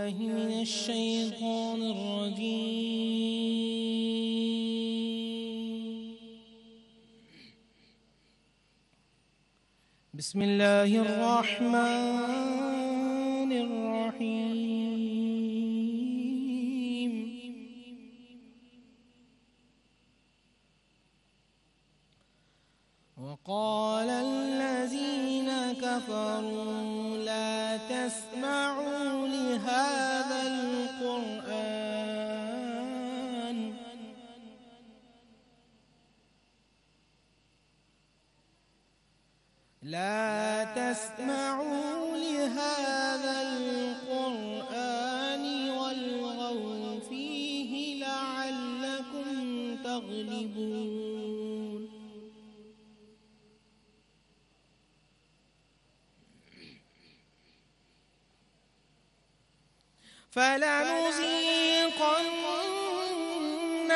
بالله من الشيطان الرجيم. بسم الله الرحمن الرحيم. وقال الذين كفروا لا تسمعوا لهذا القرآن والغوا فيه لعلكم تغلبون. فلنذيقن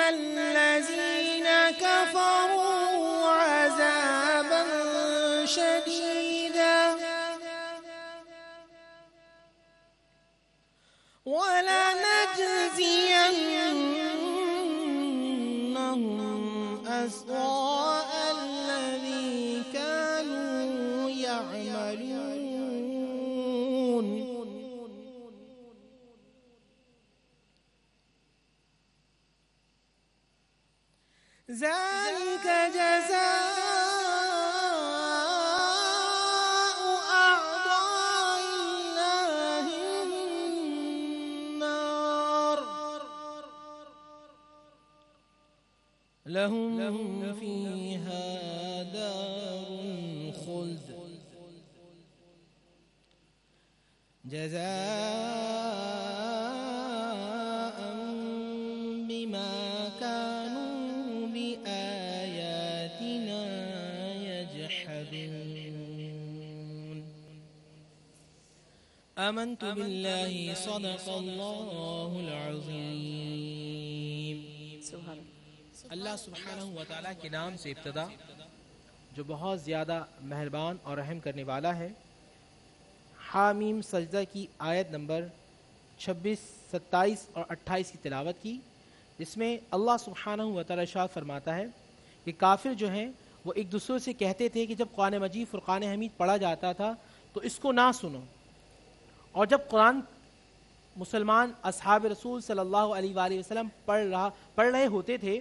الذين كفروا عذابا شديدا ولنجزينهم أسوأ الذي كانوا يعملون. ذلك جزاء أعداء الله النار لهم فيها دار الخلد جزاء بما كانوا بآياتنا يجحدون. آمنت بالله صدق الله العظيم. اللہ سبحانہ و تعالیٰ کے نام سے ابتدا جو بہت زیادہ مہربان اور رحم کرنے والا ہے. حامیم سجدہ کی آیت نمبر 26, 27 اور 28 کی تلاوت کی، جس میں اللہ سبحانہ و تعالیٰ ارشاد فرماتا ہے کہ کافر جو ہیں وہ ایک دوسرے سے کہتے تھے کہ جب قرآن مجید فرقان حمید پڑھا جاتا تھا تو اس کو نہ سنو، اور جب قرآن مسلمان اصحاب رسول صلی اللہ علیہ وآلہ وسلم پڑھ رہے ہوتے تھے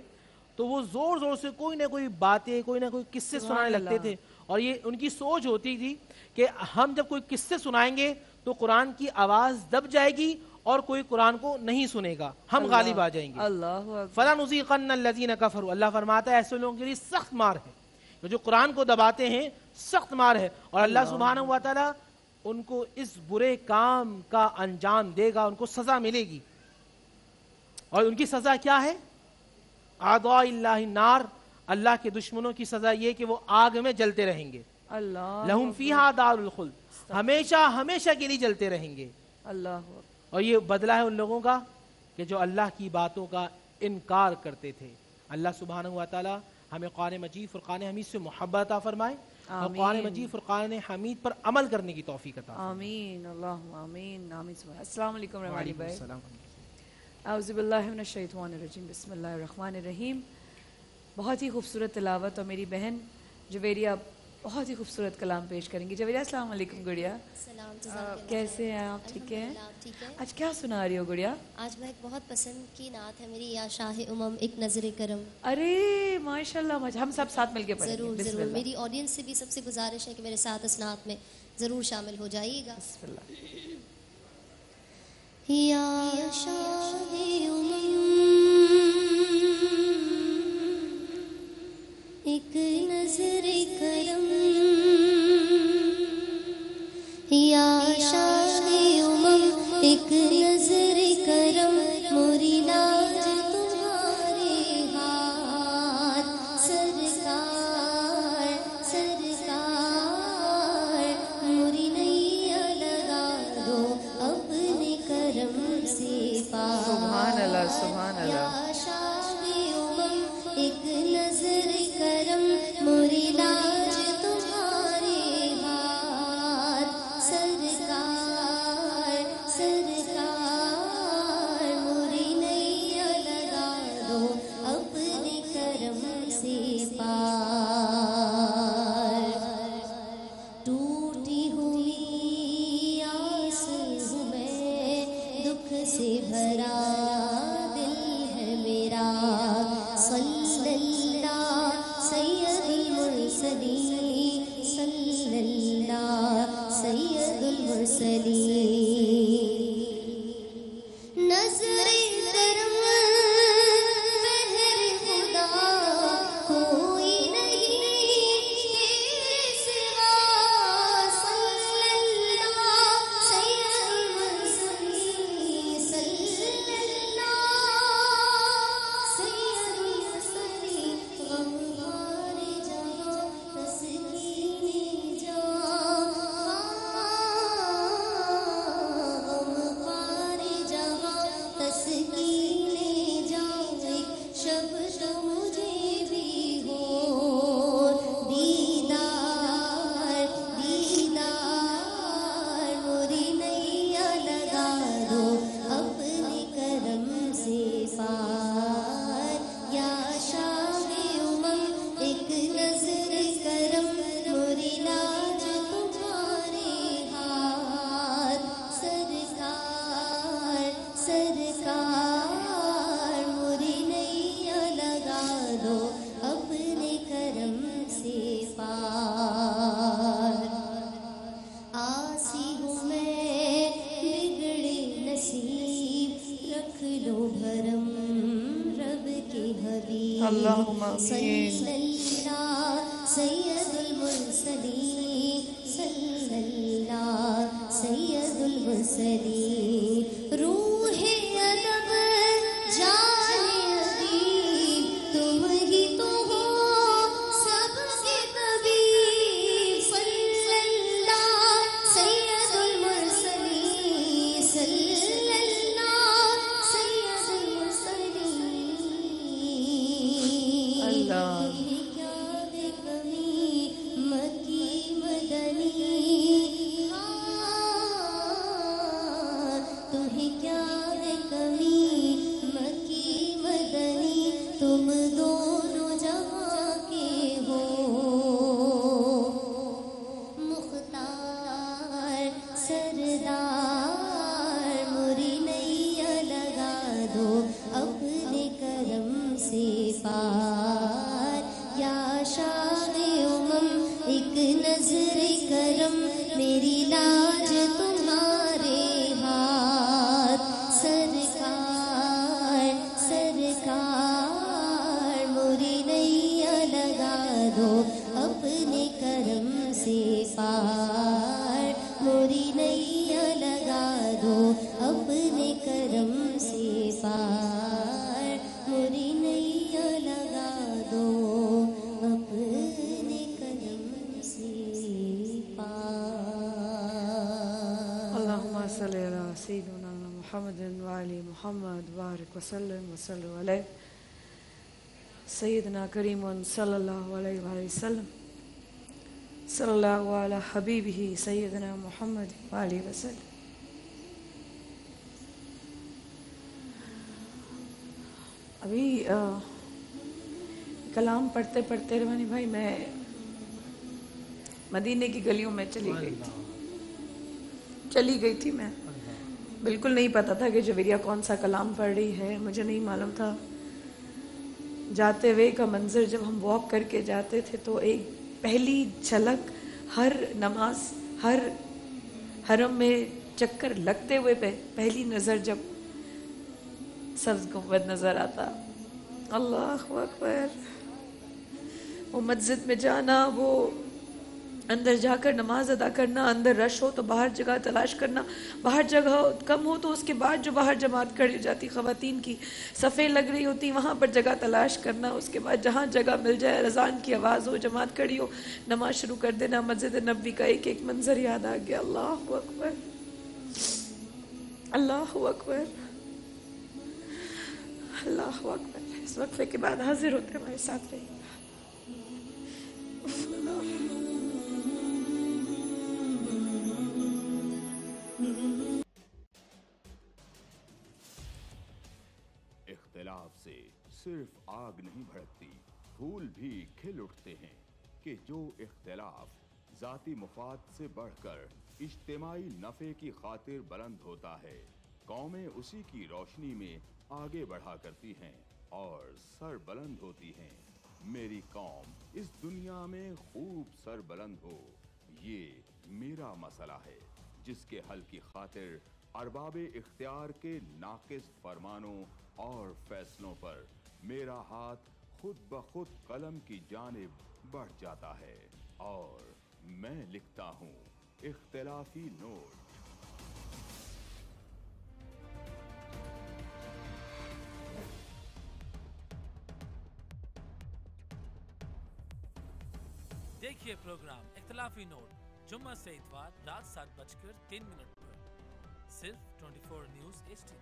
تو وہ زور زور سے کوئی نہ کوئی باتیں، کوئی نہ کوئی قصے سنانے لگتے تھے، اور یہ ان کی سوچ ہوتی تھی کہ ہم جب کوئی قصے سنائیں گے تو قرآن کی آواز دب جائے گی اور کوئی قرآن کو نہیں سنے گا، ہم غالب آ جائیں گے. فَلَنُذِيقَنَّ الَّذِينَ كَفَرُوا، اللہ فرماتا ہے ایسے لوگوں کے لیے سخت مار ہے جو قرآن کو دباتے ہیں، سخت مار ہے، اور اللہ سبحانہ و تعالیٰ ان کو اس برے کام کا انجام دے گا، ان کو سزا ملے گی. اور ان کی سزا کیا ہے؟ اعداء اللہ النار، اللہ کے دشمنوں کی سزا یہ کہ وہ آگ میں جلتے رہیں گے. لہم فیہا دار الخلد، ہمیشہ ہمیشہ کے لیے جلتے رہیں گے. اور یہ بدلہ ہے ان لوگوں کا کہ جو اللہ کی باتوں کا انکار کرتے تھے. اللہ سبحانہ و تعالی ہمیں قرآن مجید فرقان حمید سے محبت عطا فرمائے اور قرآن مجید فرقان حمید پر عمل کرنے کی توفیق عطا فرمائے. آمین اللہم آمین آمین. السلام علیکم رحمانی بھائی. اعوذ باللہ من الشیطان الرجیم، بسم اللہ الرحمن الرحیم. بہت ہی خوبصورت تلاوت، اور میری بہن جویریہ بہت ہی خوبصورت کلام پیش کریں گی. جویریہ السلام علیکم. گڑیا کیسے ہیں آپ؟ ٹھیک ہیں؟ آج کیا سنا رہی ہو گڑیا؟ آج میں ایک بہت پسند کی نعت ہے میری، یا شاہ امم ایک نظر کرم. ارے ماشاءاللہ، ہم سب ساتھ مل کے پڑھیں گے. ضرور ضرور. میری آڈینس سے بھی سب سے گزارش ہے کہ میرے ساتھ اس نعت میں ضرور شامل ہو جائیے گا. بسم اللہ. یا شاہ امم ایک نظر کرم، یا شاہ امم ایک نظر کرم، موری لاج تمہارے ہاتھ سرکار سرکار، موری نیا لگا دو اپنے کرم سے پار. سبحان اللہ سبحان اللہ. یا شاہ امم ایک نظر کرم، موری لاج تمہارے ہاتھ سرکار سرکار. ٹوٹی ہوئی آس ہوں میں، دکھ سے بھرا دل ہے میرا، صلی اللہ سید المرسلین، صلی اللہ سید المرسلین۔ نظر کرم مہر خدا کوئی نہیں تیرے سوا، صلی اللہ سید المرسلین، صلی اللہ سید المرسلین۔ غمخوار جہاں تسکین جہاں، غمخوار جہاں تسکین جہاں، ایک شب تو مجھے بھی ہو دیدار، دیدار، موری نیا لگا دو اپنے کرم سے پار، یا شاہ امم ایک نظر کرم، موری لاج تمہارے ہاتھ، سرکار سرکار، موری نیا لگا دو اپنے کرم سے پار۔ آسی ہوں میں بگڑے نصیب، رکھ لو بھرم رب کے حبیب، اللہم آمین۔ صلی اللہ سید المرسلین، صلی اللہ سید المرسلین۔ روح ادب جان ادیب، تم ہی تو ہو سب کے طبیب، صلی اللہ سید المرسلین، صلی اللہ سید المرسلین۔ اللہ۔ کیا ہے کمی مکی مدنی، تمہیں کیا ہے کمی مکی مدنی، تم دونوں جہاں کے ہو مختار سردار، موری نیا لگا دو اپنے کرم سے پار، یا شاہ امم ایک نظر کرم، میری لاج تمہارے ہاتھ، سرکار سرکار، موری نیا لگا دو اپنے کرم سے پار، موری نیا لگا دو اپنے کرم سے پار، موری نیا لگا دو اپنے کرم سے پار۔ اللہم صلی علی سیدنا محمد وعلی محمد بارک وسلم وسلم علیہ سیدنا کریم صلی اللہ علیہ وآلہ وسلم، صلی اللہ علی حبیبہ سیدنا محمد وآلہ وسلم۔ ابھی کلام پڑھتے پڑھتے روحانی بھائی میں مدینے کی گلیوں میں چلی گئی تھی میں بالکل نہیں پتا تھا کہ جویریہ کون سا کلام پڑھ رہی ہے، مجھے نہیں معلوم تھا۔ جاتے ہوئے کا منظر جب ہم واک کر کے جاتے تھے تو ایک پہلی جھلک ہر نماز، ہر حرم میں چکر لگتے ہوئے پہلی نظر جب سبز گنبد نظر آتا، اللہ اکبر، وہ مسجد میں جانا، وہ اندر جا کر نماز ادا کرنا، اندر رش ہو تو باہر جگہ تلاش کرنا، باہر جگہ کم ہو تو اس کے بعد جو باہر جماعت کھڑی ہو جاتی، خواتین کی صفیں لگ رہی ہوتی، وہاں پر جگہ تلاش کرنا، اس کے بعد جہاں جگہ مل جائے، اذان کی آواز ہو، جماعت کھڑی ہو، نماز شروع کر دینا۔ مسجد نبوی کا ایک ایک منظر یاد آ گیا، اللہ اکبر اللہ اکبر اللہ اکبر۔ اس وقفے کے بعد حاضر ہوتے ہمارے ساتھ رہیے۔ اختلاف سے صرف آگ نہیں بھڑکتی، پھول بھی کھل اٹھتے ہیں کہ جو اختلاف ذاتی مفاد سے بڑھ کر اجتماعی نفع کی خاطر بلند ہوتا ہے، قومیں اسی کی روشنی میں آگے بڑھا کرتی ہیں اور سر بلند ہوتی ہیں۔ میری قوم اس دنیا میں خوب سر بلند ہو، یہ میرا مسئلہ ہے جس کے حل کی خاطر ارباب اختیار کے ناقص فرمانوں اور فیصلوں پر میرا ہاتھ خود بخود قلم کی جانب بڑھ جاتا ہے اور میں لکھتا ہوں اختلافی نوٹ۔ دیکھیے پروگرام اختلافی نوٹ جمعہ سے اتوار رات 7:03 پر صرف 24 نیوز HD۔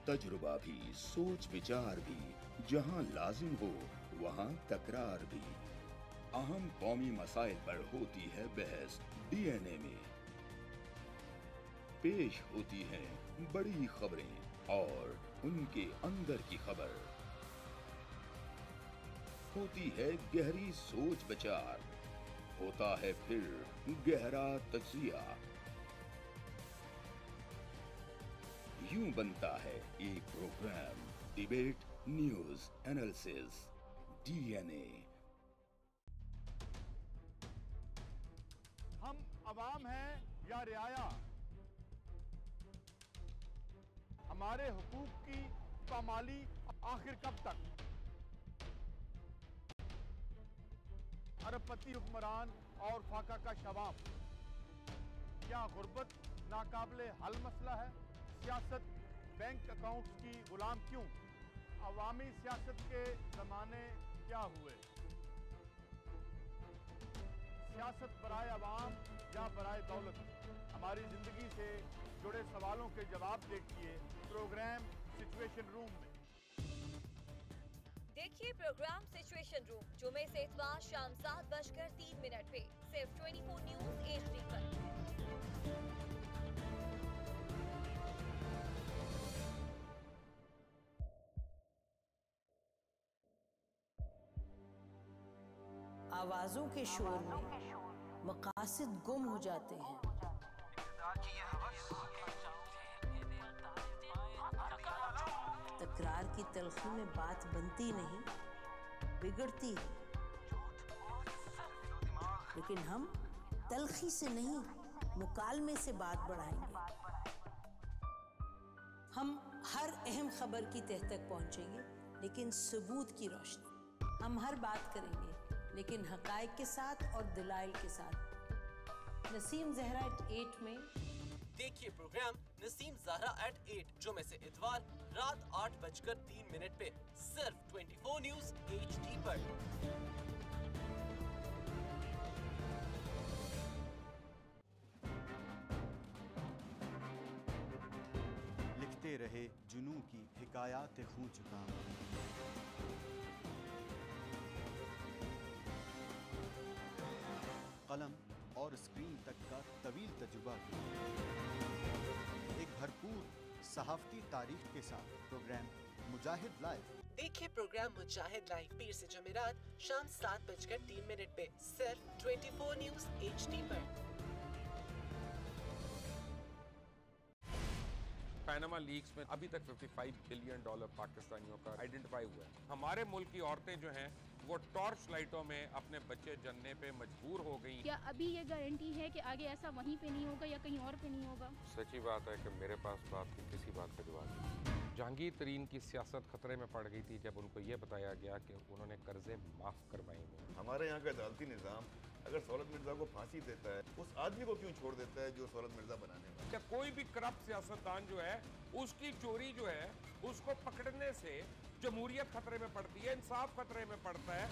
تجربہ بھی، سوچ وچار بھی، جہاں لازم ہو وہاں تکرار بھی۔ اہم قومی مسائل پر ہوتی ہے بحث DNA میں، پیش ہوتی ہیں بڑی خبریں اور ان کے اندر کی خبر، ہوتی ہے گہری سوچ بچار، ہوتا ہے پھر گہرا تجزیہ، یوں بنتا ہے ایک programme debate news analysis DNA۔ ہم عوام ہیں یا رعایا؟ ہمارے حقوق کی پامالی آخر کب تک؟ ارب پتی حکمران اور فاقہ کا شوام، کیا غربت ناقابل حل مسئلہ ہے؟ سیاست بینک اکاؤنٹس کی غلام کیوں؟ عوامی سیاست کے زمانے کیا ہوئے؟ سیاست برائے عوام یا برائے دولت؟ ہماری زندگی سے جڑے سوالوں کے جواب دیکھیے پروگرام سچویشن روم میں۔ دیکھیے پروگرام سچویشن روم جمعے سے اتوار شام 7:03 پہ صرف 24 نیوز HD پر۔ آوازوں کے شور میں مقاصد گم ہو جاتے ہیں، تکرار کی تلخی میں بات بنتی نہیں، بگڑتی ہے، لیکن ہم تلخی سے نہیں مکالمے سے بات بڑھائیں گے۔ ہم ہر اہم خبر کی تہ تک پہنچیں گے لیکن ثبوت کی روشنی، ہم ہر بات کریں گے لیکن حقائق کے ساتھ اور دلائل کے ساتھ۔ نسیم زہرا 8 میں دیکھیے پروگرام نسیم زہرا 8 جمعے سے اتوار رات 8:03 پہ صرف 24 نیوز HD پر۔ لکھتے رہے جنوں کی حکایات خوں چکا، قلم اور اسکرین تک کا طویل تجربہ کیا، ایک بھرپور صحافتی تاریخ کے ساتھ پروگرام مجاہد لائیو۔ دیکھیے پروگرام مجاہد لائیو پیر سے جمعرات شام 7:03 پہ صرف 24 نیوز HD پر۔ پیناما لیکس میں ابھی تک $55 بلین پاکستانیوں کا آئیڈینٹیفائی ہوا ہے۔ ہمارے ملک کی عورتیں جو ہیں وہ ٹارچ لائٹوں میں اپنے بچے جننے پہ مجبور ہو گئی۔ کیا ابھی یہ گارنٹی ہے کہ آگے ایسا وہیں پہ نہیں ہوگا یا کہیں اور پہ نہیں ہوگا؟ سچی بات ہے کہ میرے پاس بات کی کسی بات کا جواب نہیں۔ جہانگیر ترین کی سیاست خطرے میں پڑ گئی تھی جب ان کو یہ بتایا گیا کہ انہوں نے قرضے معاف کروائے ہیں۔ ہمارے یہاں کا عدالتی نظام اگر سہولت مرزا کو پھانسی دیتا ہے، اس آدمی کو کیوں چھوڑ دیتا ہے جو سہولت مرزا بنانے والا؟ کیا کوئی بھی کرپٹ سیاستدان جو ہے اس کی چوری جو ہے اس کو پکڑنے سے جمہوریت خطرے میں پڑتی ہے، انصاف خطرے میں پڑتا ہے۔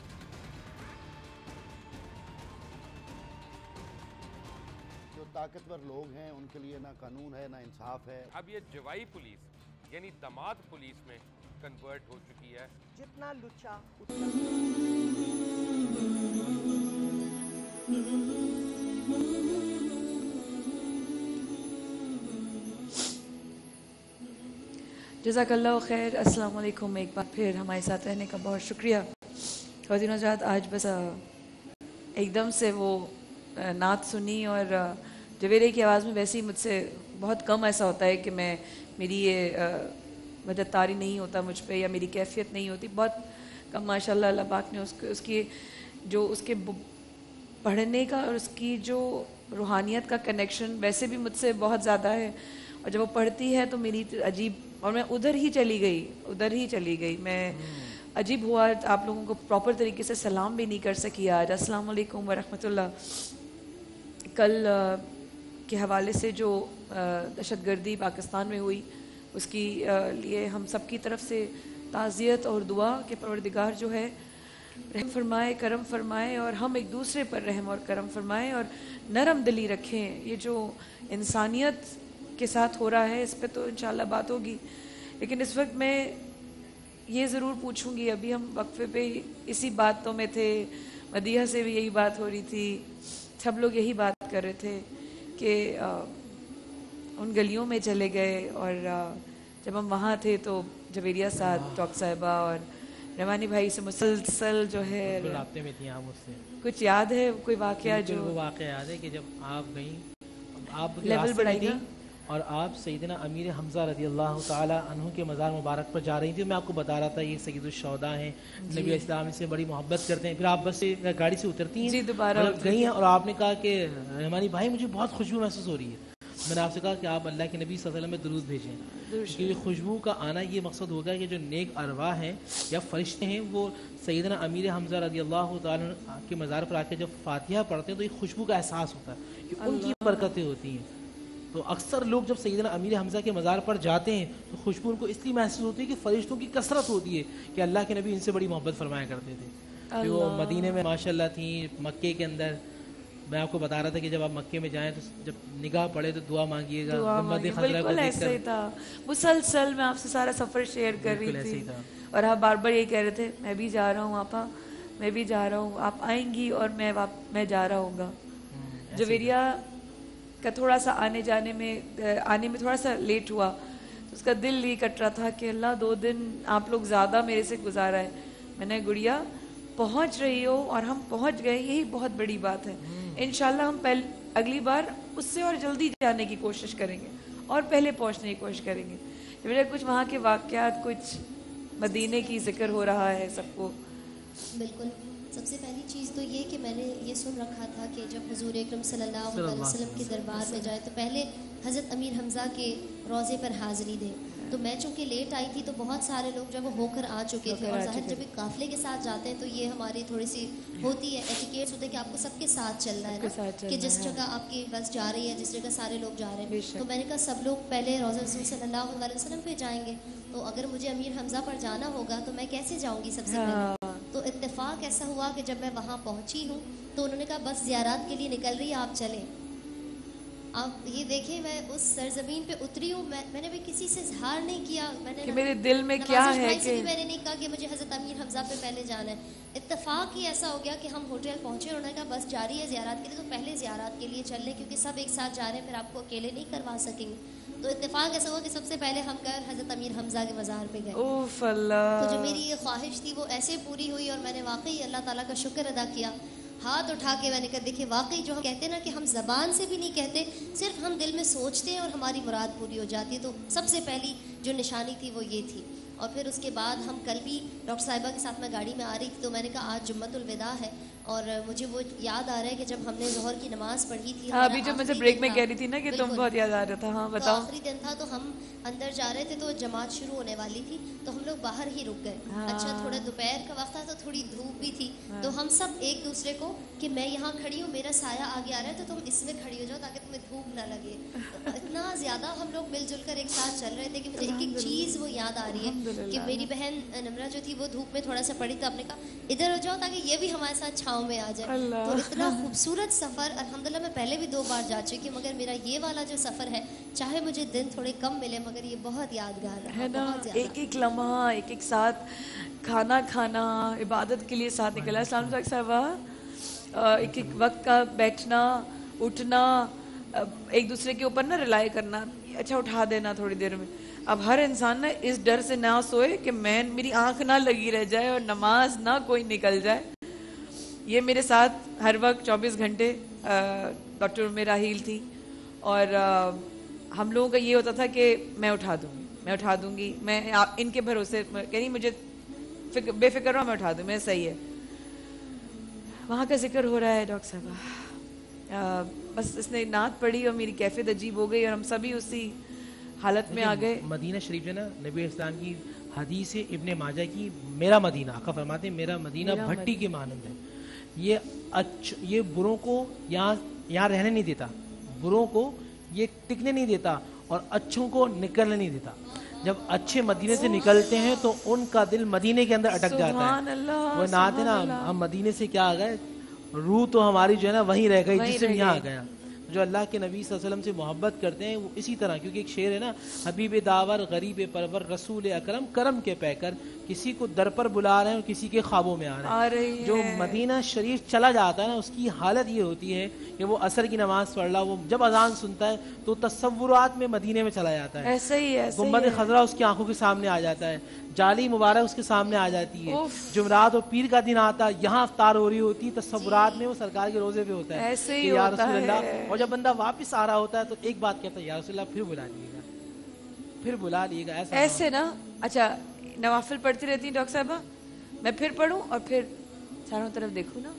جو طاقتور لوگ ہیں ان کے لیے نہ قانون ہے نہ انصاف ہے۔ اب یہ جوائی پولیس یعنی دماد پولیس میں کنورٹ ہو چکی ہے۔ جتنا لچا جزاک اللہ خیر. السلام علیکم. ایک بار پھر ہمارے ساتھ رہنے کا بہت شکریہ. خواتین حضرات, آج بس ایک دم سے وہ نعت سنی, اور جویرے کی آواز میں ویسے ہی مجھ سے بہت کم ایسا ہوتا ہے کہ میری یہ مدد طاری نہیں ہوتا مجھ پہ, یا میری کیفیت نہیں ہوتی, بہت کم. ماشاء اللہ اللہ پاک نے اس کی جو اس کے پڑھنے کا اور اس کی جو روحانیت کا کنیکشن ویسے بھی مجھ سے بہت زیادہ ہے, اور جب وہ پڑھتی ہے تو میری عجیب, اور میں ادھر ہی چلی گئی. میں عجیب ہوا, آپ لوگوں کو پراپر طریقے سے سلام بھی نہیں کر سکی آج. السلام علیکم ورحمۃ اللہ. کل کے حوالے سے جو دہشت گردی پاکستان میں ہوئی, اس کی لیے ہم سب کی طرف سے تعزیت اور دعا کہ پروردگار جو ہے رحم فرمائے, کرم فرمائے, اور ہم ایک دوسرے پر رحم اور کرم فرمائے اور نرم دلی رکھیں. یہ جو انسانیت کے ساتھ ہو رہا ہے اس پہ تو انشاءاللہ بات ہوگی, لیکن اس وقت میں یہ ضرور پوچھوں گی, ابھی ہم وقفے پہ اسی باتوں میں تھے, مدیحہ سے بھی یہی بات ہو رہی تھی, سب لوگ یہی بات کر رہے تھے کہ ان گلیوں میں چلے گئے, اور جب ہم وہاں تھے تو جویریہ صاحب, ٹاک صاحبہ اور رحمانی بھائی سے مسلسل جو ہے رابطے میں تھیں آپ مجھ سے. کچھ یاد ہے کوئی واقعہ جو وہ واقعہ یاد ہے کہ جب آپ گئیں, آپ لیول بڑھائی تھی اور آپ سیدنا امیر حمزہ رضی اللہ تعالی عنہ کے مزار مبارک پر جا رہی تھی. میں آپ کو بتا رہا تھا یہ سید الشہداء ہیں, نبی اسلام سے بڑی محبت کرتے ہیں. پھر آپ بس سے گاڑی سے اترتی ہیں, جی دوبارہ گئی ہیں, اور آپ نے کہا کہ رحمانی بھائی مجھے بہت خوشبو محسوس ہو رہی ہے. میں نے آپ سے کہا کہ آپ اللہ کے نبی صلی اللہ علیہ وسلم میں درود بھیجیں, کیونکہ خوشبو کا آنا یہ مقصد ہوگا کہ جو نیک ارواح ہیں یا فرشتے ہیں وہ سیدنا امیر حمزہ رضی اللہ تعالیٰ کے مزار پر آ کے جب فاتحہ پڑھتے ہیں تو ایک خوشبو کا احساس ہوتا ہے کہ ان کی برکتیں ہوتی ہیں. تو اکثر لوگ جب سیدنا امیر حمزہ کے مزار پر جاتے ہیں تو خوشبو ان کو اس لیے محسوس ہوتی ہے کہ فرشتوں کی کثرت ہوتی ہے کہ اللہ کے نبی ان سے بڑی محبت فرمایا کرتے تھے. کہ وہ مدینے میں ماشاءاللہ تھیں, مکے کے اندر. میں آپ کو بتا رہا تھا کہ جب آپ مکے میں جائیں تو جب نگاہ پڑے تو دعا مانگیے گا. بالکل ایسا ہی تھا, مسلسل میں آپ سے سارا سفر شیئر کر رہی تھی, اور آپ بار بار یہ کہہ رہے تھے میں بھی جا رہا ہوں آپا, میں بھی جا رہا ہوں, آپ آئیں گی اور میں جا رہا ہوں گا. جویریہ کا تھوڑا سا آنے میں تھوڑا سا لیٹ ہوا تو اس کا دل یہ کٹ رہا تھا کہ اللہ 2 دن آپ لوگ زیادہ میرے سے گزارا ہے. میں نے گڑیا پہنچ رہی ہو اور ہم پہنچ گئے, یہی بہت بڑی بات ہے. انشاءاللہ ہم اگلی بار اس سے اور جلدی جانے کی کوشش کریں گے اور پہلے پہنچنے کی کوشش کریں گے. میرے کچھ وہاں کے واقعات, کچھ مدینے کی ذکر ہو رہا ہے سب کو. بالکل. سب سے پہلی چیز تو یہ کہ میں نے یہ سن رکھا تھا کہ جب حضور اکرم صلی اللہ علیہ وسلم کے دربار میں جائے تو پہلے حضرت امیر حمزہ کے روضے پر حاضری دیں. تو میں چونکہ لیٹ آئی تھی تو بہت سارے لوگ جب وہ ہو کر آ چکے تھے, اور ظاہر جب ایک قافلے کے ساتھ جاتے ہیں تو یہ ہماری تھوڑی سی ہوتی ہے ایٹیکیٹس ہوتے ہیں کہ آپ کو سب کے ساتھ چلنا ہے نا, کہ جس جگہ آپ کی بس جا رہی ہے, جس جگہ سارے لوگ جا رہے ہیں. تو میں نے کہا سب لوگ پہلے روضہ رسول صلی اللہ علیہ وسلم پہ جائیں گے, تو اگر مجھے امیر حمزہ پر جانا ہوگا تو میں کیسے جاؤں گی سب سے پہلے. تو اتفاق ایسا ہوا کہ جب میں وہاں پہنچی ہوں تو انہوں نے کہا بس زیارات کے لیے نکل رہی ہے, آپ چلیں. آپ یہ دیکھیں میں اس سرزمین پہ اتری ہوں, میں نے بھی کسی سے اظہار نہیں کیا, میں نے میرے دل میں کیا ہے کہ میں نے نہیں کہا کہ مجھے حضرت امیر حمزہ پہ پہلے جانا ہے. اتفاق ہی ایسا ہو گیا کہ ہم ہوٹل پہنچے, انہوں نے کہا بس جاری ہے زیارات کے لیے, تو پہلے زیارات کے لیے چل لیں کیونکہ سب ایک ساتھ جا رہے ہیں, پھر آپ کو اکیلے نہیں کروا سکیں گے. تو اتفاق ایسا ہوا کہ سب سے پہلے ہم حضرت امیر حمزہ کے مزار پہ گئے. اوف اللہ. تو جو میری یہ خواہش تھی وہ ایسے پوری ہوئی, اور میں نے واقعی اللہ تعالیٰ کا شکر ادا کیا. ہاتھ اٹھا کے میں نے کہا دیکھیں واقعی جو ہم کہتے ہیں نا کہ ہم زبان سے بھی نہیں کہتے, صرف ہم دل میں سوچتے ہیں اور ہماری مراد پوری ہو جاتی ہے. تو سب سے پہلی جو نشانی تھی وہ یہ تھی. اور پھر اس کے بعد ہم کل بھی ڈاکٹر صاحبہ کے ساتھ میں گاڑی میں آ رہی تھی تو میں نے کہا آج جمعۃ الوداع ہے, اور مجھے وہ یاد آ رہا ہے کہ جب ہم نے ظہر کی نماز پڑھی تھی, ہاں ابھی جو مجھے بریک میں کہہ رہی تھی نا کہ تم بہت یاد آ رہا تھا. ہاں بتاؤ. آخری دن تھا تو ہم اندر جا رہے تھے تو جماعت شروع ہونے والی تھی تو ہم لوگ باہر ہی رک گئے. اچھا تھوڑا دوپہر کا وقت تھا تو تھوڑی دھوپ بھی تھی, تو ہم سب ایک دوسرے کو کہ میں یہاں کھڑی ہوں, میرا سایہ آگے آ رہا ہے تو تم اس میں کھڑی ہو جاؤ تاکہ تمہیں دھوپ نہ لگے. اتنا زیادہ ہم لوگ مل جل کر ایک ساتھ چل رہے تھے کہ مجھے ایک ایک چیز وہ یاد آ رہی ہے کہ میری بہن نمرہ جو تھی وہ دھوپ میں تھوڑا سا پڑی تو آپ نے کہا ادھر ہو جاؤ تاکہ یہ بھی ہمارے ساتھ چھاؤں میں آ جائے. تو اتنا خوبصورت سفر, الحمدللہ میں پہلے بھی 2 بار جا چکی مگر میرا یہ والا جو سفر ہے چاہے مجھے دن تھوڑے کم ملے مگر یہ بہت یادگار رہا ہے نا. ایک ایک لمحہ, ایک ایک ساتھ کھانا کھانا, عبادت کے لیے ساتھ نکلا. السلام علیکم صاحبہ. ایک ایک وقت کا بیٹھنا اٹھنا, ایک دوسرے کے اوپر نا ریلائی کرنا, اچھا اٹھا دینا تھوڑی دیر میں. اب ہر انسان نا اس ڈر سے نہ سوئے کہ میری آنکھ نہ لگی رہ جائے اور نماز نہ کوئی نکل جائے. یہ میرے ساتھ ہر وقت 24 گھنٹے ڈاکٹر راہیل تھی اور ہم لوگوں کا یہ ہوتا تھا کہ میں اٹھا دوں گی میں ان کے بھروسے یعنی مجھے بے فکر رہا میں اٹھا دوں میں صحیح ہے. وہاں کا ذکر ہو رہا ہے ڈاکٹر صاحبہ, بس اس نے نعت پڑھی اور میری کیفیت عجیب ہو گئی اور ہم سبھی اسی حالت میں آ گئے. مدینہ شریف جو ہے نا نبی اسلام کی حدیث ابن ماجہ کی میرا مدینہ, آقا فرماتے ہیں میرا مدینہ بھٹی کے مانند ہے. یہ بروں کو یہاں رہنے نہیں دیتا, بروں کو یہ ٹکنے نہیں دیتا اور اچھوں کو نکلنے نہیں دیتا. جب اچھے مدینے سے نکلتے ہیں تو ان کا دل مدینے کے اندر اٹک جاتا ہے. وہ نعت ہے نا, ہم مدینے سے کیا آ گئے, روح تو ہماری جو ہے نا وہیں رہ گئی جس سے یہاں آ گیا. جو اللہ کے نبی صلی اللہ علیہ وسلم سے محبت کرتے ہیں وہ اسی طرح, کیونکہ ایک شعر ہے نا, حبیب داور غریب پرور رسول اکرم کرم کے پیکر, کسی کو در پر بلا رہے ہیں اور کسی کے خوابوں میں آ رہے ہیں. جو مدینہ شریف چلا جاتا ہے نا اس کی حالت یہ ہوتی ہے کہ وہ عصر کی نماز پڑھ رہا, وہ جب اذان سنتا ہے تو تصورات میں مدینے میں چلا جاتا ہے. ایسے ہی ہے, گنبد خضرا اس کی آنکھوں کے سامنے آ جاتا ہے, جالی مبارک اس کے سامنے آ جاتی ہے. جمعرات اور پیر کا دن آتا, یہاں افطار ہو رہی ہوتی, تصورات میں وہ سرکار کے روزے پہ ہوتا ہے ایسے ہی یا رسول اللہ. اور جب بندہ واپس آ رہا ہوتا ہے تو ایک بات کہتا ہے, یا رسول اللہ پھر بلا لیے گا ایسے نا. اچھا نوافل پڑھتی رہتی ہیں ڈاکٹر صاحبہ, میں پھر پڑھوں اور پھر چاروں طرف دیکھوں نا,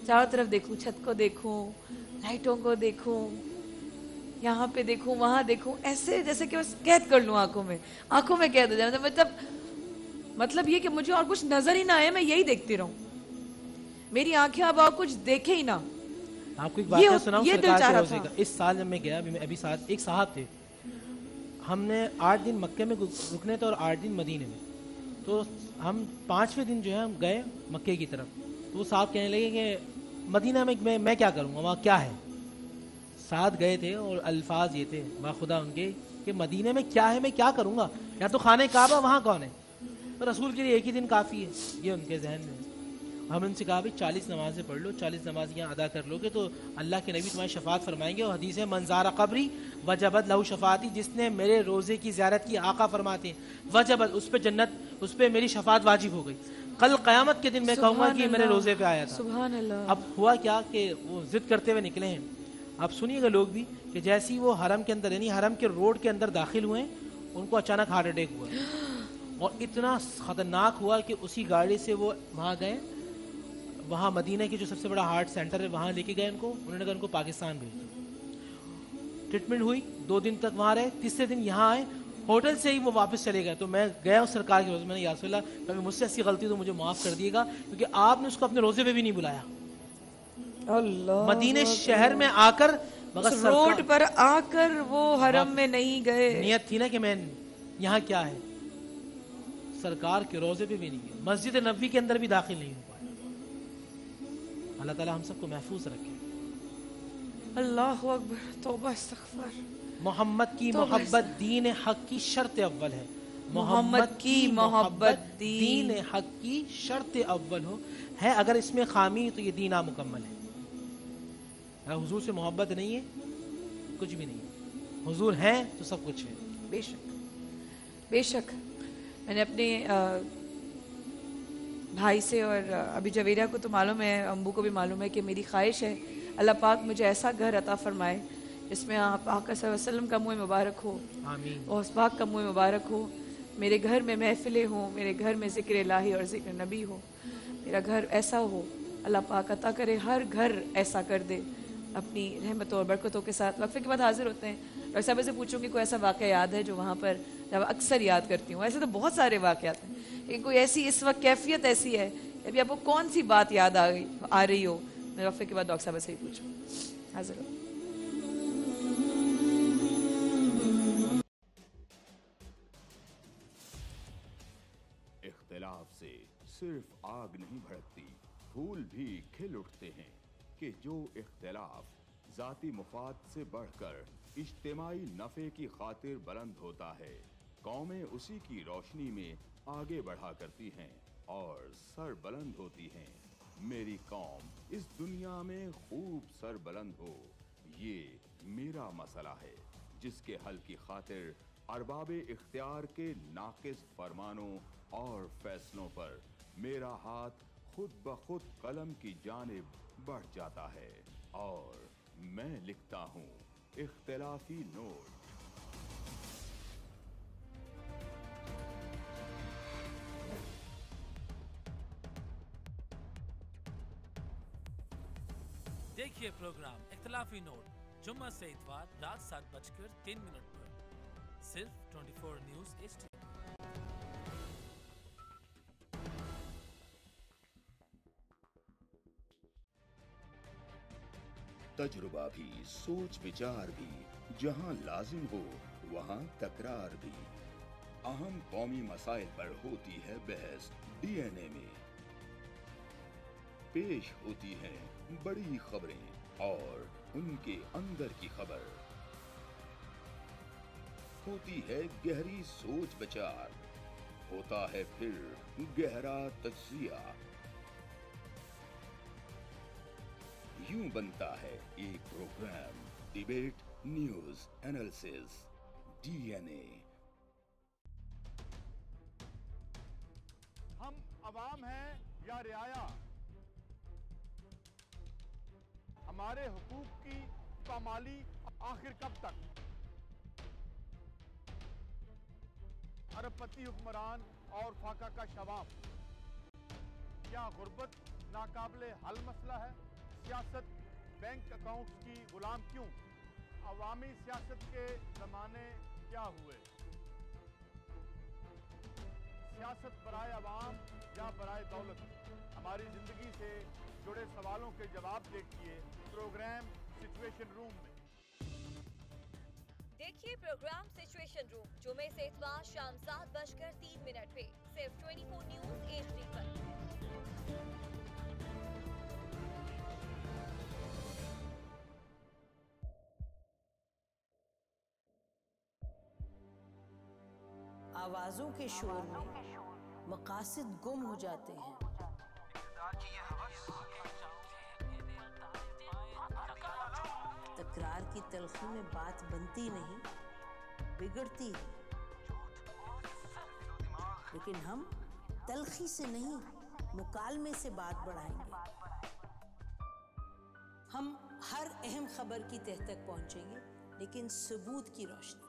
چاروں طرف دیکھوں, چھت کو دیکھوں, لائٹوں کو دیکھوں, یہاں پہ دیکھوں, وہاں دیکھوں, ایسے جیسے کہ بس قید کر لوں آنکھوں میں قید ہو جائے. مطلب یہ کہ مجھے اور کچھ نظر ہی نہ آئے, میں یہی دیکھتی رہوں, میری آنکھیں اب اور کچھ دیکھے ہی نہ. آپ کو ایک بات سناؤں سرکار کے روزے کا. اس سال جب میں گیا, ابھی ساتھ ایک صاحب تھے, ہم نے 8 دن مکے میں رکنے تھے اور 8 دن مدینے میں. تو ہم 5ویں دن جو ہے ہم گئے مکے کی طرف, تو وہ صاحب کہنے لگے کہ مدینہ میں کیا کروں گا, وہاں کیا ہے. ساتھ گئے تھے اور الفاظ یہ تھے باخدا ان کے کہ مدینے میں کیا ہے, میں کیا کروں گا, یا تو خانہ کعبہ, وہاں کون ہے, رسول کے لیے ایک ہی دن کافی ہے. یہ ان کے ذہن میں. ہم ان سے کہا بھائی 40 نمازیں پڑھ لو, 40 نماز یہاں ادا کر لو گے تو اللہ کے نبی تمہاری شفاعت فرمائیں گے. اور حدیث ہے منظار قبری وجبت لہو شفاعتی, جس نے میرے روزے کی زیارت کی, آقا فرماتے ہیں وجبت, اس پہ جنت, اس پہ میری شفاعت واجب ہو گئی. کل قیامت کے دن میں کہوں گا کہ میرے روزے پہ آیا تھا. سبحان اللہ. اب ہوا کیا کہ وہ ضد کرتے ہوئے نکلے ہیں. اب سنیے گا لوگ بھی کہ جیسی وہ حرم کے اندر, یعنی حرم کے روڈ کے اندر داخل ہوئے, ان کو اچانک ہارٹ اٹیک ہوا اور اتنا خطرناک ہوا کہ اسی گاڑی سے وہ وہاں گئے, وہاں مدینہ کی جو سب سے بڑا ہارٹ سینٹر ہے وہاں لے کے گئے ان کو. انہوں نے کہا ان کو پاکستان بھیج دو. ٹریٹمنٹ ہوئی, 2 دن تک وہاں رہے, تیسرے دن یہاں آئے, ہوٹل سے ہی وہ واپس چلے گئے. تو میں گیا ہوں سرکار کے روزے, میں نے یا رسول اللہ کبھی مجھ سے ایسی غلطی تو مجھے معاف کر دیے گا, کیونکہ آپ نے اس کو اپنے روزے پہ بھی نہیں بلایا. اللہ مدینہ شہر میں آ کر, مگر روڈ پر آ کر وہ حرم میں نہیں گئے. نیت تھی نا کہ میں یہاں کیا ہے, سرکار کے روزے پہ بھی نہیں گئے, مسجد نبوی کے اندر بھی داخل نہیں ہو پائے. اللہ تعالی ہم سب کو محفوظ رکھے. اللہ اکبر, توبہ استغفار. محمد کی محبت دین حق کی شرط اول ہے. محمد کی محبت دین حق کی شرط اول ہے. اگر اس میں خامی تو یہ دین نامکمل ہے. اگر حضور سے محبت نہیں ہے کچھ بھی نہیں ہے. حضور ہیں تو سب کچھ ہے. بے شک بے شک. میں نے اپنے بھائی سے, اور ابھی جویرہ کو تو معلوم ہے, امبو کو بھی معلوم ہے کہ میری خواہش ہے اللہ پاک مجھے ایسا گھر عطا فرمائے جس میں آپ آقا صلی اللہ علیہ وسلم کا منہ مبارک ہو, آمین, اور اس پاک کا منہ مبارک ہو. میرے گھر میں محفلیں ہوں, میرے گھر میں ذکر الہی اور ذکر نبی ہو, میرا گھر ایسا ہو. اللہ پاک عطا کرے, ہر گھر ایسا کر دے اپنی رحمتوں اور برکتوں کے ساتھ. وقفے کے بعد حاضر ہوتے ہیں. اور صاحب سے پوچھوں کہ کوئی ایسا واقعہ یاد ہے جو وہاں پر جب اکثر یاد کرتی ہوں. ایسے تو بہت سارے واقعات ہیں, لیکن کوئی ایسی اس وقت کیفیت ایسی ہے, ابھی آپ کو کون سی بات یاد آ رہی ہو. میں وقفے کے بعد ڈاکٹر صاحب سے ہی پوچھوں. حاضر ہو. اختلاف سے صرف آگ نہیں بھڑکتی, پھول بھی کھل اٹھتے ہیں. کہ جو اختلاف ذاتی مفاد سے بڑھ کر اجتماعی نفع کی خاطر بلند ہوتا ہے, قومیں اسی کی روشنی میں آگے بڑھا کرتی ہیں اور سر بلند ہوتی ہیں. میری قوم اس دنیا میں خوب سر بلند ہو, یہ میرا مسئلہ ہے جس کے حل کی خاطر अरबाबे इख्तियार के नाकिस फरमानों और फैसलों पर मेरा हाथ खुद ब खुद कलम की जानिब बढ़ जाता है और मैं लिखता हूँ इख्तिलाफी नोट। देखिए प्रोग्राम इख्तिलाफी नोट जुम्मा से इतवार रात 7:03 पर सिर्फ 24 न्यूज़ HD। तजुर्बा भी, सोच विचार भी, जहां लाजिम हो वहां तकरार भी। अहम कौमी मसाइल पर होती है बहस DNA में। पेश होती हैं बड़ी खबरें और उनके अंदर की खबर। होती है गहरी सोच विचार, होता है फिर गहरा तज्जिया। यूं बनता है एक programme debate news analysis DNA। हम अवाम हैं या रियाया, हमारे हुकूक की पामाली आखिर कब तक? अरबपति हुक्मरान और फाका का शवाब, क्या गुर्बत नाकाबिले हल मसला है? सियासत बैंक अकाउंट्स की गुलाम क्यों? अवामी सियासत के जमाने क्या हुए? सियासत बराए अवाम या बराए दौलत? हमारी जिंदगी से जुड़े सवालों के जवाब देखिए प्रोग्राम सिचुएशन रूम में। देखिए प्रोग्राम सिचुएशन रूम जुमे से इतवार शाम 7:03 पे सिर्फ 24 न्यूज़ HD पर। आवाजों के शोर में मकासद गुम हो जाते हैं। तकरार की तलखी में बात बनती नहीं, बिगड़ती है। लेकिन हम तलखी से नहीं, मुकालमे से बात बढ़ाएंगे। हम हर अहम खबर की तह तक पहुंचेंगे, लेकिन सबूत की रोशनी।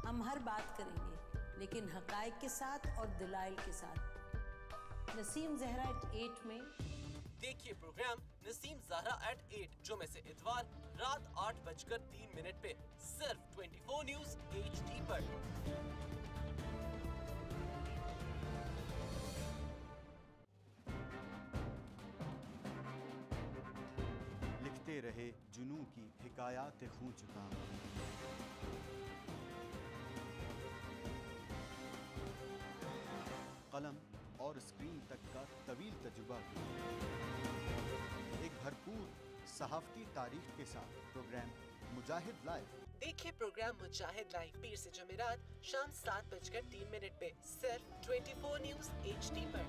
हम हर बात करेंगे, लेकिन हकायक के साथ और दलाइल के साथ। नसीम ज़हरा एट 8 में देखिए प्रोग्राम नसीम ज़हरा एट 8 जुमे से इतवार रात 8:03 पे सिर्फ 24 न्यूज़ HD पर। लिखते रहे जुनू की हिकायात खूं चुका। कलम और स्क्रीन तक का तवील तजुर्बा। एक भरपूर सहाफती तारीख के साथ प्रोग्राम मुजाहिद लाइव। देखिए प्रोग्राम मुजाहिद लाइव पीर से जुमेरात शाम 7:03 पे सिर्फ 24 न्यूज़ HD पर।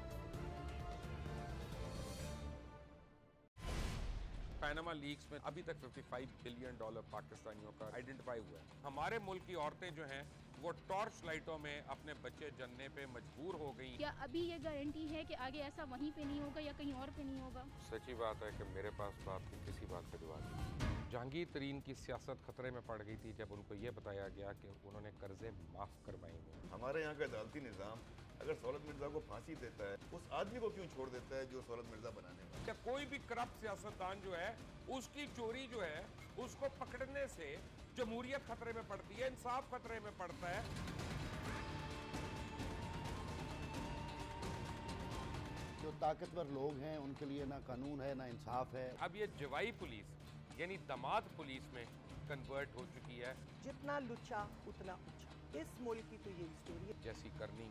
पैनामा लीक्स में अभी तक $55 बिलियन पाकिस्तानियों का आइडेंटिफाई हुआ है। हमारे मुल्क की औरतें जो हैं वो टॉर्च लाइटों में अपने बच्चे जनने पे मजबूर हो गई। क्या अभी ये गारंटी है कि आगे ऐसा वहीं पे नहीं होगा या कहीं और पे नहीं होगा? सच्ची बात है कि मेरे पास तो आपकी किसी बात पे जवाब नहीं। जहांगीर तरीन की सियासत खतरे में पड़ गई थी जब उनको ये बताया गया कि उन्होंने कर्जे माफ करवाएंगे। हमारे यहाँ का अदालती निज़ाम अगर सौलत मिर्जा को फांसी देता है, उस आदमी को क्यों छोड़ देता है जो सौलत मिर्जा बनाने वाला? क्या कोई भी करप्ट सियासतदान जो है उसकी चोरी जो है उसको पकड़ने से जमहूरियत खतरे में पड़ती है, इंसाफ खतरे में पड़ता है। जो ताकतवर लोग हैं उनके लिए ना कानून है ना इंसाफ है। अब ये जवाई पुलिस यानी दामाद पुलिस में कन्वर्ट हो चुकी है। जितना लुच्चा उतना ऊंचा, इस मुल्क की तो ये स्टोरी है। जैसी करनी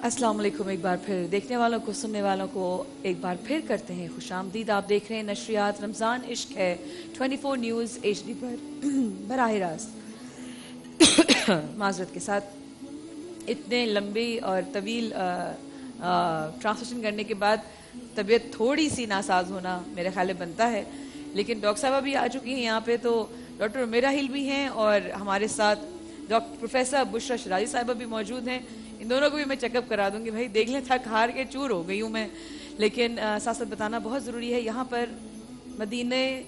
अस्सलाम वालेकुम। एक बार फिर देखने वालों को, सुनने वालों को एक बार फिर करते हैं खुशामदीद। आप देख रहे हैं नशरियात रमज़ान इश्क है 24 न्यूज़ HD पर बराह रास्त। معذرت کے ساتھ اتنے لمبی اور طویل ٹرانسلیشن کرنے کے بعد طبیعت تھوڑی سی ناساز ہونا میرے خیال میں بنتا ہے، لیکن ڈاکٹر صاحبہ بھی آ چکی ہیں یہاں پہ، تو ڈاکٹر عمیرہ ہل بھی ہیں اور ہمارے ساتھ پروفیسر بشرا شرازی صاحبہ بھی موجود ہیں. ان دونوں کو بھی میں چیک اپ کرا دوں گی، بھائی دیکھ لیں تھک ہار کے چور ہو گئی ہوں میں. لیکن ساتھ ساتھ بتانا بہت ضروری ہے، یہاں پر مدینے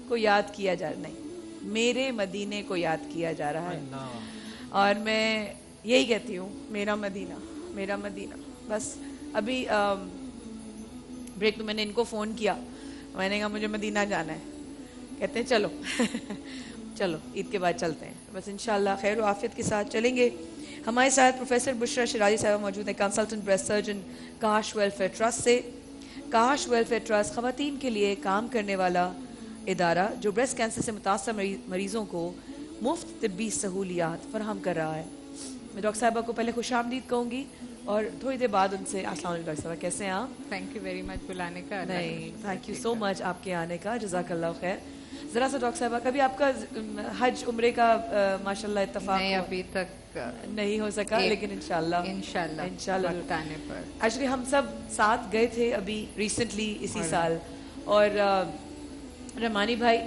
کو یاد کیا جا رہا نہیں، میرے مدینے کو یاد کیا جا رہا ہے، اور میں یہی کہتی ہوں میرا مدینہ میرا مدینہ. بس ابھی بریک میں نے ان کو فون کیا، میں نے کہا مجھے مدینہ جانا ہے، کہتے ہیں چلو چلو عید کے بعد چلتے ہیں. بس انشاءاللہ خیر و عافیت کے ساتھ چلیں گے. ہمارے ساتھ پروفیسر بشرا شرازی صاحبہ موجود ہیں، کنسلٹنٹ بریسٹ سرجن کاش ویلفیئر ٹرسٹ سے. کاش ویلفیئر ٹرسٹ خواتین کے لیے کام کرنے والا ادارہ جو بریسٹ کینسر سے متاثر مریضوں کو مفت طبی سہولیات فراہم کر رہا ہے. میں ڈاکٹر صاحبہ کو پہلے خوش آمدید کہوں گی اور تھوڑی دیر بعد ان سے السلام علیکم ڈاکٹر صاحبہ، کیسے ہیں آپ؟ تھینک یو ویری مچ بلانے کا. نہیں تھینک یو سو مچ آپ کے آنے کا، جزاک اللہ خیر. ذرا سا ڈاکٹر صاحبہ کبھی آپ کا حج عمرے کا ماشاءاللہ اتفاق نہیں ابھی تک نہیں ہو سکا، لیکن انشاءاللہ وقت آنے پر. ایکچولی ہم سب ساتھ گئے تھے ابھی ریسنٹلی اسی سال، اور رحمانی بھائی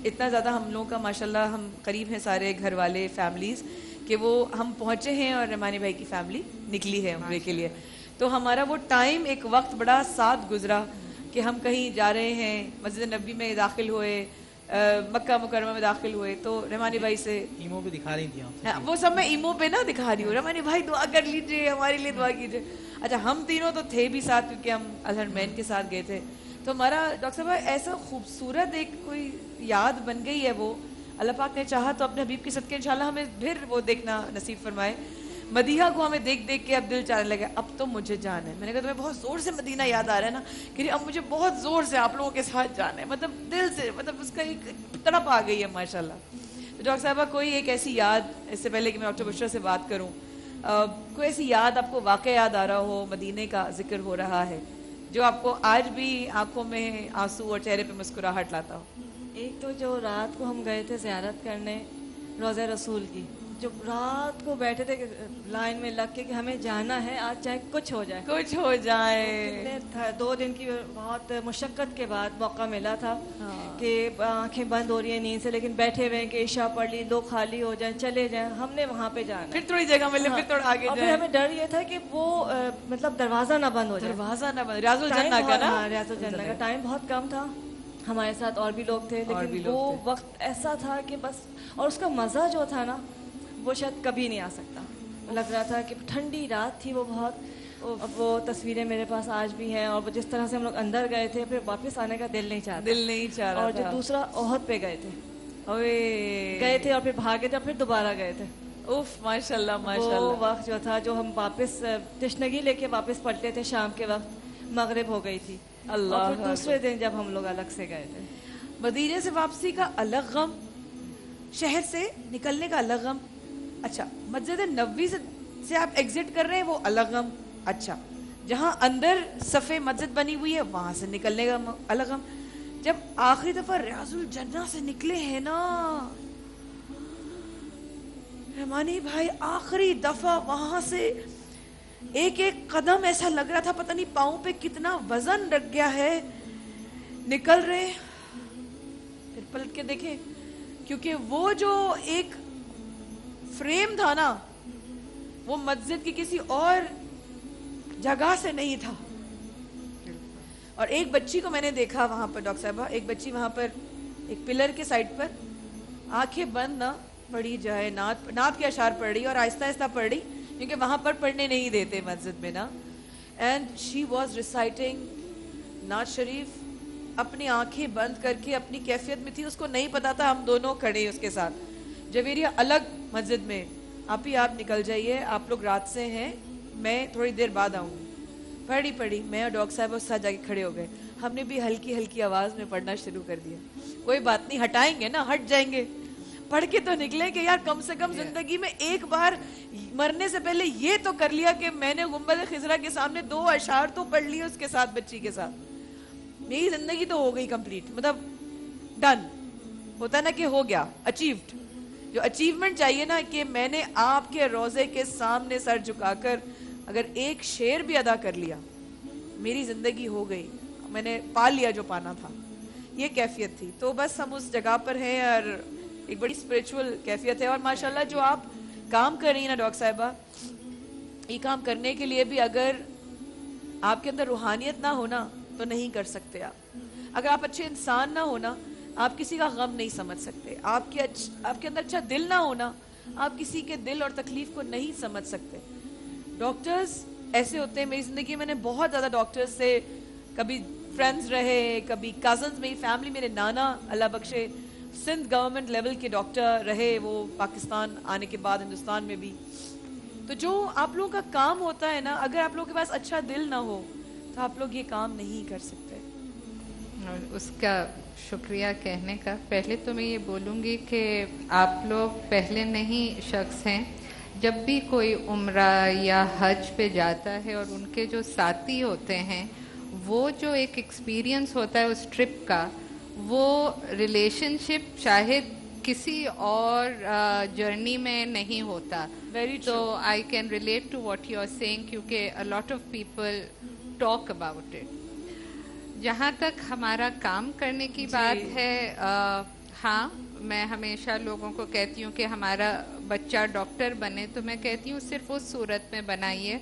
اتنا زیادہ ہم لوگوں کا ماشاءاللہ ہم قریب ہیں سارے گھر والے فیملیز کہ وہ ہم پہنچے ہیں اور رحمانی بھائی کی فیملی نکلی ہے عمرے کے لیے. تو ہمارا وہ ٹائم ایک وقت بڑا ساتھ گزرا کہ ہم کہیں جا رہے ہیں، مسجد نبوی میں داخل ہوئے، مکہ مکرمہ میں داخل ہوئے، تو رحمانی بھائی سے ایمو پہ دکھا رہی تھی وہ سب میں ایمو پہ نہ دکھا رہی ہوں، رحمانی بھائی دعا کر لیجیے ہمارے لیے دعا کیجیے. اچھا ہم تینوں تو تھے بھی ساتھ کیونکہ ہم الحر مین کے ساتھ گئے تھے. تو ہمارا ڈاکٹر صاحب ایسا خوبصورت ایک کوئی یاد بن گئی ہے، وہ اللہ پاک نے چاہا تو اپنے حبیب کے صدقے انشاءاللہ ہمیں پھر وہ دیکھنا نصیب فرمائے. مدیحہ کو ہمیں دیکھ دیکھ کے اب دل چاہنے لگا اب تو مجھے جانا ہے. میں نے کہا تمہیں بہت زور سے مدینہ یاد آ رہا ہے نا، کہ اب مجھے بہت زور سے آپ لوگوں کے ساتھ جانا ہے، مطلب دل سے، مطلب اس کا ایک تڑپ آ گئی ہے ماشاءاللہ. ڈاکٹر صاحبہ کوئی ایک ایسی یاد، اس سے پہلے کہ میں ڈاکٹر بشرا سے بات کروں، کوئی ایسی یاد آپ کو واقع یاد آ رہا ہو، مدینے کا ذکر ہو رہا ہے جو آپ کو آج بھی آنکھوں میں آنسو اور چہرے پہ مسکراہٹ لاتا ہو؟ ایک تو جو رات کو ہم گئے تھے زیارت کرنے روضہ رسول کی، جو رات کو بیٹھے تھے لائن میں لگ کے کہ ہمیں جانا ہے آج چاہے کچھ ہو جائے، کچھ ہو جائے. 2 دن کی بہت مشقت کے بعد موقع ملا تھا کہ آنکھیں بند ہو رہی ہیں نیند سے، لیکن بیٹھے ہوئے کہ عشاء پڑھ لی، لوگ خالی ہو جائیں چلے جائیں، ہم نے وہاں پہ جانا، پھر تھوڑی جگہ ملے، پھر تھوڑا آگے جائیں. ہمیں ڈر یہ تھا کہ وہ مطلب دروازہ نہ بند ہو جائے، دروازہ نہ بند. ریاض الجنہ کا نا، ریاض الجنہ کا ٹائم بہت کم تھا، ہمارے ساتھ اور بھی لوگ تھے، لیکن وہ وقت ایسا تھا کہ بس، اور اس کا مزہ جو تھا نا وہ شاید کبھی نہیں آ سکتا. لگ رہا تھا کہ ٹھنڈی رات تھی وہ بہت. اب وہ تصویریں میرے پاس آج بھی ہیں، اور جس طرح سے ہم لوگ اندر گئے تھے پھر واپس آنے کا دل نہیں چاہتا. اور جو دوسرا احد پہ گئے تھے اور پھر بھاگے تھے اور پھر دوبارہ گئے تھے. اوف ماشاءاللہ ماشاءاللہ. وہ وقت جو تھا جو ہم واپس تشنگی لے کے واپس پلٹے تھے شام کے وقت، مغرب ہو گئی تھی. اللہ. اور پھر دوسرے دن جب ہم لوگ الگ سے گئے تھے. مدینے سے واپسی کا الگ غم، شہر سے نکلنے کا الگ غم. اچھا مسجد نبوی سے آپ ایگزٹ کر رہے ہیں وہ الگ غم. اچھا جہاں اندر صفے مسجد بنی ہوئی ہے وہاں سے نکلنے کا الگ غم. جب آخری دفعہ ریاض الجنہ سے نکلے ہیں نا رحمانی بھائی، آخری دفعہ وہاں سے ایک ایک قدم ایسا لگ رہا تھا پتہ نہیں پاؤں پہ کتنا وزن رکھ گیا ہے. نکل رہے پھر پلٹ کے دیکھیں، کیونکہ وہ جو ایک فریم تھا نا وہ مسجد کی کسی اور جگہ سے نہیں تھا. اور ایک بچی کو میں نے دیکھا وہاں پر ڈاکٹر صاحبہ، ایک بچی وہاں پر ایک پلر کے سائڈ پر آنکھیں بند نہ پڑھی جائے، نعت کے اشعار پڑھ رہی اور آہستہ آہستہ پڑھ رہی کیونکہ وہاں پر پڑھنے نہیں دیتے مسجد میں نا. اینڈ شی واز ریسائٹنگ نعت شریف اپنی آنکھیں بند کر کے، اپنی کیفیت میں تھی، اس کو نہیں پتا تھا ہم دونوں کھڑے اس کے ساتھ. جویریہ الگ مسجد میں، آپ نکل جائیے، آپ لوگ رات سے ہیں، میں تھوڑی دیر بعد آؤں گی. پڑھی میں اور ڈاکٹر صاحب اس ساتھ جا کے کھڑے ہو گئے. ہم نے بھی ہلکی ہلکی آواز میں پڑھنا شروع کر دیا. کوئی بات نہیں، ہٹائیں گے نا، ہٹ جائیں گے، پڑھ کے تو نکلیں کہ یار کم سے کم زندگی میں ایک بار مرنے سے پہلے یہ تو کر لیا کہ میں نے گنبد خضرا کے سامنے 2 اشعار تو پڑھ لیے اس کے ساتھ، بچی کے ساتھ. میری زندگی تو ہو گئی کمپلیٹ، مطلب ڈن ہوتا نا کہ ہو گیا، اچیوڈ. جو اچیومنٹ چاہیے نا کہ میں نے آپ کے روزے کے سامنے سر جھکا کر اگر ایک شعر بھی ادا کر لیا میری زندگی ہو گئی, میں نے پا لیا جو پانا تھا, یہ کیفیت تھی. تو بس ہم اس جگہ پر ہیں اور ایک بڑی اسپریچول کیفیت ہے. اور ماشاءاللہ جو آپ کام کر رہی ہیں نا ڈاکٹر صاحبہ, یہ کام کرنے کے لیے بھی اگر آپ کے اندر روحانیت نہ ہونا تو نہیں کر سکتے آپ. اگر آپ اچھے انسان نہ ہونا آپ کسی کا غم نہیں سمجھ سکتے. آپ کے اندر اچھا دل نہ ہونا آپ کسی کے دل اور تکلیف کو نہیں سمجھ سکتے. ڈاکٹرز ایسے ہوتے ہیں, میری زندگی میں نے بہت زیادہ ڈاکٹرز سے کبھی فرینڈز رہے, کبھی کزنز, میری فیملی, میرے نانا اللہ بخشے سندھ گورنمنٹ لیول کے ڈاکٹر رہے, وہ پاکستان آنے کے بعد ہندوستان میں بھی. تو جو آپ لوگوں کا کام ہوتا ہے نا, اگر آپ لوگوں کے پاس اچھا دل نہ ہو تو آپ لوگ یہ کام نہیں کر سکتے. اور اس کا شکریہ کہنے کا. پہلے تو میں یہ بولوں گی کہ آپ لوگ پہلے نہیں شخص ہیں. جب بھی کوئی عمرہ یا حج پہ جاتا ہے اور ان کے جو ساتھی ہوتے ہیں, وہ جو ایک ایکسپیرینس ہوتا ہے اس ٹرپ کا, وہ ریلیشن شپ شاید کسی اور جرنی میں نہیں ہوتا. تو I can relate to what you are saying, کیونکہ a lot of people talk about it. جہاں تک ہمارا کام کرنے کی بات ہے, ہاں میں ہمیشہ لوگوں کو کہتی ہوں کہ ہمارا بچہ ڈاکٹر بنے, تو میں کہتی ہوں صرف اس صورت میں بنائیے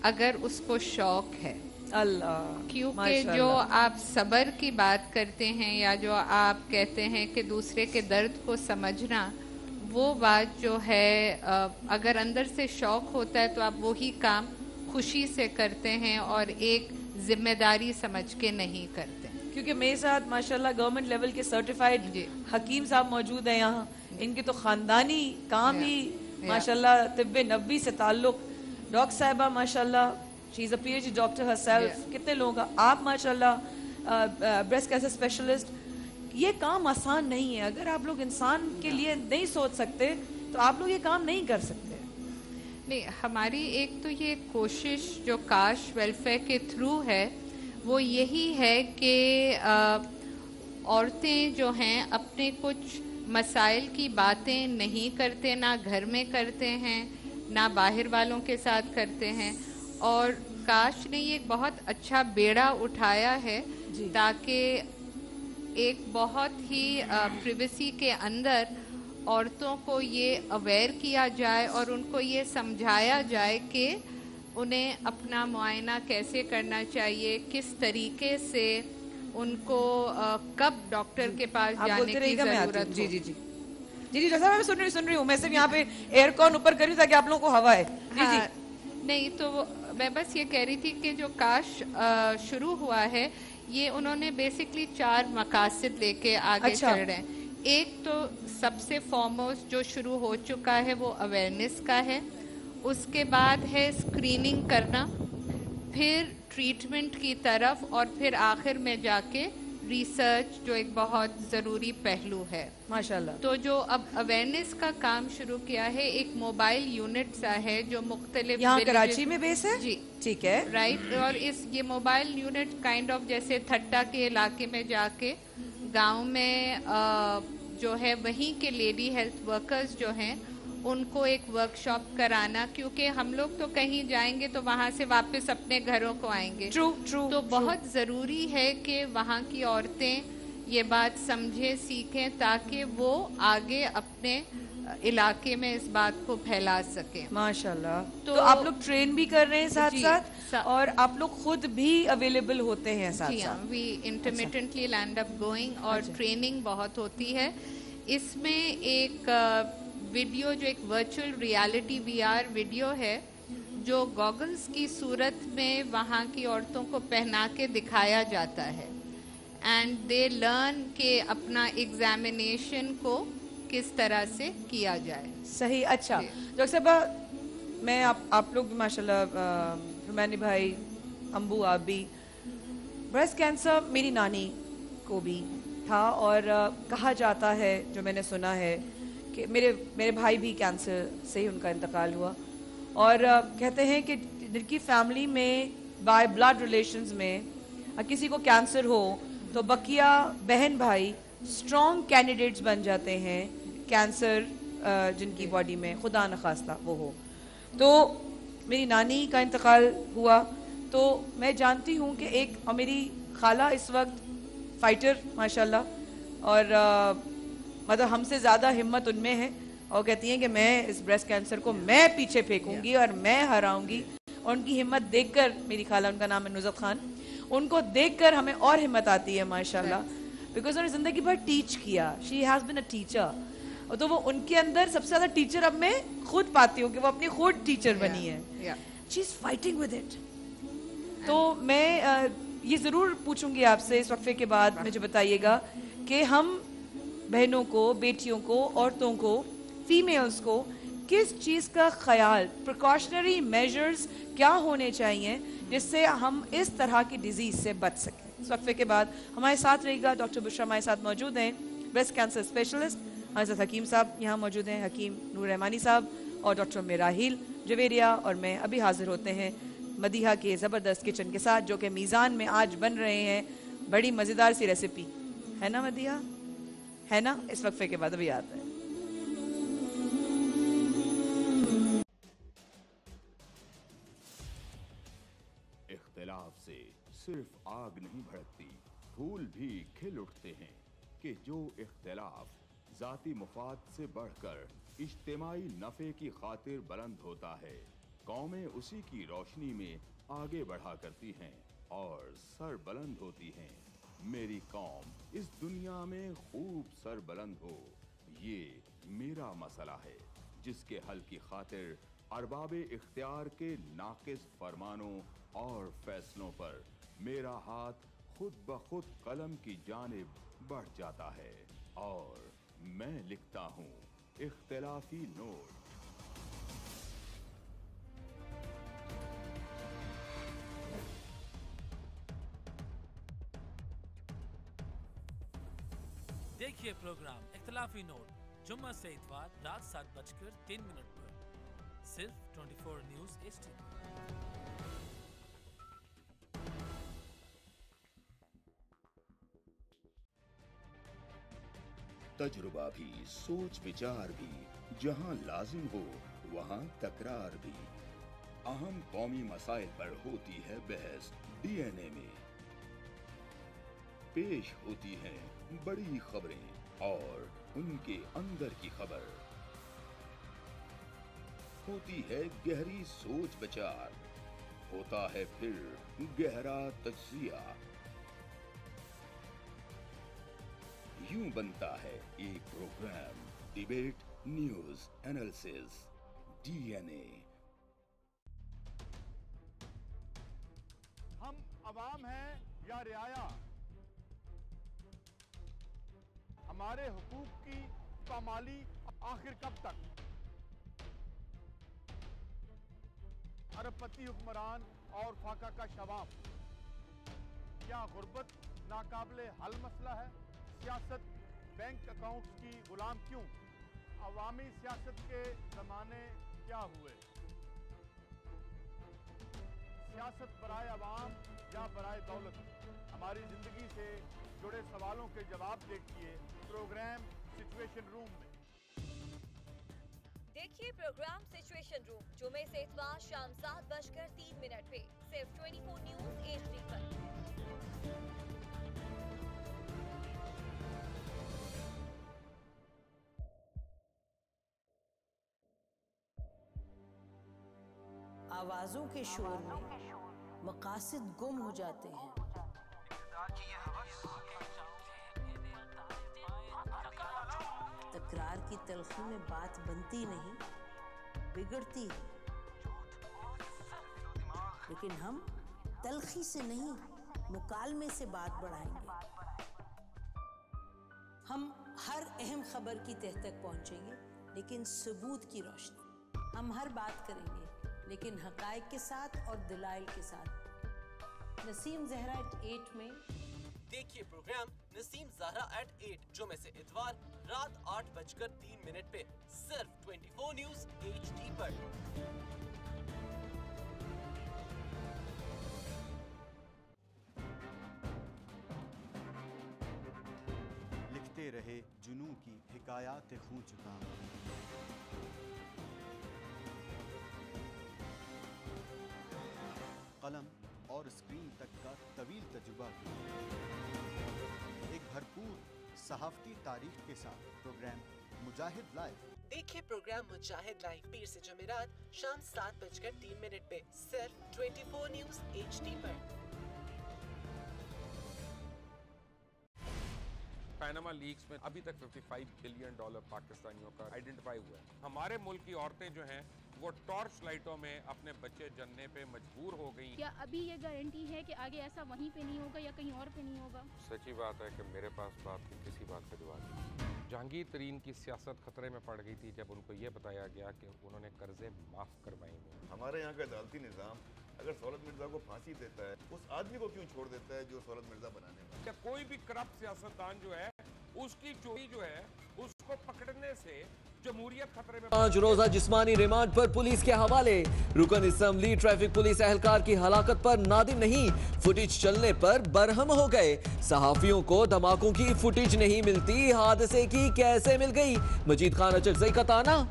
اگر اس کو شوق ہے. اللہ, کیونکہ جو آپ صبر کی بات کرتے ہیں یا جو آپ کہتے ہیں کہ دوسرے کے درد کو سمجھنا, وہ بات جو ہے اگر اندر سے شوق ہوتا ہے تو آپ وہی کام خوشی سے کرتے ہیں اور ایک ذمہ داری سمجھ کے نہیں کرتے. کیونکہ میرے ساتھ ماشاءاللہ گورنمنٹ لیول کے سرٹیفائڈ حکیم صاحب موجود ہیں یہاں, ان کے تو خاندانی کام ہی ماشاءاللہ طب نبوی سے تعلق. ڈاکٹر صاحبہ ماشاءاللہ she is a P H D doctor herself. کتنے لوگوں کا آپ ماشاءاللہ بریسٹ کینسر اسپیشلسٹ. یہ کام آسان نہیں ہے. اگر آپ لوگ انسان کے لیے نہیں سوچ سکتے تو آپ لوگ یہ کام نہیں کر سکتے. نہیں, ہماری ایک تو یہ کوشش جو کاش ویلفیئر کے تھرو ہے وہ یہی ہے کہ عورتیں جو ہیں اپنے کچھ مسائل کی باتیں نہیں کرتے, نہ گھر میں کرتے ہیں نہ باہر والوں کے ساتھ کرتے ہیں. اور کاش نے یہ بہت اچھا بیڑا اٹھایا ہے تاکہ ایک بہت ہی پریویسی کے اندر عورتوں کو یہ اویئر کیا جائے اور ان کو یہ سمجھایا جائے کہ انہیں اپنا معائنہ کیسے کرنا چاہیے, کس طریقے سے ان کو کب ڈاکٹر کے پاس جانے کی ضرورت. جی جی جی جی جی جیسا میں سن رہی ہوں. میں صرف یہاں پہ ایئر کون اوپر کر رہی ہوں تاکہ آپ لوگوں کو ہوا ہے. جی جی نہیں, تو میں بس یہ کہہ رہی تھی کہ جو کاش شروع ہوا ہے یہ انہوں نے بیسکلی 4 مقاصد لے کے آگے چل رہے ہیں. ایک تو سب سے فارموسٹ جو شروع ہو چکا ہے وہ اویئرنیس کا ہے, اس کے بعد ہے اسکریننگ کرنا, پھر ٹریٹمنٹ کی طرف, اور پھر آخر میں جا کے ریسرچ جو ایک بہت ضروری پہلو ہے ماشاءاللہ. تو جو اب اویئرنیس کا کام شروع کیا ہے, ایک موبائل یونٹ سا ہے جو مختلف یہاں کراچی میں بیس ہے. جی ٹھیک ہے, رائٹ. اور یہ موبائل یونٹ کائنڈ آف جیسے تھٹا کے علاقے میں جا کے گاؤں میں جو ہے وہیں کے لیڈی ہیلتھ ورکرز جو ہیں ان کو ایک ورک شاپ کرانا, کیونکہ ہم لوگ تو کہیں جائیں گے تو وہاں سے واپس اپنے گھروں کو آئیں گے. تو بہت ضروری ہے کہ وہاں کی عورتیں یہ بات سمجھیں, سیکھیں, تاکہ وہ آگے اپنے علاقے میں اس بات کو پھیلا سکیں. ماشاءاللہ. تو آپ لوگ ٹرین بھی کر رہے ہیں ساتھ ساتھ, اور آپ لوگ خود بھی اویلیبل ہوتے ہیں ساتھ ساتھ. وی انٹرمیٹنٹلی لینڈ اپ گوئنگ, اور ٹریننگ بہت ہوتی ہے. اس میں ایک ویڈیو جو ایک ورچوئل ریالٹی VR ویڈیو ہے جو گوگلز کی صورت میں وہاں کی عورتوں کو پہنا کے دکھایا جاتا ہے, اینڈ دے لرن کہ اپنا ایگزامینیشن کو کس طرح سے کیا جائے. صحیح. اچھا ڈاکٹر صاحبہ, میں آپ لوگ ماشاءاللہ رمانی بھائی, امبو آپ بھی, بریسٹ کینسر میری نانی کو بھی تھا, اور کہا جاتا ہے, جو میں نے سنا ہے کہ میرے بھائی بھی کینسر سے ہی ان کا انتقال ہوا, اور کہتے ہیں کہ جن کی فیملی میں بائی بلڈ ریلیشنز میں کسی کو کینسر ہو تو بقیہ بہن بھائی اسٹرانگ کینڈیڈیٹس بن جاتے ہیں کینسر جن کی باڈی میں خدا نخواستہ وہ ہو. تو میری نانی کا انتقال ہوا تو میں جانتی ہوں کہ ایک اور میری خالہ اس وقت فائٹر ماشاءاللہ, اور مطلب ہم سے زیادہ ہمت ان میں ہے, اور کہتی ہیں کہ میں اس بریسٹ کینسر کو میں پیچھے پھینکوں گی اور میں ہراؤں گی. اور ان کی ہمت دیکھ کر, میری خالہ ان کا نام ہے نصرت خان, ان کو دیکھ کر ہمیں اور ہمت آتی ہے ماشاءاللہ, بیکاز انہوں نے زندگی بھر ٹیچ کیا. She has been a teacher. تو وہ ان کے اندر سب سے زیادہ ٹیچر اب میں خود پاتی ہوں کہ وہ اپنی خود ٹیچر بنی ہے. شی از فائٹنگ ود اٹ. تو میں یہ ضرور پوچھوں گی آپ سے اس وقفے کے بعد, مجھے بتائیے گا کہ ہم بہنوں کو, بیٹیوں کو, عورتوں کو, فیمیلز کو کس چیز کا خیال, پریکاشنری میجرز کیا ہونے چاہیے جس سے ہم اس طرح کی ڈیزیز سے بچ سکیں. اس وقفے کے بعد ہمارے ساتھ رہے گا ڈاکٹر بشرا, ہمارے ساتھ موجود ہیں بریسٹ کینسر اسپیشلسٹ, ہمارے ساتھ حکیم صاحب یہاں موجود ہیں, حکیم نور رحمانی صاحب, اور ڈاکٹر میراحیل جویریہ, اور میں ابھی حاضر ہوتے ہیں مدیحہ کے زبردست کچن کے ساتھ, جو کہ میزان میں آج بن رہے ہیں بڑی مزیدار سی ریسیپی ہے نا مدیحہ, ہے نا. اس وقفے کے بعد ابھی آتے ہیں. اختلاف سے صرف آگ نہیں بھڑکتی, پھول بھی کھل اٹھتے ہیں. کہ جو اختلاف ذاتی مفاد سے بڑھ کر اجتماعی نفع کی خاطر بلند ہوتا ہے, قومیں اسی کی روشنی میں آگے بڑھا کرتی ہیں اور سر بلند ہوتی ہیں. میری قوم اس دنیا میں خوب سر بلند ہو, یہ میرا مسئلہ ہے جس کے حل کی خاطر ارباب اختیار کے ناقص فرمانوں اور فیصلوں پر میرا ہاتھ خود بخود قلم کی جانب بڑھ جاتا ہے اور میں لکھتا ہوں اختلافی نوٹ. دیکھیے پروگرام اختلافی نوٹ جمعہ سے اتوار رات 7:03 پر صرف 24 نیوز HD. تجربہ بھی, سوچ وچار بھی, جہاں لازم ہو وہاں تکرار بھی. اہم قومی مسائل پر ہوتی ہے بحث DNA میں. پیش ہوتی ہیں بڑی خبریں اور ان کے اندر کی خبر. ہوتی ہے گہری سوچ بچار, ہوتا ہے پھر گہرا تجزیہ. یوں بنتا ہے ایک programme debate, news, analysis, DNA. ہم عوام ہیں یا رعایا, ہمارے حقوق کی پامالی آخر کب تک؟ ارب پتی حکمران اور فاقہ کا شوام, کیا غربت ناقابل حل مسئلہ ہے؟ سیاست بینک اکاؤنٹس کی غلام کیوں؟ عوامی سیاست کے زمانے کیا ہوئے؟ سیاست برائے عوام یا برائے دولت؟ ہماری زندگی سے جڑے سوالوں کے جواب دیکھیے پروگرام سچویشن روم میں. دیکھیے پروگرام سچویشن روم جمعے سے اتوار شام 7:03 پہ صرف 24 نیوز HD پر. آوازوں کے شور میں مقاصد گم ہو جاتے ہیں. تکرار کی تلخی میں بات بنتی نہیں, بگڑتی ہے. لیکن ہم تلخی سے نہیں, مکالمے سے بات بڑھائیں گے. ہم ہر اہم خبر کی تہ تک پہنچیں گے لیکن ثبوت کی روشنی. ہم ہر بات کریں گے لیکن حقائق کے ساتھ اور دلائل کے ساتھ. نسیم زہرا ایٹ 8 میں دیکھیے پروگرام نسیم زہرا ایٹ 8 جمعے سے اتوار رات 8:03 پہ صرف 24 نیوز HD پر. لکھتے رہے रहे जुनून की हिकायात खून चुका। कलम और स्क्रीन तक का तवील तजुर्बा एक भरपूर सहाफती तारीख के साथ प्रोग्राम मुजाहिद लाइव। देखिए प्रोग्राम मुजाहिद लाइव पीर से जुमेरात शाम 7:03 पे सिर्फ 24 न्यूज़ HD पर। पैनामा लीक्स में अभी तक $55 बिलियन पाकिस्तानियों का आइडेंटिफाई हुआ है। हमारे मुल्क की औरतें जो हैं वो टॉर्च लाइटों में अपने बच्चे जनने पे मजबूर हो गई। क्या अभी ये गारंटी है कि आगे ऐसा वहीं पे नहीं होगा या कहीं और पे नहीं होगा? सच्ची बात है कि मेरे पास बाप की किसी बात पे दुआ नहीं। जहांगीर तरीन की सियासत खतरे में पड़ गई थी जब उनको ये बताया गया कि उन्होंने कर्जे माफ करवाएंगे। हमारे यहाँ का अदालती निज़ाम अगर सौलत मिर्जा को फांसी देता है, उस आदमी को क्यों छोड़ देता है जो सौलत मिर्जा बनाने वाला? क्या कोई भी करप्ट सियासतदान जो है उसकी चोरी जो है उसको पकड़ने से जमहूरियत खतरे में। 5 रोजा जिस्मानी रिमांड पर पुलिस के हवाले। रुकन असम्बली ट्रैफिक पुलिस एहलकार की हलाकत पर नादिम नहीं, फुटेज चलने पर बरहम हो गए। सहाफियों को धमाकों की फुटेज नहीं मिलती, हादसे की कैसे मिल गई? मजीद खान अचकजई का ताना।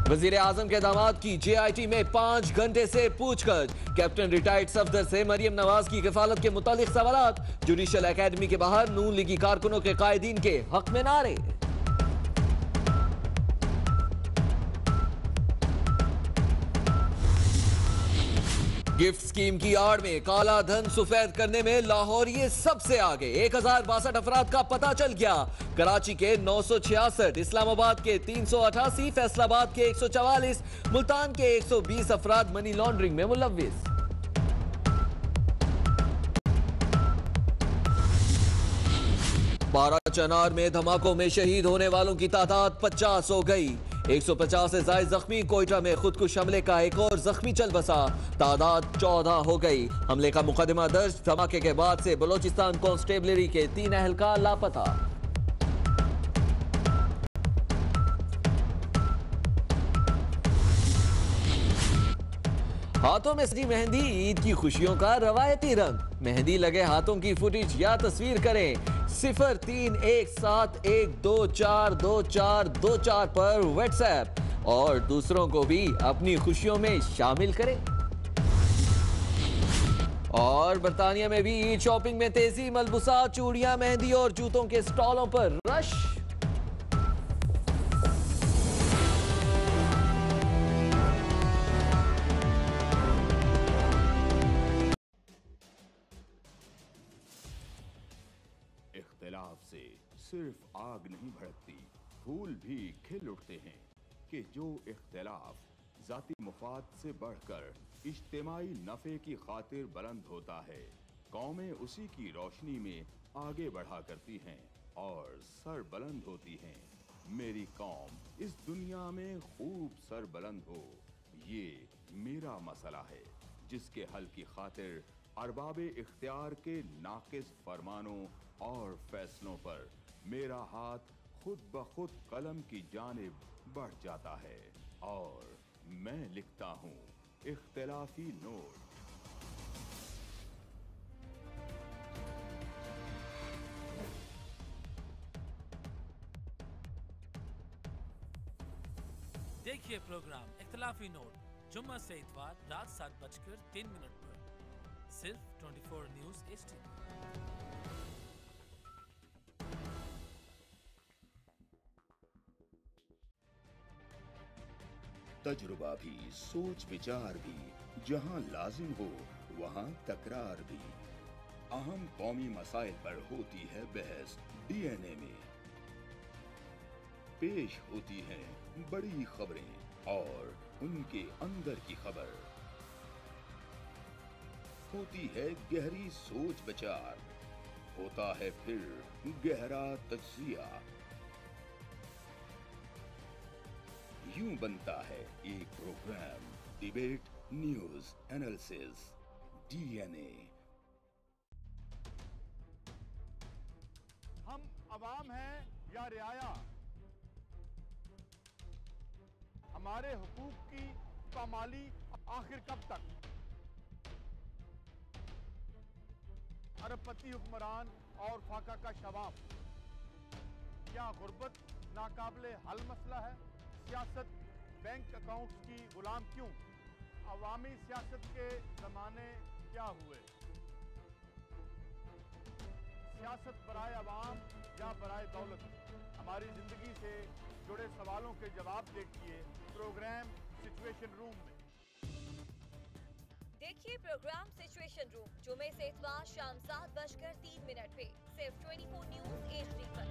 वजीर आजम के दामाद की JIT में 5 घंटे से पूछताछ। कैप्टन रिटायर्ड सफदर से मरियम नवाज की किफालत के मुतालिक सवालात। जुडिशल एकेडमी के बाहर नून लीगी कारकुनों के कायदीन के हक में नारे। गिफ्ट स्कीम की आड़ में काला धन सफेद करने में लाहौर ये सबसे आगे। 1062 अफराद का पता चल गया। कराची के 966, इस्लामाबाद के 388, फैसलाबाद के 144, मुल्तान के 120 अफराद मनी लॉन्ड्रिंग में मुलव्विस। बारा चनार में धमाकों में शहीद होने वालों की तादाद 50 हो गई। 150 से ज्यादा जख्मी। कोयटा में खुदकुश हमले का एक और जख्मी चल बसा, तादाद 14 हो गई। हमले का मुकदमा दर्ज। धमाके के बाद से बलोचिस्तान कांस्टेबलरी के 3 एहलकार लापता। हाथों में सजी मेहंदी, ईद की खुशियों का रवायती रंग। मेहंदी लगे हाथों की फुटेज या तस्वीर करें 0317124242 पर व्हाट्सएप और दूसरों को भी अपनी खुशियों में शामिल करें। और बर्तानिया में भी ईद शॉपिंग में तेजी। मलबूसा, चूड़ियां, मेहंदी और जूतों के स्टॉलों पर रश। इख्तिलाफ से सिर्फ आग नहीं भड़कती, फूल भी खिल उठते हैं कि जो इख्तिलाफ जाती मुफाद से बढ़कर इज्तिमाई नफ़े की खातिर बुलंद होता है, कौमें उसी की रोशनी में आगे बढ़ा करती हैं और सर बुलंद होती हैं। मेरी कौम इस दुनिया में खूब सर बुलंद हो, ये मेरा मसला है जिसके हल की खातिर अरबाबे इख्तियार के नाकिस फरमानों और फैसलों पर मेरा हाथ खुद ब खुद कलम की जानिब बढ़ जाता है और मैं लिखता हूँ इख्तिलाफी नोट। देखिए प्रोग्राम इख्तिलाफी नोट जुम्मा से इतवार रात 7:03 पर सिर्फ 24 न्यूज़ HD। तजुर्बा भी, सोच विचार भी, जहां लाजिम हो वहां तकरार भी। अहम कौमी मसाइल पर होती है बहस DNA में। पेश होती हैं बड़ी खबरें और उनके अंदर की खबर। होती है गहरी सोच विचार, होता है फिर गहरा तज्जिया। यूं बनता है एक programme debate news analysis DNA। हम अवाम हैं या रियाया, हमारे हुकूक की पामाली आखिर कब तक? अरबपति हुक्मरान और फाका का शवाब। क्या गुर्बत नाकाबिले हल मसला है? सियासत बैंक अकाउंट्स की गुलाम क्यों? अवामी सियासत के ज़माने क्या हुए? सियासत बराए अवाम या बराए दौलत? हमारी ज़िंदगी से जुड़े सवालों के जवाब देखिए प्रोग्राम सिचुएशन रूम में। देखिए प्रोग्राम सिचुएशन रूम जुमे से इतवार शाम 7:03 पे सिर्फ 24 न्यूज़ HD पर।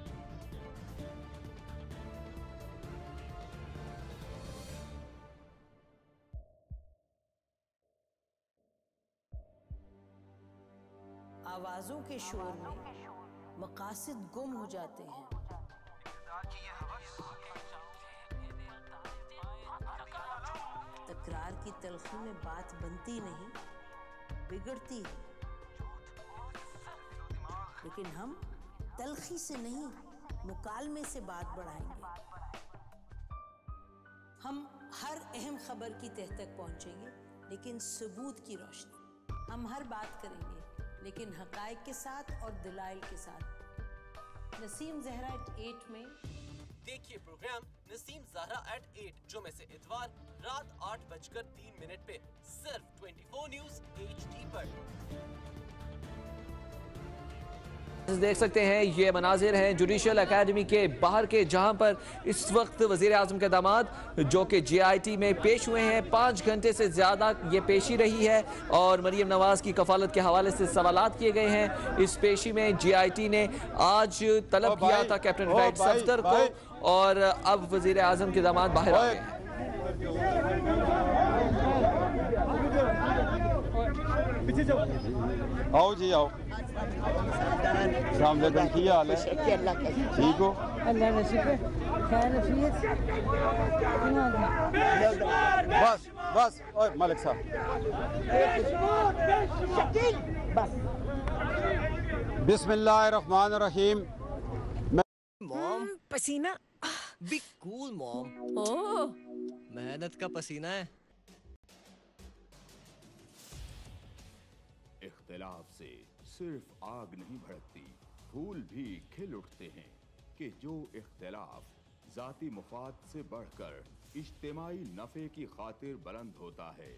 आवाजों के शोर में मकासद गुम हो जाते हैं। तकरार की तलखी में बात बनती नहीं, बिगड़ती है। लेकिन हम तलखी से नहीं, मुकालमे से बात बढ़ाएंगे। हम हर अहम खबर की तह तक पहुंचेंगे, लेकिन सबूत की रोशनी। हम हर बात करेंगे, लेकिन हकायक के साथ और दलाइल के साथ। नसीम ज़हरा एट 8 में देखिए प्रोग्राम नसीम ज़हरा एट 8 जुमे से इतवार रात 8:03 पे सिर्फ 24 न्यूज़ HD पर। देख सकते हैं ये मनाजिर हैं जुडिशल एकेडमी के बाहर के, जहां पर इस वक्त वजीर आजम के दामाद जो कि JIT में पेश हुए हैं। 5 घंटे से ज़्यादा ये पेशी रही है और मरीम नवाज की कफालत के हवाले से सवालात किए गए हैं। इस पेशी में JIT ने आज तलब किया था कैप्टन राइट सफदर को, और अब वजीर आजम के दामाद बाहर आ गए हैं। आओ जी आओ। शाम लगन की हाल है? ठीक हो? अल्लाह नसीब खैर बस बस ओए मलिक साहब बिस्मिल्लाहिर्रहमानिर्रहीम। मॉम पसीना बी कूल मॉम। ओह मेहनत का पसीना है। इख्तिलाफ से सिर्फ आग नहीं भड़कती, फूल भी खिल उठते हैं कि जो इख्तिलाफ जाती मुफाद से बढ़कर इज्तिमाई नफ़े की खातिर बुलंद होता है,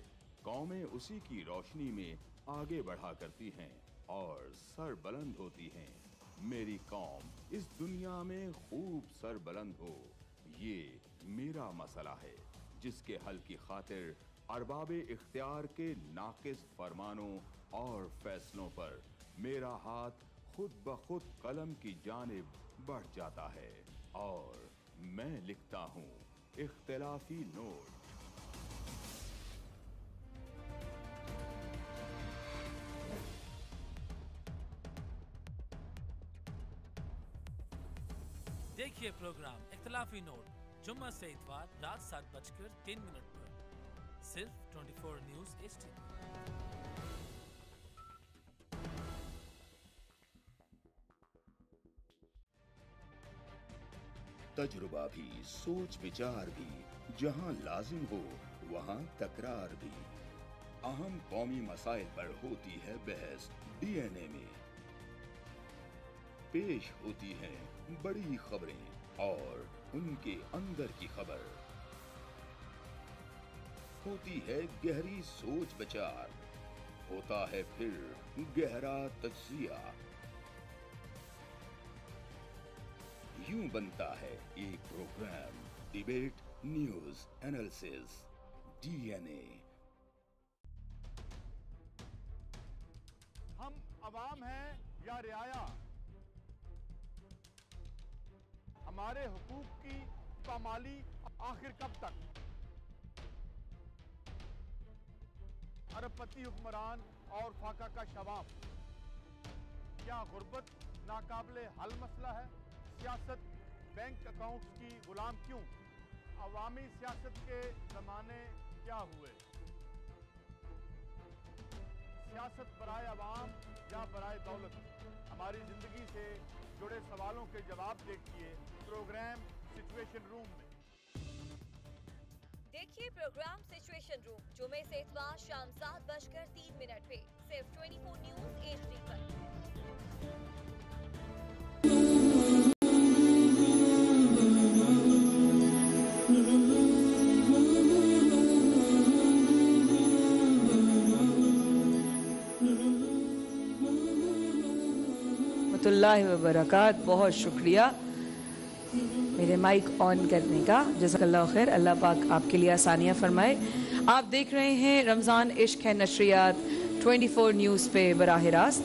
कौमें उसी की रोशनी में आगे बढ़ा करती हैं और सर बुलंद होती हैं। मेरी कौम इस दुनिया में खूब सर बुलंद हो, ये मेरा मसला है जिसके हल की खातिर अरबाबे इख्तियार के नाकिस फरमानों और फैसलों पर मेरा हाथ खुद ब खुद कलम की जानिब बढ़ जाता है और मैं लिखता हूँ इख्तिलाफी नोट। देखिए प्रोग्राम इख्तिलाफी नोट जुम्मा से इतवार रात 7:03 पर सिर्फ 24 न्यूज़ HD। तजुर्बा भी, सोच विचार भी, जहां लाजिम हो वहां तकरार भी। अहम कौमी मसाइल पर होती है बहस DNA में। पेश होती हैं बड़ी खबरें और उनके अंदर की खबर। होती है गहरी सोच विचार, होता है फिर गहरा तज्जिया। यूं बनता है एक programme debate news analysis DNA। हम अवाम हैं या रियाया? हमारे हुकूक की पामाली आखिर कब तक? अरबपति हुक्मरान और फाका का शवाब। क्या गुर्बत नाकाबिले हल मसला है? सियासत बैंक अकाउंट्स की गुलाम क्यों? अवामी सियासत के ज़माने क्या हुए? सियासत बराए अवाम या बराए दौलत? हमारी ज़िंदगी से जुड़े सवालों के जवाब देखिए प्रोग्राम सिचुएशन रूम में। देखिए प्रोग्राम सिचुएशन रूम जुमे से इतवार शाम 7:03 पे सिर्फ 24 न्यूज़ HD पर। रहमतुल्लाहि व बरकात। बहुत शुक्रिया मेरे माइक ऑन करने का, जज़ाकल्लाहु खैर। अल्लाह पाक आपके लिए आसानियाँ फरमाए। आप देख रहे हैं रमज़ान इश्क है नशरियात 24 न्यूज़ पे बराह रास्त,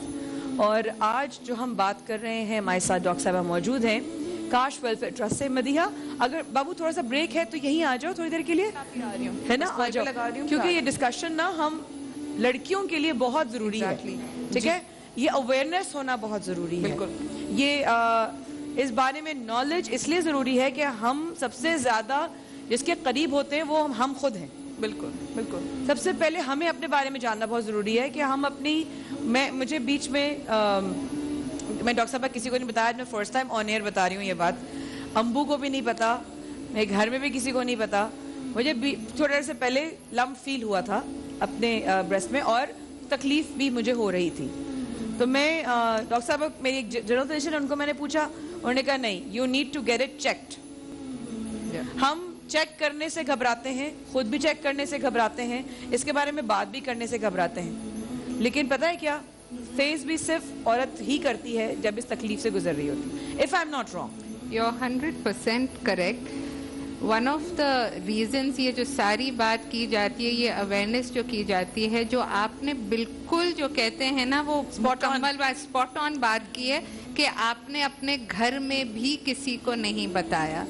और आज जो हम बात कर रहे हैं, हमारे साथ डॉक्टर साहबा मौजूद हैं काश वेलफेयर ट्रस्ट से। मदीहा, अगर बाबू थोड़ा सा ब्रेक है तो यहीं आ जाओ थोड़ी देर के लिए, है ना, आ जाओ, क्योंकि ये डिस्कशन ना हम लड़कियों के लिए बहुत ज़रूरी है, ठीक है। ये अवेयरनेस होना बहुत ज़रूरी है। बिल्कुल। ये इस बारे में नॉलेज इसलिए ज़रूरी है कि हम सबसे ज़्यादा जिसके करीब होते हैं वो हम खुद हैं। बिल्कुल बिल्कुल। सबसे पहले हमें अपने बारे में जानना बहुत ज़रूरी है कि हम अपनी, मुझे बीच में मैं डॉक्टर साहब किसी को नहीं बताया, मैं फर्स्ट टाइम ऑन एयर बता रही हूँ ये बात। अम्बू को भी नहीं पता, मेरे घर में भी किसी को नहीं पता। मुझे थोड़े देर से पहले लम्प फील हुआ था अपने ब्रेस्ट में और तकलीफ भी मुझे हो रही थी। तो मैं डॉक्टर साहब, मेरी एक जनरल फिजिशियन है, उनको मैंने पूछा, उन्होंने कहा नहीं, you need to get it checked. हम चेक करने से घबराते हैं, खुद भी चेक करने से घबराते हैं, इसके बारे में बात भी करने से घबराते हैं। लेकिन पता है क्या, फेस भी सिर्फ औरत ही करती है जब इस तकलीफ से गुजर रही होती है। If I am not wrong. You are 100% correct. One of the reasons, ये जो सारी बात की जाती है, ये अवेयरनेस जो की जाती है, जो आपने बिल्कुल जो कहते हैं ना वो स्पॉट ऑन बात की है कि आपने अपने घर में भी किसी को नहीं बताया,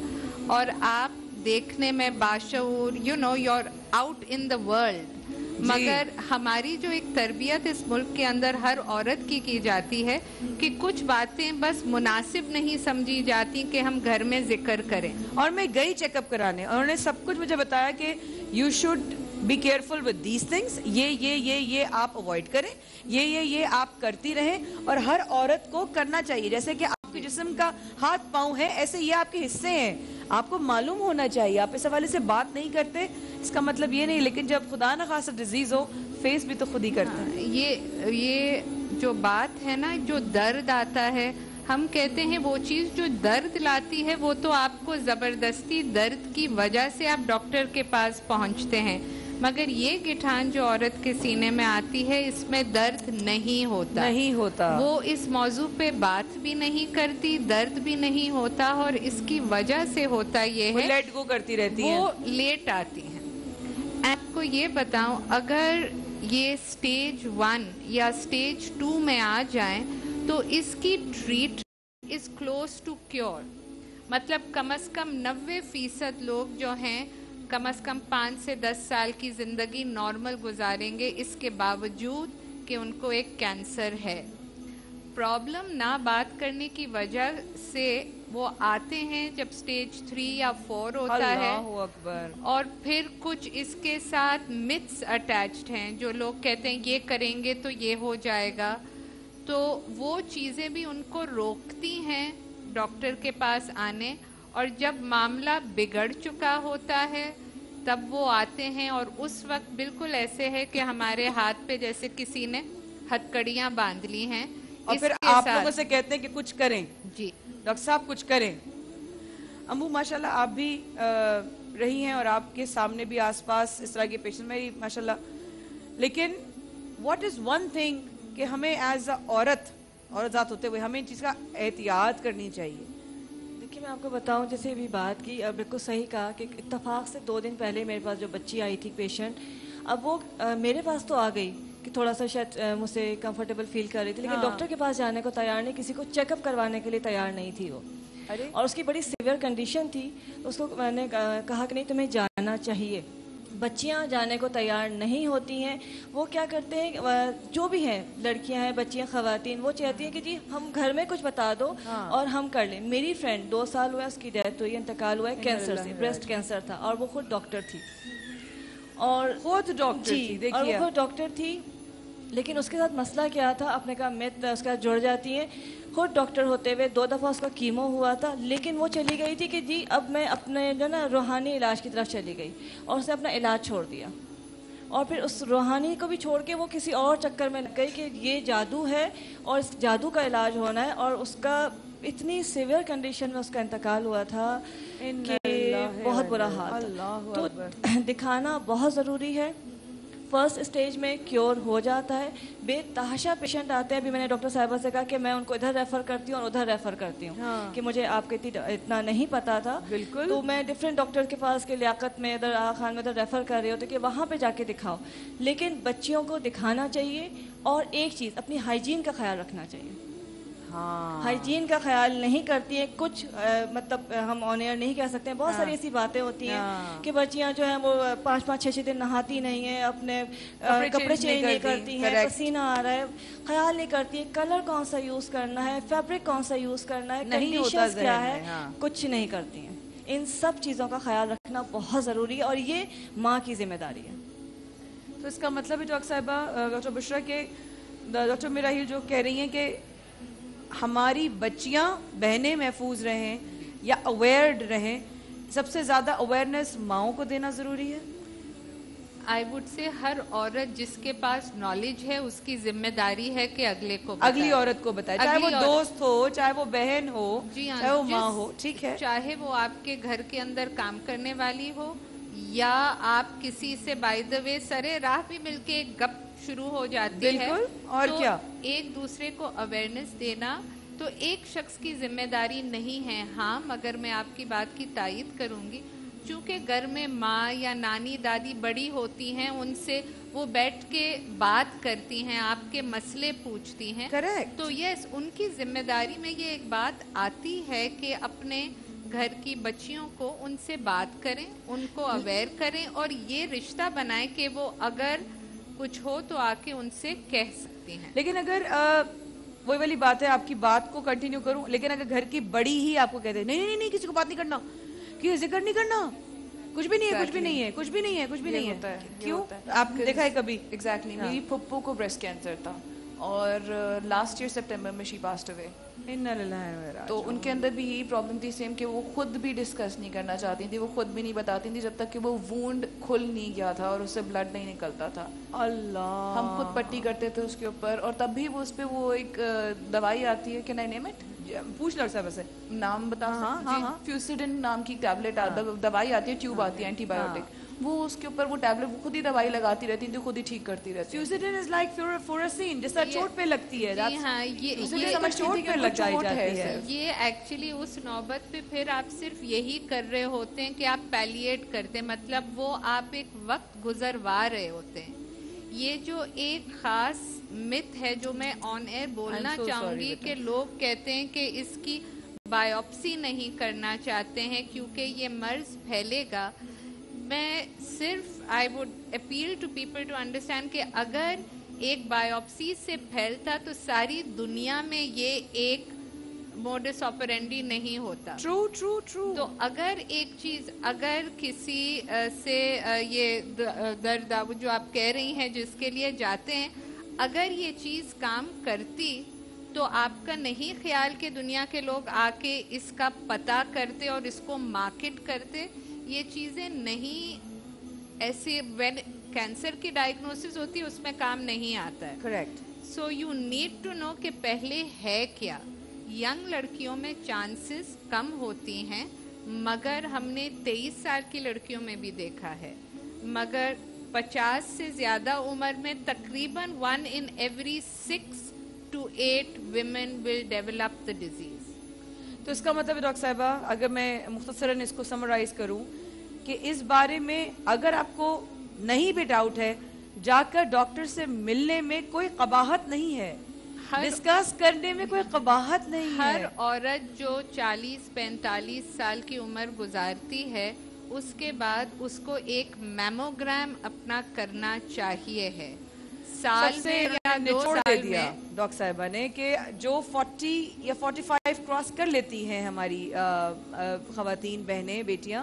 और आप देखने में बाशऊर, you know, you are out in the world. मगर हमारी जो एक तरबियत इस मुल्क के अंदर हर औरत की जाती है कि कुछ बातें बस मुनासिब नहीं समझी जाती कि हम घर में जिक्र करें। और मैं गई चेकअप कराने, उन्होंने सब कुछ मुझे बताया कि you should be careful with these things, ये आप अवॉइड करें, ये आप करती रहें, और हर औरत को करना चाहिए। जैसे कि आपके जिस्म का हाथ पाँव है, ऐसे ये आपके हिस्से हैं, आपको मालूम होना चाहिए। आप इस हवाले से बात नहीं करते, इसका मतलब ये नहीं, लेकिन जब खुदा न खासा डिजीज हो, फेस भी तो खुद ही करता है। ये जो बात है ना, जो दर्द आता है, हम कहते हैं वो चीज़ जो दर्द लाती है वो तो आपको ज़बरदस्ती दर्द की वजह से आप डॉक्टर के पास पहुंचते हैं, मगर ये गिठान जो औरत के सीने में आती है, इसमें दर्द नहीं होता। वो इस मौजू पे बात भी नहीं करती, दर्द भी नहीं होता, और इसकी वजह से होता ये है, लेट गो करती रहती है, वो लेट आती हैं। आपको ये बताऊं, अगर ये स्टेज 1 या स्टेज 2 में आ जाएं तो इसकी treat is close to cure. मतलब कम से कम 90% लोग जो हैं कम से कम 5 से 10 साल की ज़िंदगी नॉर्मल गुजारेंगे, इसके बावजूद कि उनको एक कैंसर है। प्रॉब्लम ना बात करने की वजह से वो आते हैं जब स्टेज 3 या 4 होता है, और फिर कुछ इसके साथ मिथ्स अटैच्ड हैं, जो लोग कहते हैं ये करेंगे तो ये हो जाएगा, तो वो चीज़ें भी उनको रोकती हैं डॉक्टर के पास आने। और जब मामला बिगड़ चुका होता है तब वो आते हैं, और उस वक्त बिल्कुल ऐसे है कि हमारे हाथ पे जैसे किसी ने हथकड़ियाँ बांध ली हैं, और फिर आप लोगों से कहते हैं कि कुछ करें। जी डॉक्टर साहब कुछ करें। अम्बू माशाल्लाह आप भी रही हैं, और आपके सामने भी आसपास इस तरह के पेशेंट मेरी माशाल्लाह। लेकिन व्हाट इज़ वन थिंग कि हमें एज अ औरत ज़ात होते हुए हमें इन चीज़ का एहतियात करनी चाहिए। देखिए मैं आपको बताऊं, जैसे अभी बात की, बिल्कुल सही कहा कि इत्तेफाक से 2 दिन पहले मेरे पास जो बच्ची आई थी पेशेंट, अब वो मेरे पास तो आ गई कि थोड़ा सा शायद मुझसे कंफर्टेबल फील कर रही थी, लेकिन डॉक्टर के पास जाने को तैयार नहीं, किसी को चेकअप करवाने के लिए तैयार नहीं थी वो। और उसकी बड़ी सीवियर कंडीशन थी, तो उसको मैंने कहा कि नहीं तुम्हें जाना चाहिए। बच्चियां जाने को तैयार नहीं होती हैं। वो क्या करते हैं, जो भी हैं, लड़कियां हैं, बच्चियां, खवातीन, वो चाहती हैं कि जी हम घर में कुछ बता दो और हम कर लें। मेरी फ्रेंड 2 साल हुआ, उसकी डेथ हुई, इंतकाल हुआ है कैंसर से, ब्रेस्ट कैंसर था, और वो खुद डॉक्टर थी, और खुद डॉक्टर थी। लेकिन उसके साथ मसला क्या था, अपने का मिथ उसके साथ जुड़ जाती हैं। खुद डॉक्टर होते हुए 2 दफ़ा उसका कीमो हुआ था, लेकिन वो चली गई थी कि जी अब मैं अपने जो ना रूहानी इलाज की तरफ चली गई, और उसने अपना इलाज छोड़ दिया, और फिर उस रूहानी को भी छोड़ के वो किसी और चक्कर में लग गई कि ये जादू है और इस जादू का इलाज होना है। और उसका इतनी सीवियर कंडीशन में उसका इंतकाल हुआ था कि बहुत बुरा हाल था। तो दिखाना बहुत ज़रूरी है, फर्स्ट स्टेज में क्योर हो जाता है। बेतहाशा पेशेंट आते हैं, अभी मैंने डॉक्टर साहिबा से कहा कि मैं उनको इधर रेफ़र करती हूँ और उधर रेफ़र करती हूँ, कि मुझे आपके इतना नहीं पता था, बिल्कुल, तो मैं डिफरेंट डॉक्टर के पास के लियाकत में इधर आगा खान में इधर रेफ़र कर रही होती कि वहाँ पे जाके दिखाओ। लेकिन बच्चियों को दिखाना चाहिए, और एक चीज़, अपनी हाइजीन का ख्याल रखना चाहिए। हाँ, हाइजीन का ख्याल नहीं करती है कुछ, मतलब हम ऑन एयर नहीं कह सकते हैं, बहुत सारी ऐसी बातें होती हैं कि बच्चियां जो हैं वो 5-5, 6-6 दिन नहाती नहीं हैं, अपने कपड़े चेंज नहीं करती हैं, पसीना आ रहा है, ख्याल नहीं करती है कलर कौन सा यूज़ करना है, फैब्रिक कौन सा यूज़ करना है, कंडीशंस क्या है, कुछ नहीं करती हैं। इन सब चीज़ों का ख्याल रखना बहुत ज़रूरी है, और ये माँ की जिम्मेदारी है। तो इसका मतलब है डॉक्टर साहिबा, डॉक्टर बुशरा के डॉक्टर मिराहिल जो कह रही हैं कि हमारी बच्चियां बहनें महफूज रहें या अवेयर्ड रहें, सबसे ज़्यादा अवेयरनेस माओं को देना ज़रूरी है। आई वुड से हर औरत जिसके पास नॉलेज है उसकी जिम्मेदारी है कि अगले को अगली औरत को बताए, चाहे वो दोस्त हो, चाहे वो बहन हो, चाहे वो माँ हो, ठीक है, चाहे वो आपके घर के अंदर काम करने वाली हो या आप किसी से बाय द वे सरे राह भी मिलके गप शुरू हो जाती है, और तो क्या, एक दूसरे को अवेयरनेस देना तो एक शख्स की जिम्मेदारी नहीं है। हाँ, मगर मैं आपकी बात की तायीद करूंगी, चूंकि घर में माँ या नानी दादी बड़ी होती हैं, उनसे वो बैठ के बात करती हैं, आपके मसले पूछती हैं, करेक्ट, तो यस, उनकी जिम्मेदारी में ये एक बात आती है कि अपने घर की बच्चियों को उनसे बात करें, उनको अवेयर करें, और ये रिश्ता बनाएं कि वो अगर कुछ हो तो आके उनसे कह सकती हैं। लेकिन अगर वही वाली बात है, आपकी बात को कंटिन्यू करूं, लेकिन अगर घर की बड़ी ही आपको कहते हैं नहीं नहीं नहीं किसी को बात नहीं करना, कि जिक्र नहीं करना, कुछ भी नहीं है, कुछ भी नहीं है, कुछ भी नहीं है, कुछ भी नहीं है, क्यों? आपने देखा है कभी? एग्जैक्टली, मेरी फुप्पो को ब्रेस्ट कैंसर था और लास्ट ईयर सितंबर में शी पास्ड अवे। तो उनके अंदर भी यही प्रॉब्लम थी सेम, कि वो खुद भी डिस्कस नहीं करना चाहती थी, वो खुद भी नहीं बताती थी जब तक कि वो वूंड खुल नहीं गया था और उससे ब्लड नहीं निकलता था। अल्लाह, हम खुद पट्टी करते थे उसके ऊपर, और तब भी वो उस पर वो एक दवाई आती है, कैन आई नेम इट, पूछ लो साहब से नाम बता, फ्यूसिडिन नाम की टैबलेट दवाई आती है, ट्यूब आती है, एंटीबायोटिक, वो उसके ऊपर वो टैबलेट वो खुद ही दवाई लगाती रहती थी, खुद ही ठीक करती रहती थी। फ्यूसिडिन इज लाइक फ्लोरोसिन, जैसा चोट पे लगती है। जी हाँ, ये चोट पे लगाई जाती है। ये एक्चुअली उस नौबत पे फिर आप सिर्फ यही कर रहे होते हैं कि आप पैलिएट करते हैं, मतलब वो आप एक वक्त गुजरवा रहे होते हैं। ये जो एक खास मिथ है जो मैं ऑन एयर बोलना चाहूंगी कि लोग कहते हैं कि इसकी बायोप्सी नहीं करना चाहते हैं क्योंकि ये मर्ज फैलेगा। मैं सिर्फ I would appeal to people to understand कि अगर एक बायोप्सी से फैलता तो सारी दुनिया में ये एक मोडस ऑपरेंडी नहीं होता। True true true. तो अगर एक चीज, अगर किसी से ये दर्द जो आप कह रही हैं जिसके लिए जाते हैं, अगर ये चीज काम करती तो आपका नहीं ख्याल कि दुनिया के लोग आके इसका पता करते और इसको मार्केट करते। ये चीजें नहीं, ऐसे व्हेन कैंसर की डायग्नोसिस होती है उसमें काम नहीं आता है। Correct. So you need to know कि पहले है क्या। यंग लड़कियों में चांसेस कम होती हैं, मगर हमने 23 साल की लड़कियों में भी देखा है, मगर 50 से ज़्यादा उम्र में तकरीबन 1 in every 6 to 8 women will develop the disease। तो इसका मतलब है डॉक्टर साहिबा, अगर मैं मुख्तसरन इसको समराइज करूं कि इस बारे में अगर आपको नहीं भी डाउट है, जाकर डॉक्टर से मिलने में कोई कबाहत नहीं है, डिस्कस करने में कोई कबाहत नहीं है। हर औरत जो 40-45 साल की उम्र गुजारती है उसके बाद उसको एक मैमोग्राम अपना करना चाहिए है। साल में या 2 साल में डॉक्टर साहिबा ने कि जो 40 या 45 क्रॉस कर लेती हैं हमारी खवातीन, बहनें, बेटियां,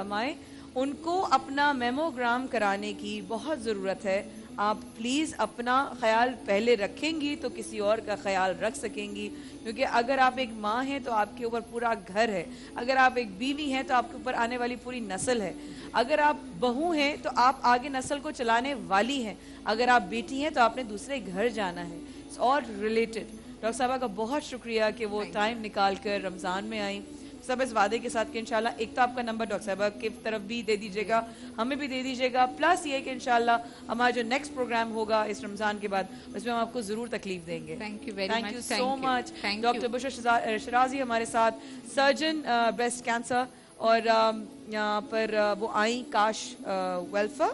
माएँ, उनको अपना मेमोग्राम कराने की बहुत ज़रूरत है। आप प्लीज़ अपना ख्याल पहले रखेंगी तो किसी और का ख्याल रख सकेंगी, क्योंकि अगर आप एक माँ हैं तो आपके ऊपर पूरा घर है, अगर आप एक बीवी हैं तो आपके ऊपर आने वाली पूरी नस्ल है, अगर आप बहू हैं तो आप आगे नस्ल को चलाने वाली हैं, अगर आप बेटी हैं तो आपने दूसरे घर जाना है। It's all related. डॉक्टर साहबा का बहुत शुक्रिया कि वो टाइम निकाल कर रमज़ान में आई, सब इस वादे के साथ कि इंशाल्लाह एक तो आपका नंबर डॉक्टर साहबा की तरफ भी दे दीजिएगा, हमें भी दे दीजिएगा, प्लस ये कि इंशाल्लाह हमारा जो नेक्स्ट प्रोग्राम होगा इस रमज़ान के बाद उसमें हम आपको ज़रूर तकलीफ देंगे। Thank you so much. Doctor Bushra Shirazi हमारे साथ, सर्जन ब्रेस्ट कैंसर, और यहाँ पर वो आई काश वेलफेयर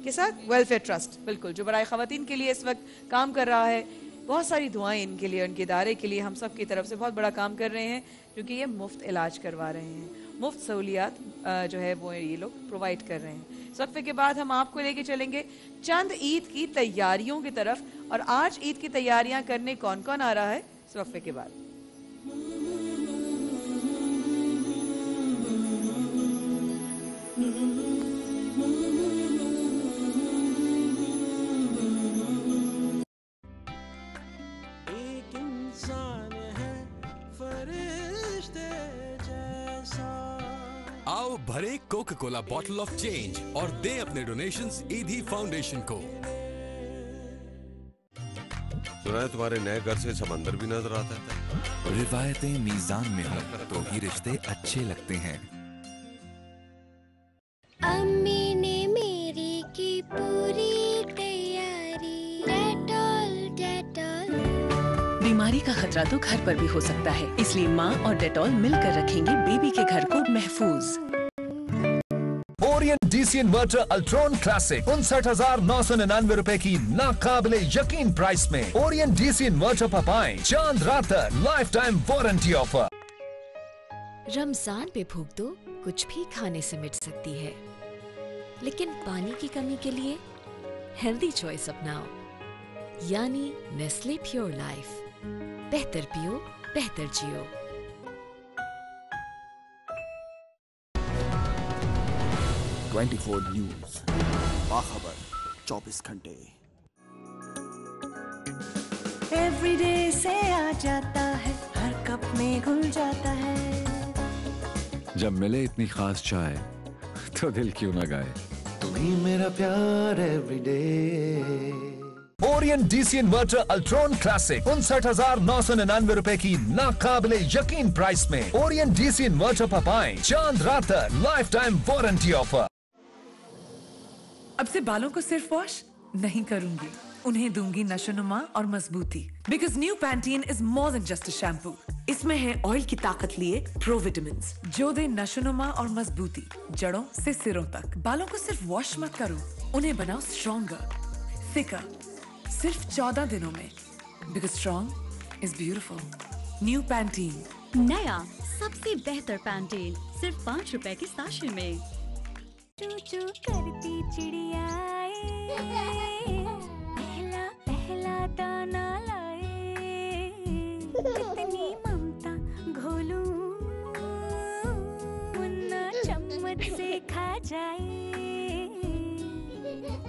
के साथ, वेलफेयर ट्रस्ट बिल्कुल, जो बराए ख़वातीन के लिए इस वक्त काम कर रहा है। बहुत सारी दुआएं इनके लिए, उनके इदारे के लिए हम सब की तरफ से बहुत बड़ा काम कर रहे हैं, क्योंकि ये मुफ्त इलाज करवा रहे हैं, मुफ्त सहूलियात जो है वो ये लोग प्रोवाइड कर रहे हैं। इस वक्फे के बाद हम आपको लेके चलेंगे चंद ईद की तैयारियों की तरफ, और आज ईद की तैयारियां करने कौन कौन आ रहा है इस वक्फे के बाद। आओ भरे Coca Cola bottle of change और दे अपने डोनेशंस ईदी फाउंडेशन को। सुना है तुम्हारे नए घर से समंदर भी नजर आता है। रिवायतें मीजान में हो तो ही रिश्ते अच्छे लगते हैं। अम्मी ने मेरी की पूरी तैयारी, डेटॉल डेटॉल। बीमारी का खतरा तो घर पर भी हो सकता है, इसलिए माँ और डेटॉल मिलकर रखेंगे बेबी के घर को महफूज। Orient DC inverter Ultron classic 59,999 रुपए की नाकाबिले यकीन प्राइस में ओरियंट डीसी इन्वर्टर पर पाएं चांद रात life time warranty offer. Ramzan पे भूख दो कुछ भी खाने से मिट सकती है, लेकिन पानी की कमी के लिए हेल्दी चॉइस अपनाओ, यानी नेस्ले प्योर लाइफ। बेहतर पियो, बेहतर जियो। 24 न्यूज़, बाखबर 24 घंटे। एवरीडे से आ जाता है, हर कप में घुल जाता है। जब मिले इतनी खास चाय तो दिल क्यों न गाए। तुम ही मेरा प्यार everyday. Orient DC inverter Ultron classic 59,999 रुपए की नाकाबिले यकीन प्राइस में ओरियंट डीसी इन्वर्टर पर पाएं चांद रात लाइफ टाइम वारंटी ऑफर। अब से बालों को सिर्फ वॉश नहीं करूंगी, उन्हें दूंगी नशोनुमा और मजबूती। Because new Pantene is more than just a shampoo. इसमें है ऑयल की ताकत लिए प्रो विटामिन्स, जो दे नशोनुमा और मजबूती जड़ों से सिरों तक। बालों को सिर्फ वॉश मत करो, उन्हें बनाओ स्ट्रॉन्गर, थिकर, सिर्फ 14 दिनों में। Because strong is beautiful. New Pantene, नया सबसे बेहतर पैंटीन सिर्फ 5 रुपए के साशे में। चू चू करती चिड़िया पहला पहला दाना लाए, कितनी ममता घोलूं मुन्ना चम्मच से खा जाए।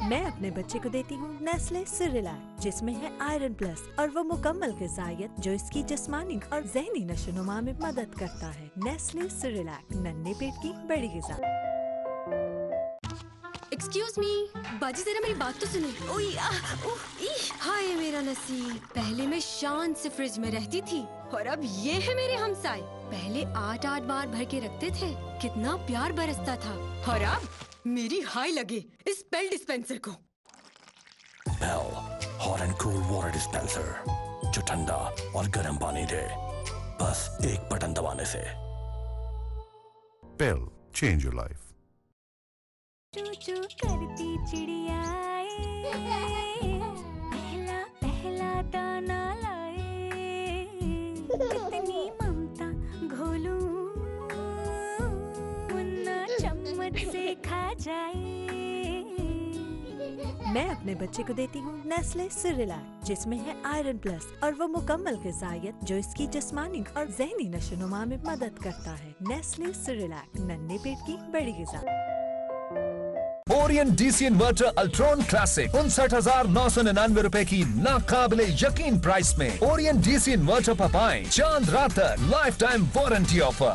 मैं अपने बच्चे को देती हूँ नेस्ले सिरिलैक, जिसमें है आयरन प्लस, और वो मुकम्मल ग़िज़ाइयत जो इसकी जिस्मानी और ज़हनी नशोनुमा में मदद करता है। नेस्ले सिरिलैक, नन्हे पेट की बड़ी ग़िज़ा। एक्सक्यूज मी, बाजी जरा मेरी बात तो सुनो। हाय मेरा नसीब, पहले मैं शान से फ्रिज में रहती थी और अब ये है मेरे हमसाए। पहले 8-8 बार भर के रखते थे, कितना प्यार बरसता था, और अब मेरी हाय लगे इस पेल डिस्पेंसर को। Pel hot and cool water dispenser, जो ठंडा और गर्म पानी दे, बस एक बटन दबाने से। पेल, चेंज योर लाइफ। चू चू करती चिड़िया पहला पहला दाना लाए, कितनी ममता घोलूं मुन्ना चम्मच से खा जाए। मैं अपने बच्चे को देती हूँ नेस्ले सिरिलैक, जिसमें है आयरन प्लस, और वो मुकम्मल ग़िज़ाइयत जो इसकी जिस्मानी और ज़हनी नशोनुमा में मदद करता है। नेस्ले सिरिलैक, नन्हे पेट की बड़ी ग़िज़ा। Orient DC inverter Ultron classic 59,999 रुपए की नाकाबिले यकीन प्राइस में ओरियंट डीसी इन्वर्टर पर पाएं चांद रात लाइफ टाइम वारंटी ऑफर।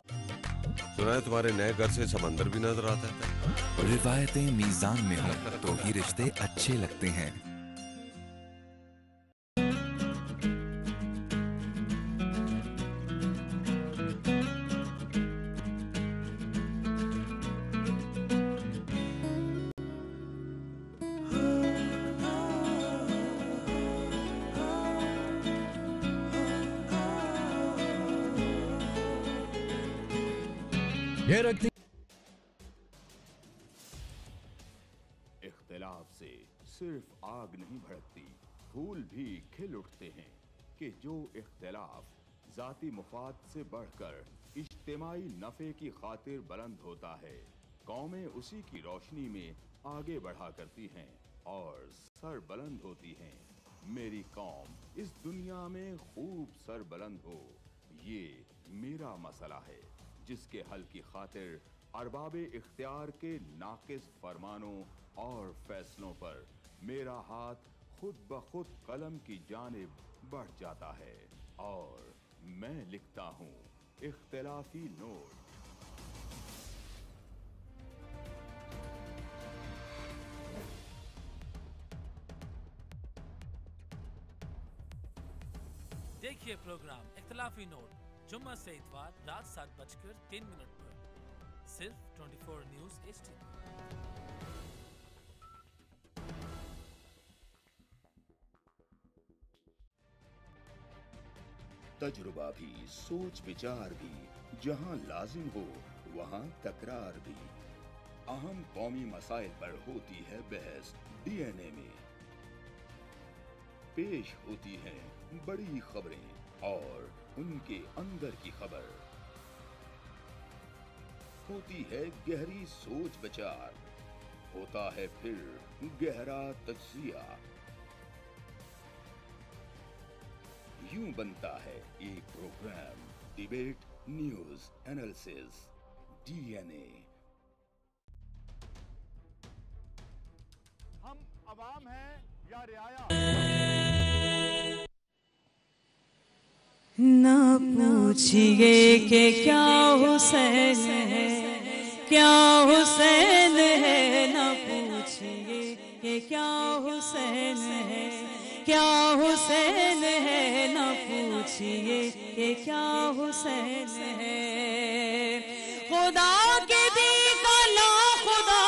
सुना है तुम्हारे नए घर से समंदर भी नजर आता है। रिवायतें मीजान में हो तो ही रिश्ते अच्छे लगते हैं। ये रखती इख्तिलाफ से सिर्फ आग नहीं भड़कती, फूल भी खिल उठते हैं कि जो इख्तिलाफ जाती मुफाद से बढ़कर इज्तिमाई नफ़े की खातिर बुलंद होता है, कौमें उसी की रोशनी में आगे बढ़ा करती हैं और सर बुलंद होती हैं। मेरी कौम इस दुनिया में खूब सर बुलंद हो, ये मेरा मसला है जिसके हल की खातिर अरबाबे इख्तियार के नाकिस फरमानों और फैसलों पर मेरा हाथ खुद ब खुद कलम की जानिब बढ़ जाता है और मैं लिखता हूँ इख्तिलाफी नोट। देखिए प्रोग्राम इख्तिलाफी नोट जुम्मा से इतवार रात 7:03 पर सिर्फ 24 न्यूज़ HD। तजुर्बा भी, सोच विचार भी, जहां लाजिम हो वहां तकरार भी। अहम कौमी मसाइल पर होती है बहस DNA में। पेश होती हैं बड़ी खबरें और उनके अंदर की खबर। होती है गहरी सोच विचार, होता है फिर गहरा तज्जिया। यूं बनता है एक programme debate news analysis DNA। हम अवाम हैं या रियाया? ना पूछिए कि क्या हुसैन है, क्या हुसैन है। ना पूछिए कि क्या हुसैन है, क्या हुसैन है। ना पूछिए कि क्या हुसैन है। खुदा के दी का ना खुदा,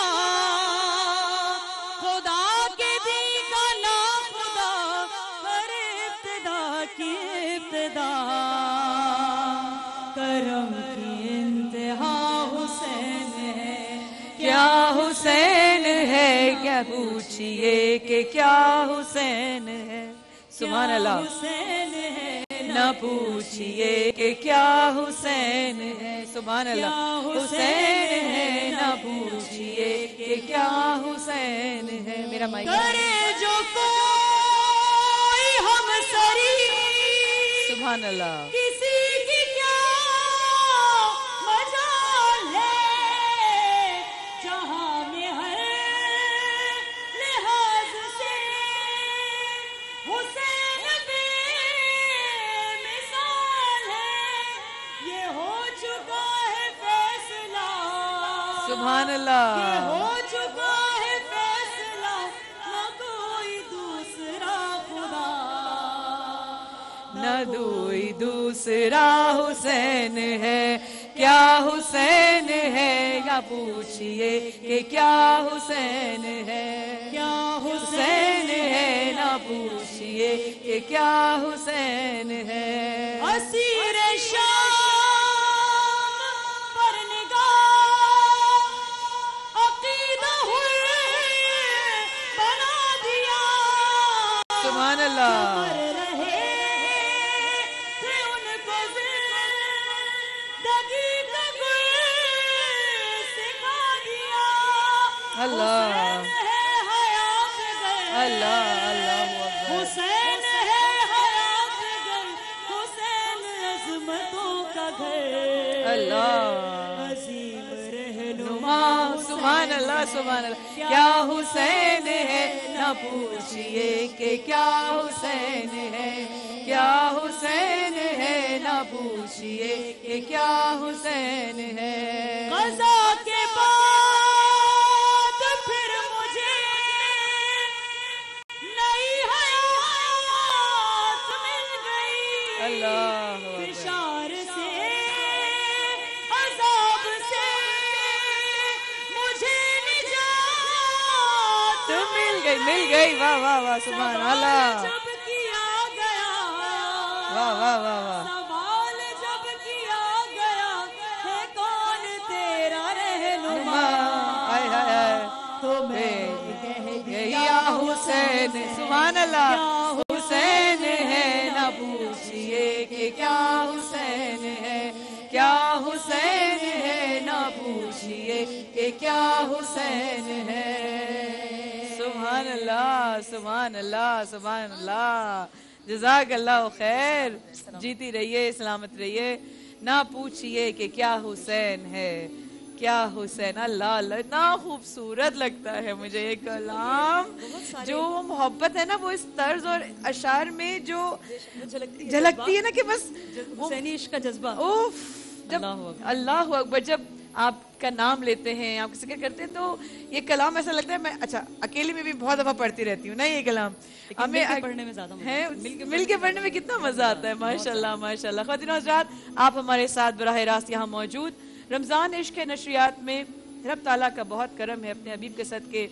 खुदा के दी का ना खुदा, हर इब्तिदा की इब्तिदा, करम की इंतहा हुसैन है। क्या हुसैन है, क्या पूछिए कि क्या हुसैन है। सुभान अल्लाह। हुसैन है, न पूछिए कि क्या हुसैन है। सुभान अल्लाह। हुसैन है, न पूछिए कि क्या हुसैन है। मेरा माइक करे जो कोई हम सरी, सुभान अल्लाह। किसी की क्या मजाल है। जहां में हर लिहाज से हुसैन बेमिसाल है। ये हो चुका है फैसला, सुभान अल्लाह। ये हो चुका है फैसला, न कोई दूसरा खुदा, न कोई दूसरा हुसैन है। क्या हुसैन है, या पूछिए कि क्या हुसैन है। क्या हुसैन है, ना पूछिए कि क्या हुसैन है। असीर शाम पर निगाह, अकीदा हुए बना दिया। सुभान अल्लाह। मर रहे थे उनको जिंदगी का गुल सिखा दिया। अल्लाह अल्लाह अल्लाह। हुसैन है हयात घर, हुसैन अजमतों का घर। अल्लाह अजीम रहनुमा। सुभान अल्लाह, सुभान अल्लाह। क्या हुसैन है, ना पूछिए कि क्या हुसैन है। क्या हुसैन है, ना पूछिए कि क्या हुसैन है। क़ज़ा के बाद फिर मुझे नई हयात मिल गई। अल्लाह फिशार से अज़ाब से मुझे निजात मिल गई। वाह वाह वाह, सुभान अल्लाह। जब किया गया, वाह वाह वाह वाह। सवाल जब किया गया है कौन तेरे حسین سبحان اللہ حسین ہے نہ پوچھئے کہ کیا حسین ہے کیا حسین ہے نہ پوچھئے کہ کیا حسین ہے سبحان اللہ سبحان اللہ سبحان اللہ جزاک اللہ خیر جیتی رہیے سلامت رہیے نہ پوچھئے کہ کیا حسین ہے کیا حسین اللہ اللہ اتنا خوبصورت لگتا ہے مجھے یہ کلام جو محبت ہے نا وہ اس طرز اور اشعار میں جو جھلکتی ہے نا کہ بس حسینی عشق کا جذبہ اوف جب اللہ اکبر جب آپ کا نام لیتے ہیں آپ کا ذکر کرتے ہیں تو یہ کلام ایسا لگتا ہے میں اچھا اکیلے میں بھی بہت دفعہ پڑھتی رہتی ہوں نا یہ کلام ہمیں پڑھنے میں زیادہ ہے مل کے پڑھنے میں کتنا مزہ آتا ہے ماشاءاللہ ماشاءاللہ خواتین و حضرات آپ ہمارے ساتھ براہ راست یہاں موجود رمضان عشق کے نشریات میں رب تعالیٰ کا بہت کرم ہے اپنے حبیب کے صدقے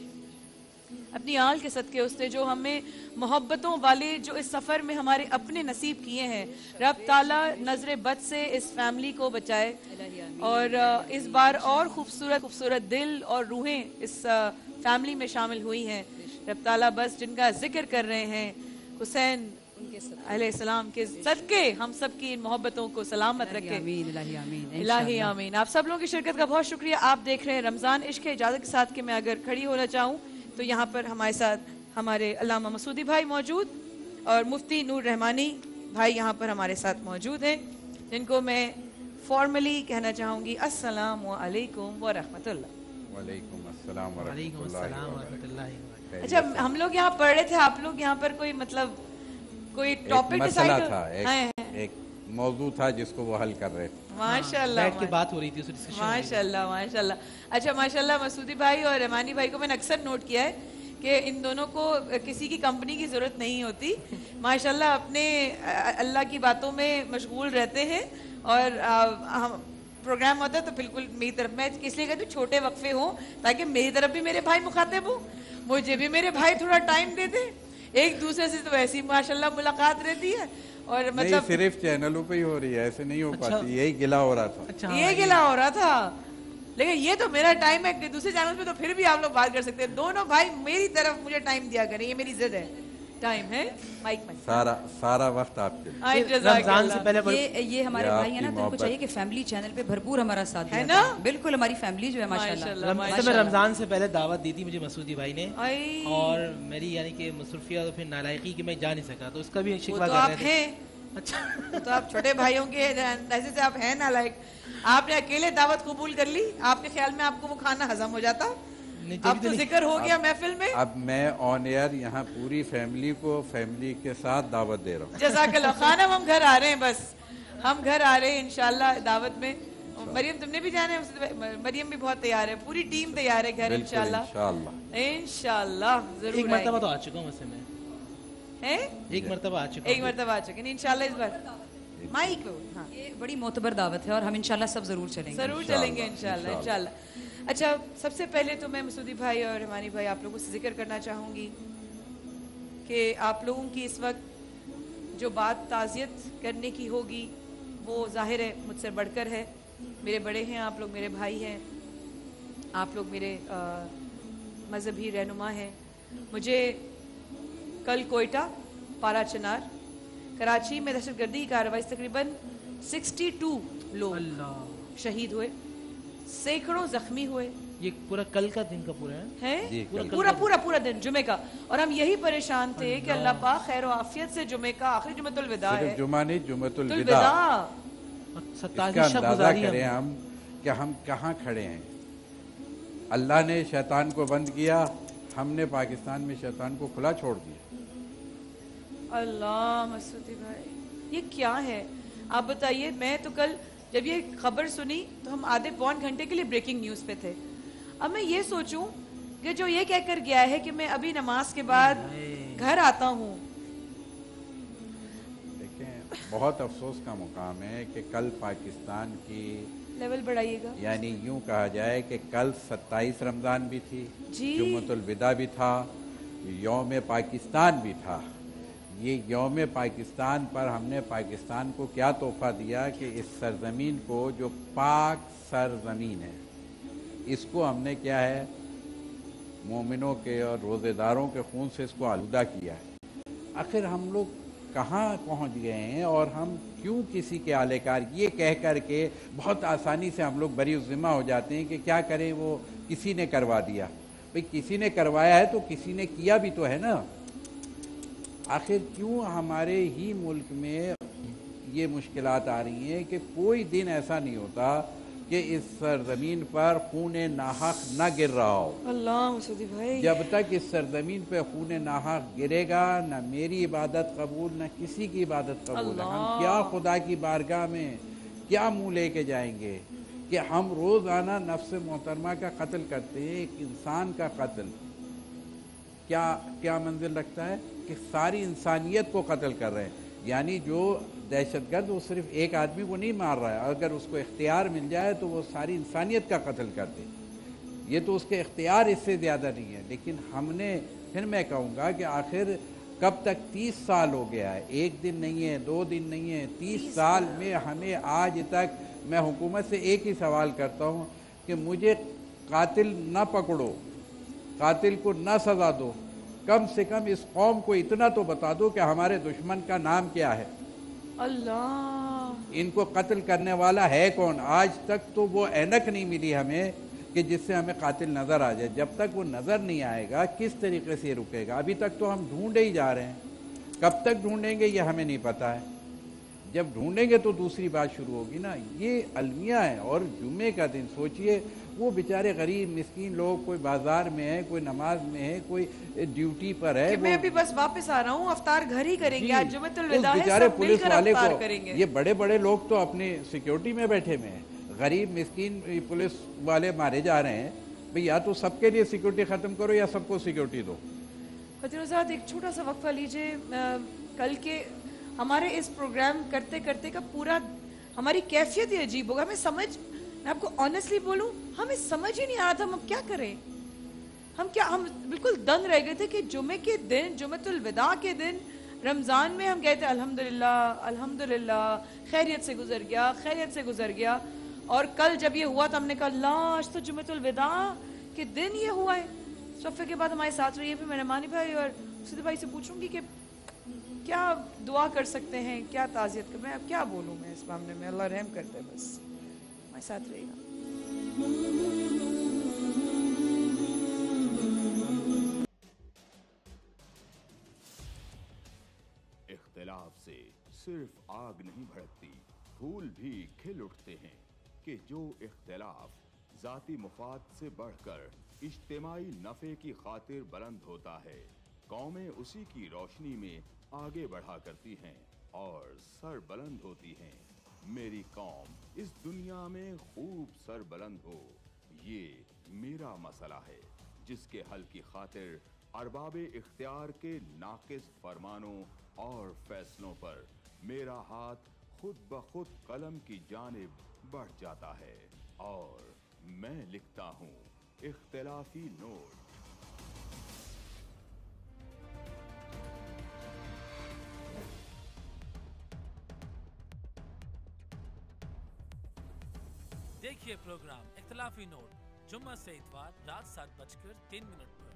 اپنی آل کے صدقے اس نے جو ہمیں محبتوں والے جو اس سفر میں ہمارے اپنے نصیب کیے ہیں رب تعالیٰ نظر بد سے اس فیملی کو بچائے اور اس بار اور خوبصورت دل اور روحیں اس فیملی میں شامل ہوئی ہیں رب تعالیٰ بس جن کا ذکر کر رہے ہیں حسین علیہ السلام کے صدقے ہم سب کی ان محبتوں کو سلامت رکھے الہی آمین آپ سب لوگوں کی شرکت کا بہت شکریہ آپ دیکھ رہے ہیں رمضان عشق اجازت کے ساتھ کہ میں اگر کھڑی ہونا چاہوں تو یہاں پر ہمارے ساتھ ہمارے علامہ مسعودی بھائی موجود اور مفتی نور رحمانی بھائی یہاں پر ہمارے ساتھ موجود ہیں جن کو میں فارملی کہنا چاہوں گی السلام علیکم ورحمۃ اللہ وعلیکم السلام ورحمۃ اللہ اچھا ہم لوگ یہاں پڑھ رہے تھے آپ لوگ یہاں پر کوئی مطلب کوئی ٹاپک مسئلہ تھا ایک موضوع تھا جس کو وہ حل کر رہے تھے ماشاءاللہ بیٹھ کے بات ہو رہی تھی ماشاءاللہ ماشاءاللہ اچھا ماشاءاللہ مسعودی بھائی اور رحمانی بھائی کو میں نے اکثر نوٹ کیا ہے کہ ان دونوں کو کسی کی کمپنی کی ضرورت نہیں ہوتی ماشاءاللہ اپنے اللہ کی باتوں میں مشغول رہتے ہیں اور پروگرام ہوتا ہے تو بالکل میری طرف میں اس لیے کہتی ہوں چھوٹے وقفے ہوں تاکہ میری طرف بھی میرے بھائی مخاطب ہوں مجھے بھی میرے بھائی تھوڑا ٹائم دے دیں ایک دوسرے سے تو ایسی ماشاءاللہ ملاقات رہتی ہے اور مطلب صرف چینلوں پہ ہی ہو رہی ہے ایسے نہیں ہو پاتی یہی گلا ہو رہا تھا یہ گلا ہو رہا تھا لیکن یہ تو میرا ٹائم ہے دوسرے چینل پہ تو پھر بھی آپ لوگ بات کر سکتے ہیں دونوں بھائی میری طرف مجھے ٹائم دیا کریں یہ میری ضد ہے ٹائم ہے مائک میں سارا وقت آپ کے رمضان سے پہلے یہ ہمارے بھائی ہیں نا تو ان کو چاہیے کہ فیملی چینل پہ بھرپور ہمارا ساتھ دیں نا بالکل ہماری فیملی جو ہے ماشاءاللہ میں رمضان سے پہلے دعوت دی تھی مجھے مسعودی بھائی نے اور میری یعنی کہ مصروفیات اور پھر نالائقی کہ میں جا نہیں سکا تو اس کا بھی شکوہ کر رہے تھے اچھا تو آپ چھوٹے بھائیوں کے ایسے سے آپ ہیں نالائق آپ نے اکیلے دعوت قبول کر لی آپ کے خیال میں آپ کو وہ کھانا ہضم ہو جاتا اب تو ذکر ہو گیا محفل میں اب میں آن ایئر یہاں پوری فیملی کو فیملی کے ساتھ دعوت دے رہا ہوں جزاک اللہ خانم ہم گھر آ رہے ہیں بس ہم گھر آ رہے ہیں انشاءاللہ دعوت میں مریم تم نے بھی جانا ہے مریم بھی بہت تیار ہے پوری ٹیم تیار ہے گھر انشاءاللہ انشاءاللہ ضرور ایک مرتبہ تو آ چکا ہوں ویسے میں ایک مرتبہ آ چکے انشاءاللہ اس بار مائک یہ بڑی معتبر دعوت ہے اور ہم انشاءاللہ سب ضرور چلیں گے انشاءاللہ اچھا سب سے پہلے تو میں مسعودی بھائی اور رحمانی بھائی آپ لوگوں سے ذکر کرنا چاہوں گی کہ آپ لوگوں کی اس وقت جو بات تعزیت کرنے کی ہوگی وہ ظاہر ہے مجھ سے بڑھ کر ہے میرے بڑے ہیں آپ لوگ میرے بھائی ہیں آپ لوگ میرے مذہبی رہنما ہیں مجھے کل کوئٹہ پارا چنار کراچی میں دہشت گردی کی کارروائی تقریباً 62 لوگ شہید ہوئے سینکڑوں زخمی ہوئے یہ پورا کل کا دن کا پورا ہے پورا دن جمعے کا اور ہم یہی پریشان تھے کہ اللہ پاک خیر و عافیت سے جمعے کا آخری جمعۃ الوداع ہے جمعہ نہیں جمعۃ الوداع اس کا اندازہ کریں ہم کہ ہم کہاں کھڑے ہیں اللہ نے شیطان کو بند کیا ہم نے پاکستان میں شیطان کو کھلا چھوڑ دیا اللہ مسعودی بھائی یہ کیا ہے آپ بتائیے میں تو کل جب یہ خبر سنی تو ہم آدھے پون گھنٹے کے لیے بریکنگ نیوز پہ تھے اب میں یہ سوچوں کہ جو یہ کہہ کر گیا ہے کہ میں ابھی نماز کے بعد گھر آتا ہوں دیکھیں بہت افسوس کا مقام ہے کہ کل پاکستان کی لیول بڑھائیے گا یعنی یوں کہا جائے کہ کل 27 رمضان بھی تھی جمعۃ الوداع بھی تھا یوم پاکستان بھی تھا یہ یوم پاکستان پر ہم نے پاکستان کو کیا تحفہ دیا کہ اس سرزمین کو جو پاک سرزمین ہے اس کو ہم نے کیا ہے मोमिनों के और रोज़ेदारों के खून से इसको आलूदा किया है। आखिर हम लोग कहाँ पहुँच गए हैं और हम क्यों किसी के आलेकार ये कह कर के बहुत आसानी से हम लोग बरी ज़िम्मा हो जाते हैं कि क्या करें, वो किसी ने करवा दिया। भाई किसी ने करवाया है तो किसी ने किया भी तो है ना। आखिर क्यों हमारे ही मुल्क में ये मुश्किलात आ रही हैं कि कोई दिन ऐसा नहीं होता कि इस सरजमीन पर खून नाहक न गिर रहा हो। अल्लाह मसूदी भाई, जब तक इस सरजमीन पे खून नाहक गिरेगा न मेरी इबादत कबूल न किसी की इबादत कबूल है। हम क्या खुदा की बारगाह में क्या मुंह लेके जाएंगे कि हम रोज़ाना नफ्स मोहतरमा का कत्ल करते हैं, एक इंसान का कत्ल क्या क्या मंजिल रखता है कि सारी इंसानियत को कत्ल कर रहे हैं। यानी जो दहशतगर्द वो सिर्फ एक आदमी को नहीं मार रहा है, अगर उसको इख्तियार मिल जाए तो वो सारी इंसानियत का कत्ल कर दे। ये तो उसके इख्तियार इससे ज़्यादा नहीं है। लेकिन हमने, फिर मैं कहूँगा कि आखिर कब तक 30 साल हो गया है, एक दिन नहीं है, 2 दिन नहीं है, 30 साल में हमें आज तक, मैं हुकूमत से एक ही सवाल करता हूँ कि मुझे कातिल न पकड़ो, कातिल को न सज़ा दो, कम से कम इस कौम को इतना तो बता दो कि हमारे दुश्मन का नाम क्या है, अल्लाह इनको कत्ल करने वाला है कौन। आज तक तो वो ऐनक नहीं मिली हमें कि जिससे हमें कातिल नज़र आ जाए। जब तक वो नज़र नहीं आएगा किस तरीके से रुकेगा। अभी तक तो हम ढूंढे ही जा रहे हैं, कब तक ढूंढेंगे ये हमें नहीं पता है। जब ढूंढेंगे तो दूसरी बात शुरू होगी ना। ये अलमिया है और जुम्मे का दिन सोचिए, वो बेचारे गरीब मिस्कीन लोग, कोई बाजार में है, कोई नमाज में है, कोई ड्यूटी पर है। मैं अभी बस वापस आ रहा हूँ, अफ्तार घर ही करेंगे आज, जुम्मतुल विदा है, बेचारे सब पुलिस मिलकर वाले अफ्तार को, करेंगे। ये बड़े बड़े लोग तो अपनी सिक्योरिटी में बैठे हुए हैं, गरीब मिस्कीन पुलिस वाले मारे जा रहे हैं। भाई या तो सबके लिए सिक्योरिटी ख़त्म करो या सबको सिक्योरिटी दो। खतीब एक छोटा सा वक्फा लीजिए। कल के हमारे इस प्रोग्राम करते करते का पूरा हमारी कैफियत ही अजीब होगा। हमें समझ, मैं आपको ऑनेस्टली बोलूं, हमें समझ ही नहीं आ रहा था हम अब क्या करें। हम बिल्कुल दंग रह गए थे कि जुमे के दिन, जुम्मतुल विदा के दिन, रमज़ान में हम कहते अल्हम्दुलिल्लाह अल्हम्दुलिल्लाह, खैरियत से गुजर गया, खैरियत से गुजर गया। और कल जब ये हुआ तो हमने कहा अल्लाह आज तो जुम्मतुल विदा के दिन ये हुआ है। सफ़े के बाद हमारे साथ रहिए। फिर मैंने मानी भाई और उसी भाई से पूछूंगी कि क्या दुआ कर सकते हैं, क्या ताज़ियत कर, मैं अब क्या बोलूँ मैं इस मामले में। अल्लाह रहम करता है, बस हमारे साथ रहेगा। इख्तिलाफ से सिर्फ आग नहीं भड़कती, फूल भी खिल उठते हैं कि जो इख्तिलाफ जाती मुफाद से बढ़कर इज्तिमाई नफ़े की खातिर बुलंद होता है, कौमें उसी की रोशनी में आगे बढ़ा करती हैं और सर बुलंद होती हैं। मेरी कौम इस दुनिया में खूब सर बुलंद हो, ये मेरा मसला है जिसके हल की खातिर अरबाबे इख्तियार के नाकिस फरमानों और फैसलों पर मेरा हाथ खुद ब खुद कलम की जानिब बढ़ जाता है और मैं लिखता हूँ इख्तिलाफी नोट। देखिए प्रोग्राम इख्तिलाफी नोट जुम्मा से इतवार रात 7:03 पर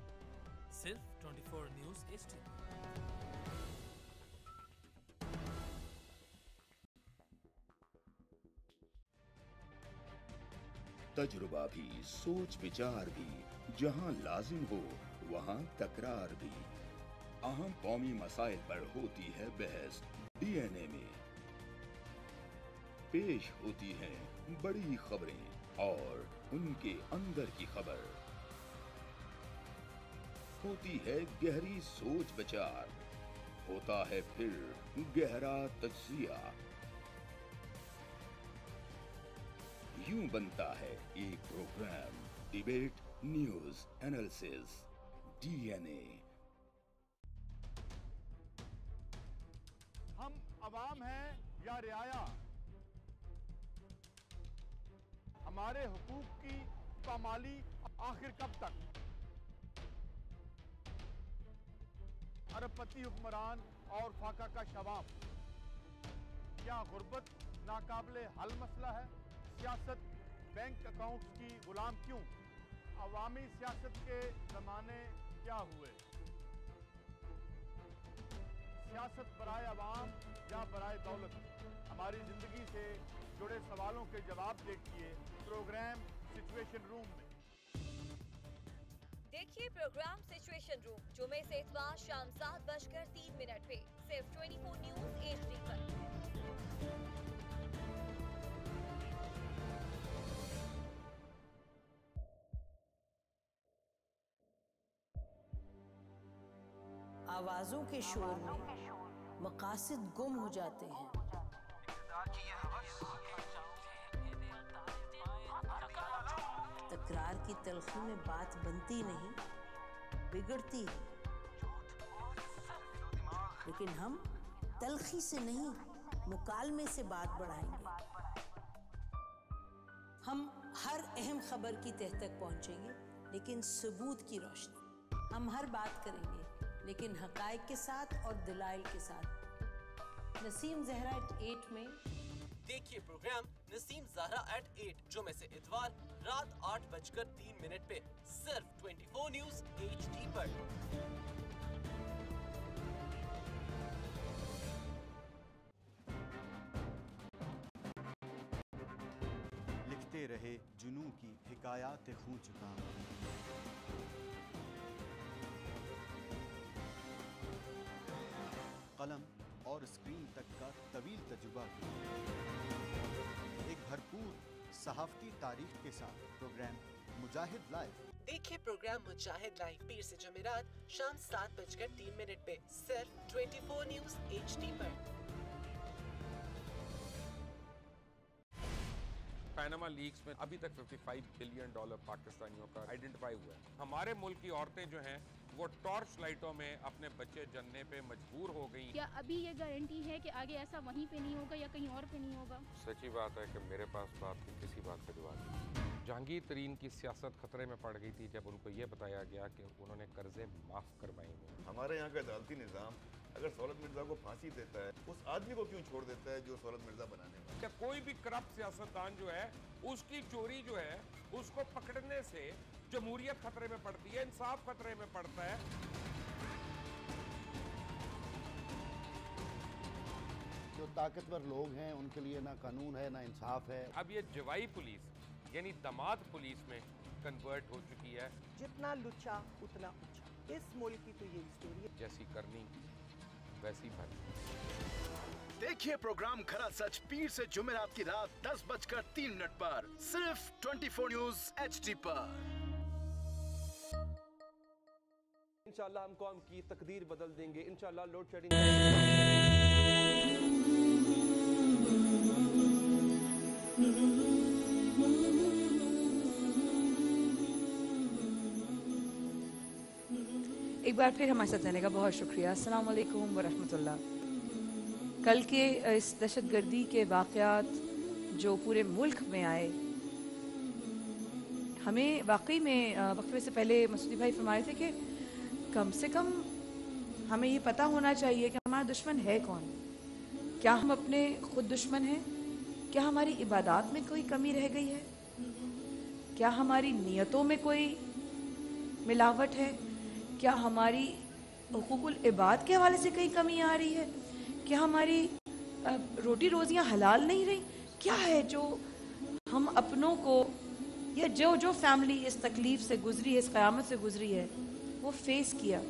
सिर्फ 24 न्यूज़ HD। तजुर्बा भी, सोच विचार भी, जहां लाजिम हो वहां तकरार भी। अहम कौमी मसाइल पर होती है बहस DNA में। पेश होती हैं बड़ी खबरें और उनके अंदर की खबर। होती है गहरी सोच विचार, होता है फिर गहरा तज्जिया। यूं बनता है एक programme debate news analysis DNA। हम अवाम हैं या रियाया, हमारे हुकूक की पामाली आखिर कब तक। अरबपति हुक्मरान और फाका का शवाब, क्या गुर्बत नाकाबिले हल मसला है। सियासत बैंक अकाउंट्स की गुलाम क्यों। अवामी सियासत के ज़माने क्या हुए? सियासत बराए अवाम या बराए दौलत? हमारी ज़िंदगी से जुड़े सवालों के जवाब देखिए प्रोग्राम सिचुएशन रूम में। देखिए प्रोग्राम सिचुएशन रूम जुमे से इतवार शाम 7:03 पे सिर्फ 24 न्यूज़ HD पर। आवाजों के शोर में मकासद गुम हो जाते हैं। तकरार की तलखी में बात बनती नहीं, बिगड़ती है। लेकिन हम तलखी से नहीं, मुकालमे से बात बढ़ाएंगे। हम हर अहम खबर की तह तक पहुंचेंगे, लेकिन सबूत की रोशनी। हम हर बात करेंगे, लेकिन हकायक के साथ और दलाइल के साथ। नसीम ज़हरा @8 में देखिए प्रोग्राम नसीम ज़हरा @8 जुमे से इतवार रात 8:03 पे सिर्फ 24 न्यूज़ HD पर। लिखते रहे जुनू की हिकायात खूं चुका, कलम और स्क्रीन तक का तवील तजुर्बा, एक भरपूर सहाफ़ती तारीख के साथ प्रोग्राम मुजाहिद लाइव। देखिए प्रोग्राम मुजाहिद लाइव पीर से जुमेरात शाम 7:03 पे सिर्फ 24 न्यूज़ HD पर। पैनामा लीक्स में अभी तक $55 बिलियन पाकिस्तानियों का आइडेंटिफाई हुआ है। हमारे मुल्क की औरतें जो हैं वो टॉर्च लाइटों में अपने बच्चे जनने पे मजबूर हो गई। क्या अभी ये गारंटी है कि आगे ऐसा वहीं पे नहीं होगा या कहीं और पे नहीं होगा? सच्ची बात है कि मेरे पास तो आपकी किसी बात का जवाब नहीं। जहांगीर तरीन की सियासत खतरे में पड़ गई थी जब उनको ये बताया गया कि उन्होंने कर्जे माफ करवाएंगे। हमारे यहाँ का अदालती निज़ाम अगर सौलत मिर्जा को फांसी देता है, उस आदमी को क्यों छोड़ देता है जो सौलत मिर्जा बनाने वाला? कोई भी करप्ट सियासतदान जो है उसकी चोरी जो है उसको पकड़ने से जमहूरियत खतरे में पड़ती है, इंसाफ खतरे में पड़ता है। जो ताकतवर लोग हैं उनके लिए ना कानून है ना इंसाफ है। अब ये जवाई पुलिस यानी दामाद पुलिस में कन्वर्ट हो चुकी है। जितना लुच्चा उतना ऊंचा, इस मुल्क की तो यही स्टोरी है। जैसी करनी वैसी भरनी। देखिए प्रोग्राम खरा सच पीर से जुमेरात की रात 10:03 पर सिर्फ 24 न्यूज़ HD पर। इंशाल्लाह हम कौम की तकदीर बदल देंगे। इंशाल्लाह लोड शेडिंग एक बार फिर हमारे साथ रहने का बहुत शुक्रिया। अस्सलाम वालेकुम वरहमतुल्लाह। कल के इस दहशतगर्दी के वाक़यात जो पूरे मुल्क में आए, हमें वाकई में वक्फे से पहले मसूदी भाई फरमाए थे कि कम से कम हमें ये पता होना चाहिए कि हमारा दुश्मन है कौन। क्या हम अपने खुद दुश्मन हैं? क्या हमारी इबादत में कोई कमी रह गई है? क्या हमारी नीयतों में कोई मिलावट है? क्या हमारी हुकूकुल इबाद के हवाले से कहीं कमी आ रही है? क्या हमारी रोटी रोज़ियाँ हलाल नहीं रही? क्या है जो हम अपनों को या जो फैमिली इस तकलीफ़ से गुजरी है, इस क़यामत से गुजरी है, वो फेस किया?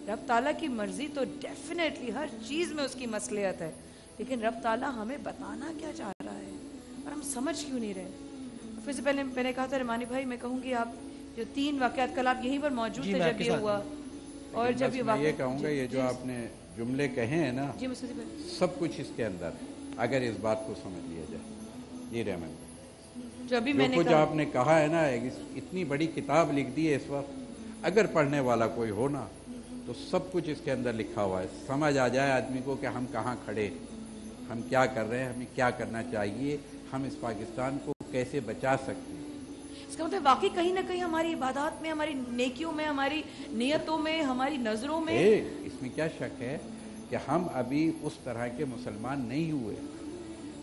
रब ताला की मर्ज़ी तो डेफिनेटली हर चीज़ में उसकी मसलियत है, लेकिन रब ताला हमें बताना क्या चाह रहा है और हम समझ क्यों नहीं रहे? फिर से पहले मैंने कहा था रमानी भाई, मैं कहूँगी आप जो 3 वाक़यात कल आप यहीं पर मौजूद थे जब ये हुआ, और जब ये मैं ये कहूँगा ये जो आपने जुमले कहे हैं ना, सब कुछ इसके अंदर है, अगर इस बात को समझ लिया जाए। जी रहमान, जो अभी मैंने कुछ आपने कहा है ना, इतनी बड़ी किताब लिख दी है इस वक्त, अगर पढ़ने वाला कोई हो ना तो सब कुछ इसके अंदर लिखा हुआ है। समझ आ जाए आदमी को कि हम कहाँ खड़े, हम क्या कर रहे हैं, हमें क्या करना चाहिए, हम इस पाकिस्तान को कैसे बचा सकते हैं। इसका मतलब वाकई कहीं ना कहीं हमारी इबादत में, हमारी नेकियों में, हमारी नियतों में, हमारी नज़रों में इसमें क्या शक है कि हम अभी उस तरह के मुसलमान नहीं हुए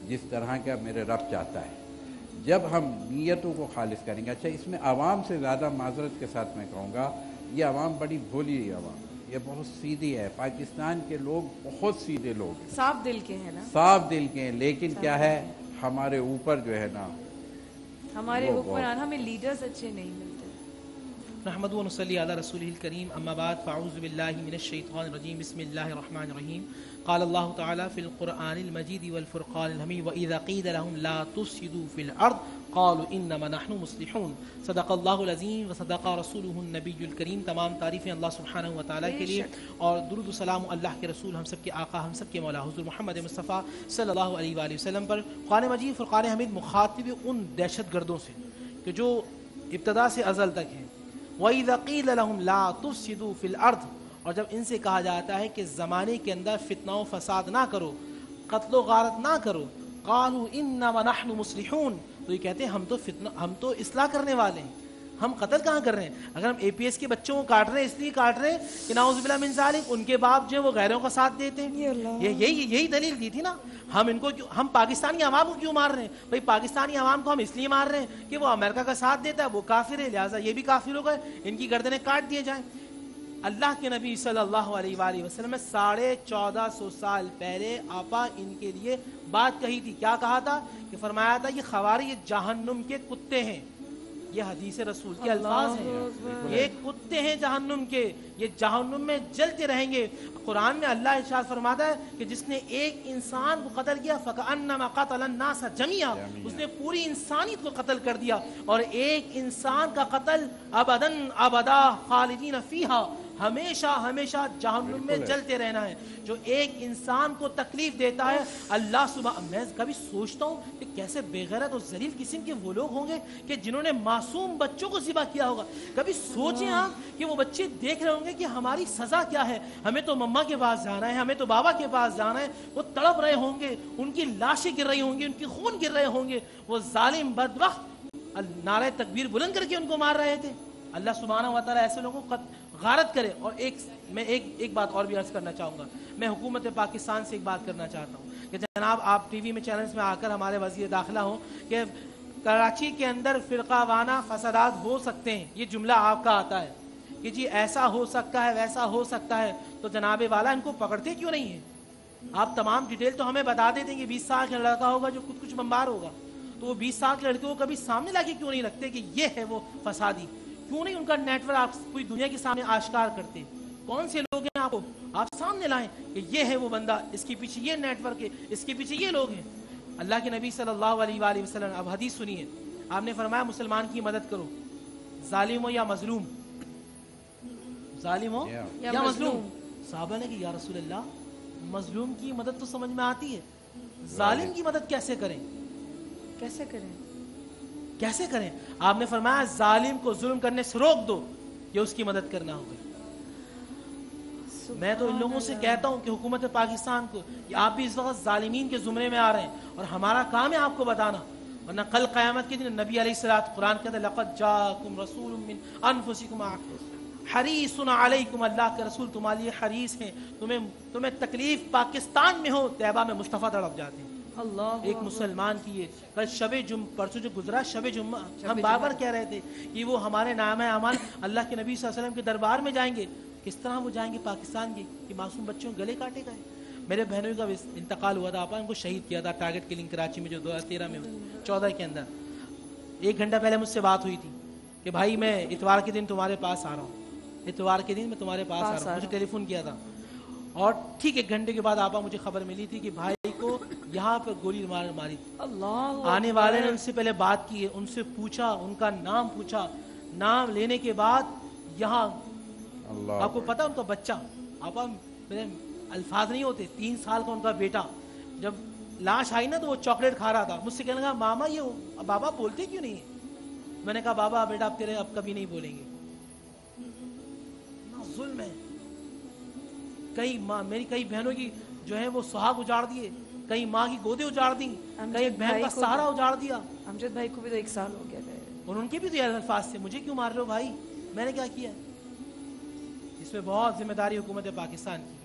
जिस तरह का मेरे रब चाहता है। जब हम नीयतों को खालिस करेंगे। अच्छा, इसमें आवाम से ज़्यादा माजरत के साथ मैं कहूँगा, ये आवाम बड़ी भोली आवाम, ये बहुत सीधी है। पाकिस्तान के लोग बहुत सीधे लोग हैं, साफ दिल के हैं ना, साफ दिल के हैं, लेकिन क्या है हमारे ऊपर जो है ना, हमारे हुक्मरान, हमें लीडर्स अच्छे नहीं मिलते। नहमदु व नसल्ली अला रसूलिल करीम, अम्मा बाद, फ़अऊज़ु बिल्लाहि मिनश शैतानिर रजीम, बिस्मिल्लाहिर रहमानिर रहीम। क़ाल अल्लाहु तआला फ़िल क़ुरआनिल मजीद वल फ़ुरक़ानिल हमीद, व इज़ा क़ील लहुम ला तुफ़सिदू फ़िल अर्द क़ालू इन्नमा नहनु मुस्लिहून, सदक़ल्लाहुल अज़ीम व सदक़ रसूलुहुन नबियुल करीम। तमाम तारीफ़ें अल्लाह सुब्हानहु व तआला के लिए और दुरूद व सलाम अल्लाह के रसूल, हम सब के आका, हम सब के मौला हुज़ूर मोहम्मद मुस्तफ़ा सल्लल्लाहु अलैहि वसल्लम पर। क़ुरान मजीद फ़ुरक़ान हमीद मुखातिब उन दहशतगर्दों से कि जो इब्तदा से अज़ल तक हैं। वइज़ा क़ील लहुम ला तुफ़सिदू फ़िल अर्द, और जब इनसे कहा जाता है कि ज़माने के अंदर फितना व फसाद ना करो, क़त्ल गारत ना करो, क़ालू इन्नमा नहनु मुस्लिहून, तो ये कहते हैं हम तो इस्लाह करने वाले हैं, हम कत्ल कहाँ कर रहे हैं। अगर हम APS के बच्चों को काट रहे हैं इसलिए काट रहे हैं कि नाउज़ुबिल्लाह मिन ज़ालिक, उनके बाप जो है वो गैरों का साथ देते हैं। यही दलील दी थी ना, हम पाकिस्तानी अवाम को क्यों मार रहे हैं? भाई पाकिस्तानी अवाम को हम इसलिए मार रहे हैं कि वो अमेरिका का साथ देता है, वो काफिर है, लिहाजा ये भी काफिर हो गए, इनकी गर्दनें काट दिए जाएं। अल्लाह के नबी सल्लल्लाहु अलैहि वसल्लम ने 1450 साल पहले आपा इनके लिए बात कही थी। क्या कहा था? कि फरमाया था ये खवारी ये जहन्नुम के कुत्ते हैं। ये हदीस रसूल के अल्फाज हैं, ये कुत्ते हैं जहन्नुम के, ये जहन्नुम में जलते रहेंगे। कुरान में अल्लाह इरशाद फरमाता है कि जिसने एक इंसान को कत्ल किया फकअन्नमा क़तलन नास जमीआ, उसने पूरी इंसानियत को कत्ल कर दिया। और एक इंसान का कत्ल अबदन अबदा खालिदीन फीहा, हमेशा हमेशा जहन्नुम में जलते रहना है। जो एक इंसान को तकलीफ देता है अल्लाह सुबह, मैं कभी सोचता हूँ कि कैसे बेगैरत और जलील किस्म के वो लोग होंगे कि जिन्होंने मासूम बच्चों को ज़िबा किया होगा। कभी सोचें आप कि वो बच्चे देख रहे होंगे कि हमारी सज़ा क्या है, हमें तो मम्मा के पास जाना है, हमें तो बाबा के पास जाना है। वो तड़प रहे होंगे, उनकी लाशें गिर रही होंगी, उनके खून गिर रहे होंगे, वो जालिम बदबख्त नारे तकबीर बुलंद करके उनको मार रहे थे। अल्लाह सुब्हानहू व तआला ऐसे लोगों को गारत करे। और मैं एक बात और भी अर्ज करना चाहूँगा, मैं हुकूमत पाकिस्तान से एक बात करना चाहता हूँ कि जनाब आप टीवी में चैनल्स में आकर हमारे वज़ीर दाखिला हो कि कराची के अंदर फ़िरक़ावाना फसादात हो सकते हैं, ये जुमला आपका आता है कि जी ऐसा हो सकता है वैसा हो सकता है, तो जनाबे वाला इनको पकड़ते क्यों नहीं है? आप तमाम डिटेल तो हमें बता देते कि 20 साल का लड़का होगा जो खुद कुछ बम्बार होगा, तो वो 20 साल के लड़के को कभी सामने लाके क्यों नहीं रखते कि ये है वो फसादी? क्यों नहीं उनका नेटवर्क आप पूरी दुनिया के सामने आश्कार करते? कौन से लोग हैं आपको आप सामने लाएं कि ये है वो बंदा, इसके पीछे ये नेटवर्क है, इसके पीछे ये लोग हैं। अल्लाह के नबी सल्लल्लाहु अलैहि वसल्लम, अब हदीस सुनिए, आपने फरमाया मुसलमान की मदद करो, जालिम हो या मजलूम, जालिम हो या मजलूम। साहबा ने कि या रसूल अल्लाह, मजलूम की मदद तो समझ में आती है, जालिम की मदद कैसे करें? कैसे करें? कैसे करें? आपने फरमाया जालिम को जुल्म करने से रोक दो, ये उसकी मदद करना होगा। मैं तो इन लोगों से कहता हूं कि हुकूमत पाकिस्तान को, आप भी इस वक्त जालिमीन के जुमरे में आ रहे हैं और हमारा काम है आपको बताना, वरना कल क़यामत के दिन नबी अलैहिस्सलात कुरान कहते हैं लक़द जाअकुम रसूलुम मिन अनफुसिकुम हरीसुन अलैकुम, अल्लाह के रसूल तुम्हारे लिए हरीस हैं, तुम्हें तकलीफ पाकिस्तान में हो, तैबा में मुस्तफ़ा तड़प जाते हैं। अल्लाह एक मुसलमान की ये कल परसों जो गुजरा शबे जुम्मा, हम बार बार कह रहे थे कि वो हमारे नाम है अमल अल्लाह के नबी सल्लल्लाहु अलैहि वसल्लम के दरबार में जाएंगे। किस तरह वो जाएंगे पाकिस्तान के कि मासूम बच्चों गले काटे गए? मेरे बहनों का इंतकाल हुआ था, आपा उनको शहीद किया था टारगेट किलिंग कराची में जो 2013 में 14 के अंदर। 1 घंटा पहले मुझसे बात हुई थी कि भाई मैं इतवार के दिन तुम्हारे पास आ रहा हूँ, इतवार के दिन मैं तुम्हारे पास आ रहा हूँ। मुझे टेलीफोन किया था और ठीक 1 घंटे के बाद आपा मुझे खबर मिली थी कि भाई को यहाँ पर गोली मारी। अल्लाह आने वाले ने उनसे पहले बात की है, उनसे पूछा, उनका नाम पूछा, नाम लेने के बाद यहाँ आपको पता उनका बच्चा, आपा मेरे अल्फाज नहीं होते, 3 साल का उनका बेटा, जब लाश आई ना तो वो चॉकलेट खा रहा था। मुझसे कहने लगा मामा ये बाबा बोलते क्यों नहीं है? मैंने कहा बाबा बेटा अब तेरे अब कभी नहीं बोलेंगे। जुल्म है। मेरी कई बहनों की जो है वो सुहाग उजाड़ दिए, कई माँ की गोदे उजाड़ दी, कई बहन का सहारा उजाड़ दिया। अमजद भाई को भी तो 1 साल हो गया था और उनके भी तो अल्फाज से मुझे क्यों मार रहे हो भाई, मैंने क्या किया? इसमें बहुत जिम्मेदारी हुकूमत पाकिस्तान की।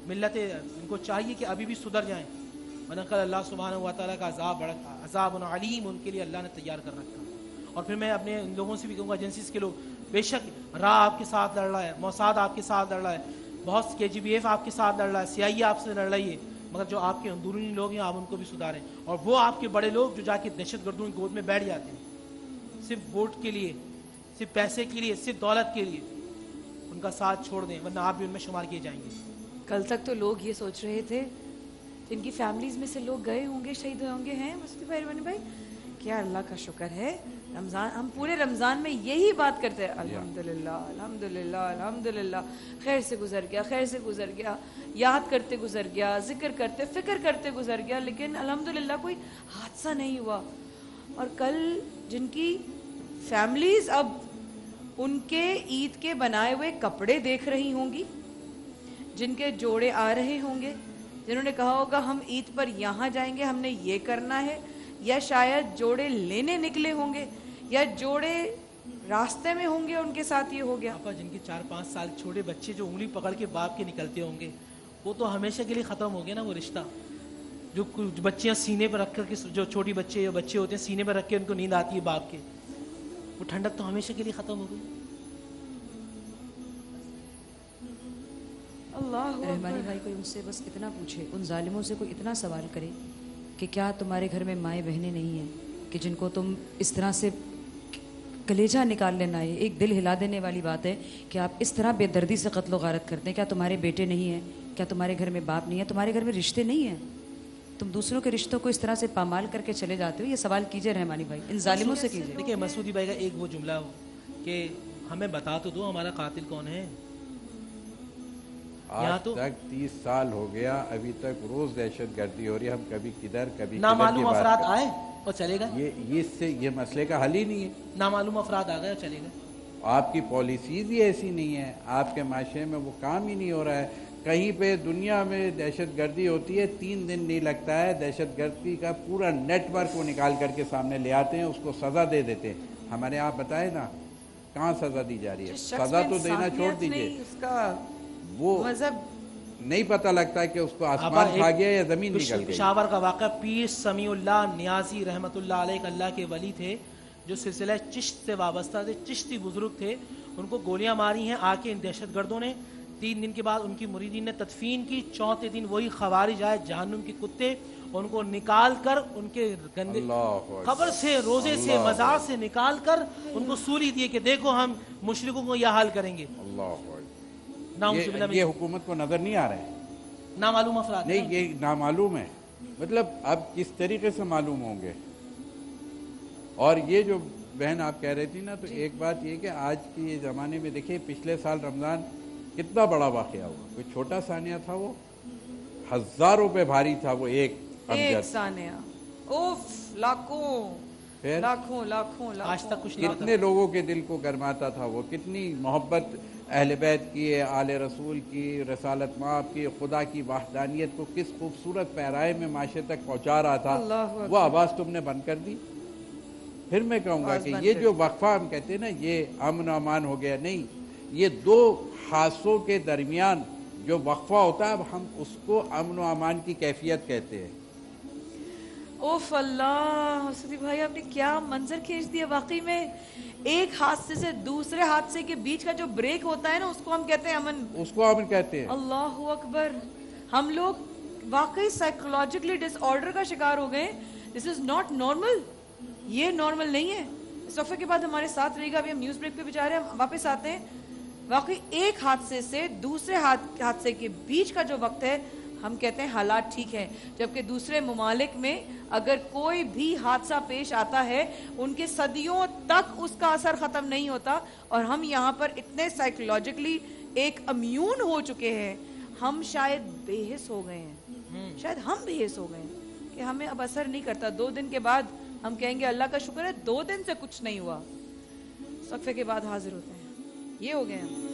मिल्लत इनको चाहिए कि अभी भी सुधर जाएं, वरना कल अल्लाह सुब्हानहू व तआला का अज़ाब अलीम उनके लिए अल्लाह ने तैयार कर रखा। और फिर मैं अपने इन लोगों से भी कहूँगा, एजेंसीज के लोग, बेशक रा आपके साथ लड़ रहा है, मोसाद आपके साथ लड़ रहा है, बहुत KGBF आपके साथ लड़ रहा है, CIA आपसे लड़ रही है, मगर जो आपके अंदरूनी लोग हैं आप उनको भी सुधारें। और वो आपके बड़े लोग जो जाके दहशतगर्दों की गोद में बैठ जाते हैं सिर्फ वोट के लिए, सिर्फ पैसे के लिए, सिर्फ दौलत के लिए, उनका साथ छोड़ दें, वरना आप भी उनमें शुमार किए जाएंगे। कल तक तो लोग ये सोच रहे थे, जिनकी फैमिलीज में से लोग गए होंगे, शहीद हुए होंगे, हैं मुफ्ती भाई रवानी भाई, क्या अल्लाह का शुक्र है, रमज़ान, हम पूरे रमज़ान में यही बात करते हैं, अल्हम्दुलिल्लाह अल्हम्दुलिल्लाह अल्हम्दुलिल्लाह, खैर से गुजर गया, खैर से गुजर गया, याद करते गुजर गया, जिक्र करते, फिक्र करते गुजर गया, लेकिन अल्हम्दुलिल्लाह कोई हादसा नहीं हुआ। और कल जिनकी फैमिलीज अब उनके ईद के बनाए हुए कपड़े देख रही होंगी, जिनके जोड़े आ रहे होंगे, जिन्होंने कहा होगा हम ईद पर यहाँ जाएंगे, हमने ये करना है, या शायद जोड़े लेने निकले होंगे, या जोड़े रास्ते में होंगे, उनके साथ ये हो गया। पापा, जिनके 4-5 साल छोटे बच्चे जो उंगली पकड़ के बाप के निकलते होंगे, वो तो हमेशा के लिए ख़त्म हो गया ना वो रिश्ता। जो बच्चियाँ सीने पर रख कर के, जो छोटी बच्चे या बच्चे होते हैं सीने पर रख के उनको नींद आती है बाप के, वो ठंडक तो हमेशा के लिए ख़त्म हो गई। रहमानी भाई कोई उनसे बस इतना पूछे, उन जालिमों से कोई इतना सवाल करे कि क्या तुम्हारे घर में माएँ बहनें नहीं हैं कि जिनको तुम इस तरह से कलेजा निकाल लेना है। एक दिल हिला देने वाली बात है कि आप इस तरह बेदर्दी से कत्ल गारत करते हैं। क्या तुम्हारे बेटे नहीं हैं? क्या तुम्हारे घर में बाप नहीं है? तुम्हारे घर में रिश्ते नहीं हैं? तुम दूसरों के रिश्तों को इस तरह से पामाल करके चले जाते हो। ये सवाल कीजिए रहमानी भाई, इन जालिमों से कीजिए। देखिए मसूदी भाई का एक वो जुमला हो कि हमें बता तो दो हमारा कातिल कौन है। आज तक 30 साल हो गया, अभी तक रोज दहशत गर्दी हो रही है। हम कभी किधर कभी नामालूम अफराद आए और चलेगा, ये मसले का हल ही नहीं है। नामालूम अफराद आ गए और चलेगा। आपकी पॉलिसीज ही ऐसी नहीं है, आपके माशरे में वो काम ही नहीं हो रहा है। कहीं पे दुनिया में दहशत गर्दी होती है 3 दिन नहीं लगता है, दहशत गर्दी का पूरा नेटवर्क वो निकाल करके सामने ले आते हैं, उसको सजा दे देते हैं। हमारे यहाँ बताए ना कहाँ सजा दी जा रही है। सजा तो देना छोड़ दीजिए, वो नहीं पता लगता कि उसको आसमान खा गया या जमीन निकल गई। पेशावर का वाक़या, पीर समीउल्लाह नियाज़ी रहमतुल्लाह अलैह अल्लाह के वली थे जो सिलसिला चिश्त से वाबस्ता थे, चिश्ती बुजुर्ग थे। उनको गोलियां मारी हैं आके इन दहशतगर्दों ने। 3 दिन के बाद उनकी मुरीदीन ने तदफीन की। 4थे दिन वही खवारिज आए जहन्नुम के कुत्ते, उनको निकाल कर उनके गंदे खबर से, रोजे से, मज़ार से निकाल कर उनको सूली दिए कि देखो हम मुशरिकों को यह हाल करेंगे। ये हुकूमत को नजर नहीं आ रहा है, नामालूम अफराद नहीं, ये नामालूम है। मतलब अब किस तरीके से मालूम होंगे। और ये जो बहन आप कह रही थी ना, तो एक बात ये कि आज के ये ज़माने में देखिए, पिछले साल रमज़ान कितना बड़ा वाक़या हुआ, कोई छोटा सानिया था, वो हज़ारों पे भारी था वो एक सानिया, उफ, लाखों आज तक कुछ कितने लोगों के दिल को गरमाता था वो, कितनी मोहब्बत अहले बैत की, आले रसूल की, रसालत माप की, खुदा की वाहदानियत को किस खूबसूरत पैराए में माशरे तक पहुँचा रहा था। वो आवाज़ तुमने बंद कर दी। फिर मैं कहूँगा कि ये जो वक्फा हम कहते हैं ना, ये अमन अमान हो गया, नहीं, ये 2 हादसों के दरमियान जो वक्फा होता है, अब हम उसको अमन अमान की कैफियत कहते हैं। ओफ अल्लाह, हसदी भाई आपने क्या मंजर खींच दिया। वाकई में एक हादसे से दूसरे हादसे के बीच का जो ब्रेक होता है ना, उसको हम कहते हैं अमन, उसको अमन कहते हैं। अल्लाहु अकबर। हम लोग वाकई साइकोलॉजिकली डिसऑर्डर का शिकार हो गए। दिस इज नॉट नॉर्मल, ये नॉर्मल नहीं है। इस वक्त के बाद हमारे साथ रहेगा, अभी हम न्यूज ब्रेक पे भी जा रहे हैं, हम वापस आते हैं। वाकई एक हादसे से दूसरे हादसे के बीच का जो वक्त है, हम कहते हैं हालात ठीक है, जबकि दूसरे ममालिक में अगर कोई भी हादसा पेश आता है, उनके सदियों तक उसका असर खत्म नहीं होता। और हम यहाँ पर इतने साइकोलॉजिकली एक इम्यून हो चुके हैं, हम शायद बेहिस हो गए हैं, शायद हम बेहिस हो गए हैं कि हमें अब असर नहीं करता। 2 दिन के बाद हम कहेंगे अल्लाह का शुक्र है 2 दिन से कुछ नहीं हुआ। वक्फे के बाद हाजिर होते हैं। ये हो गए हैं।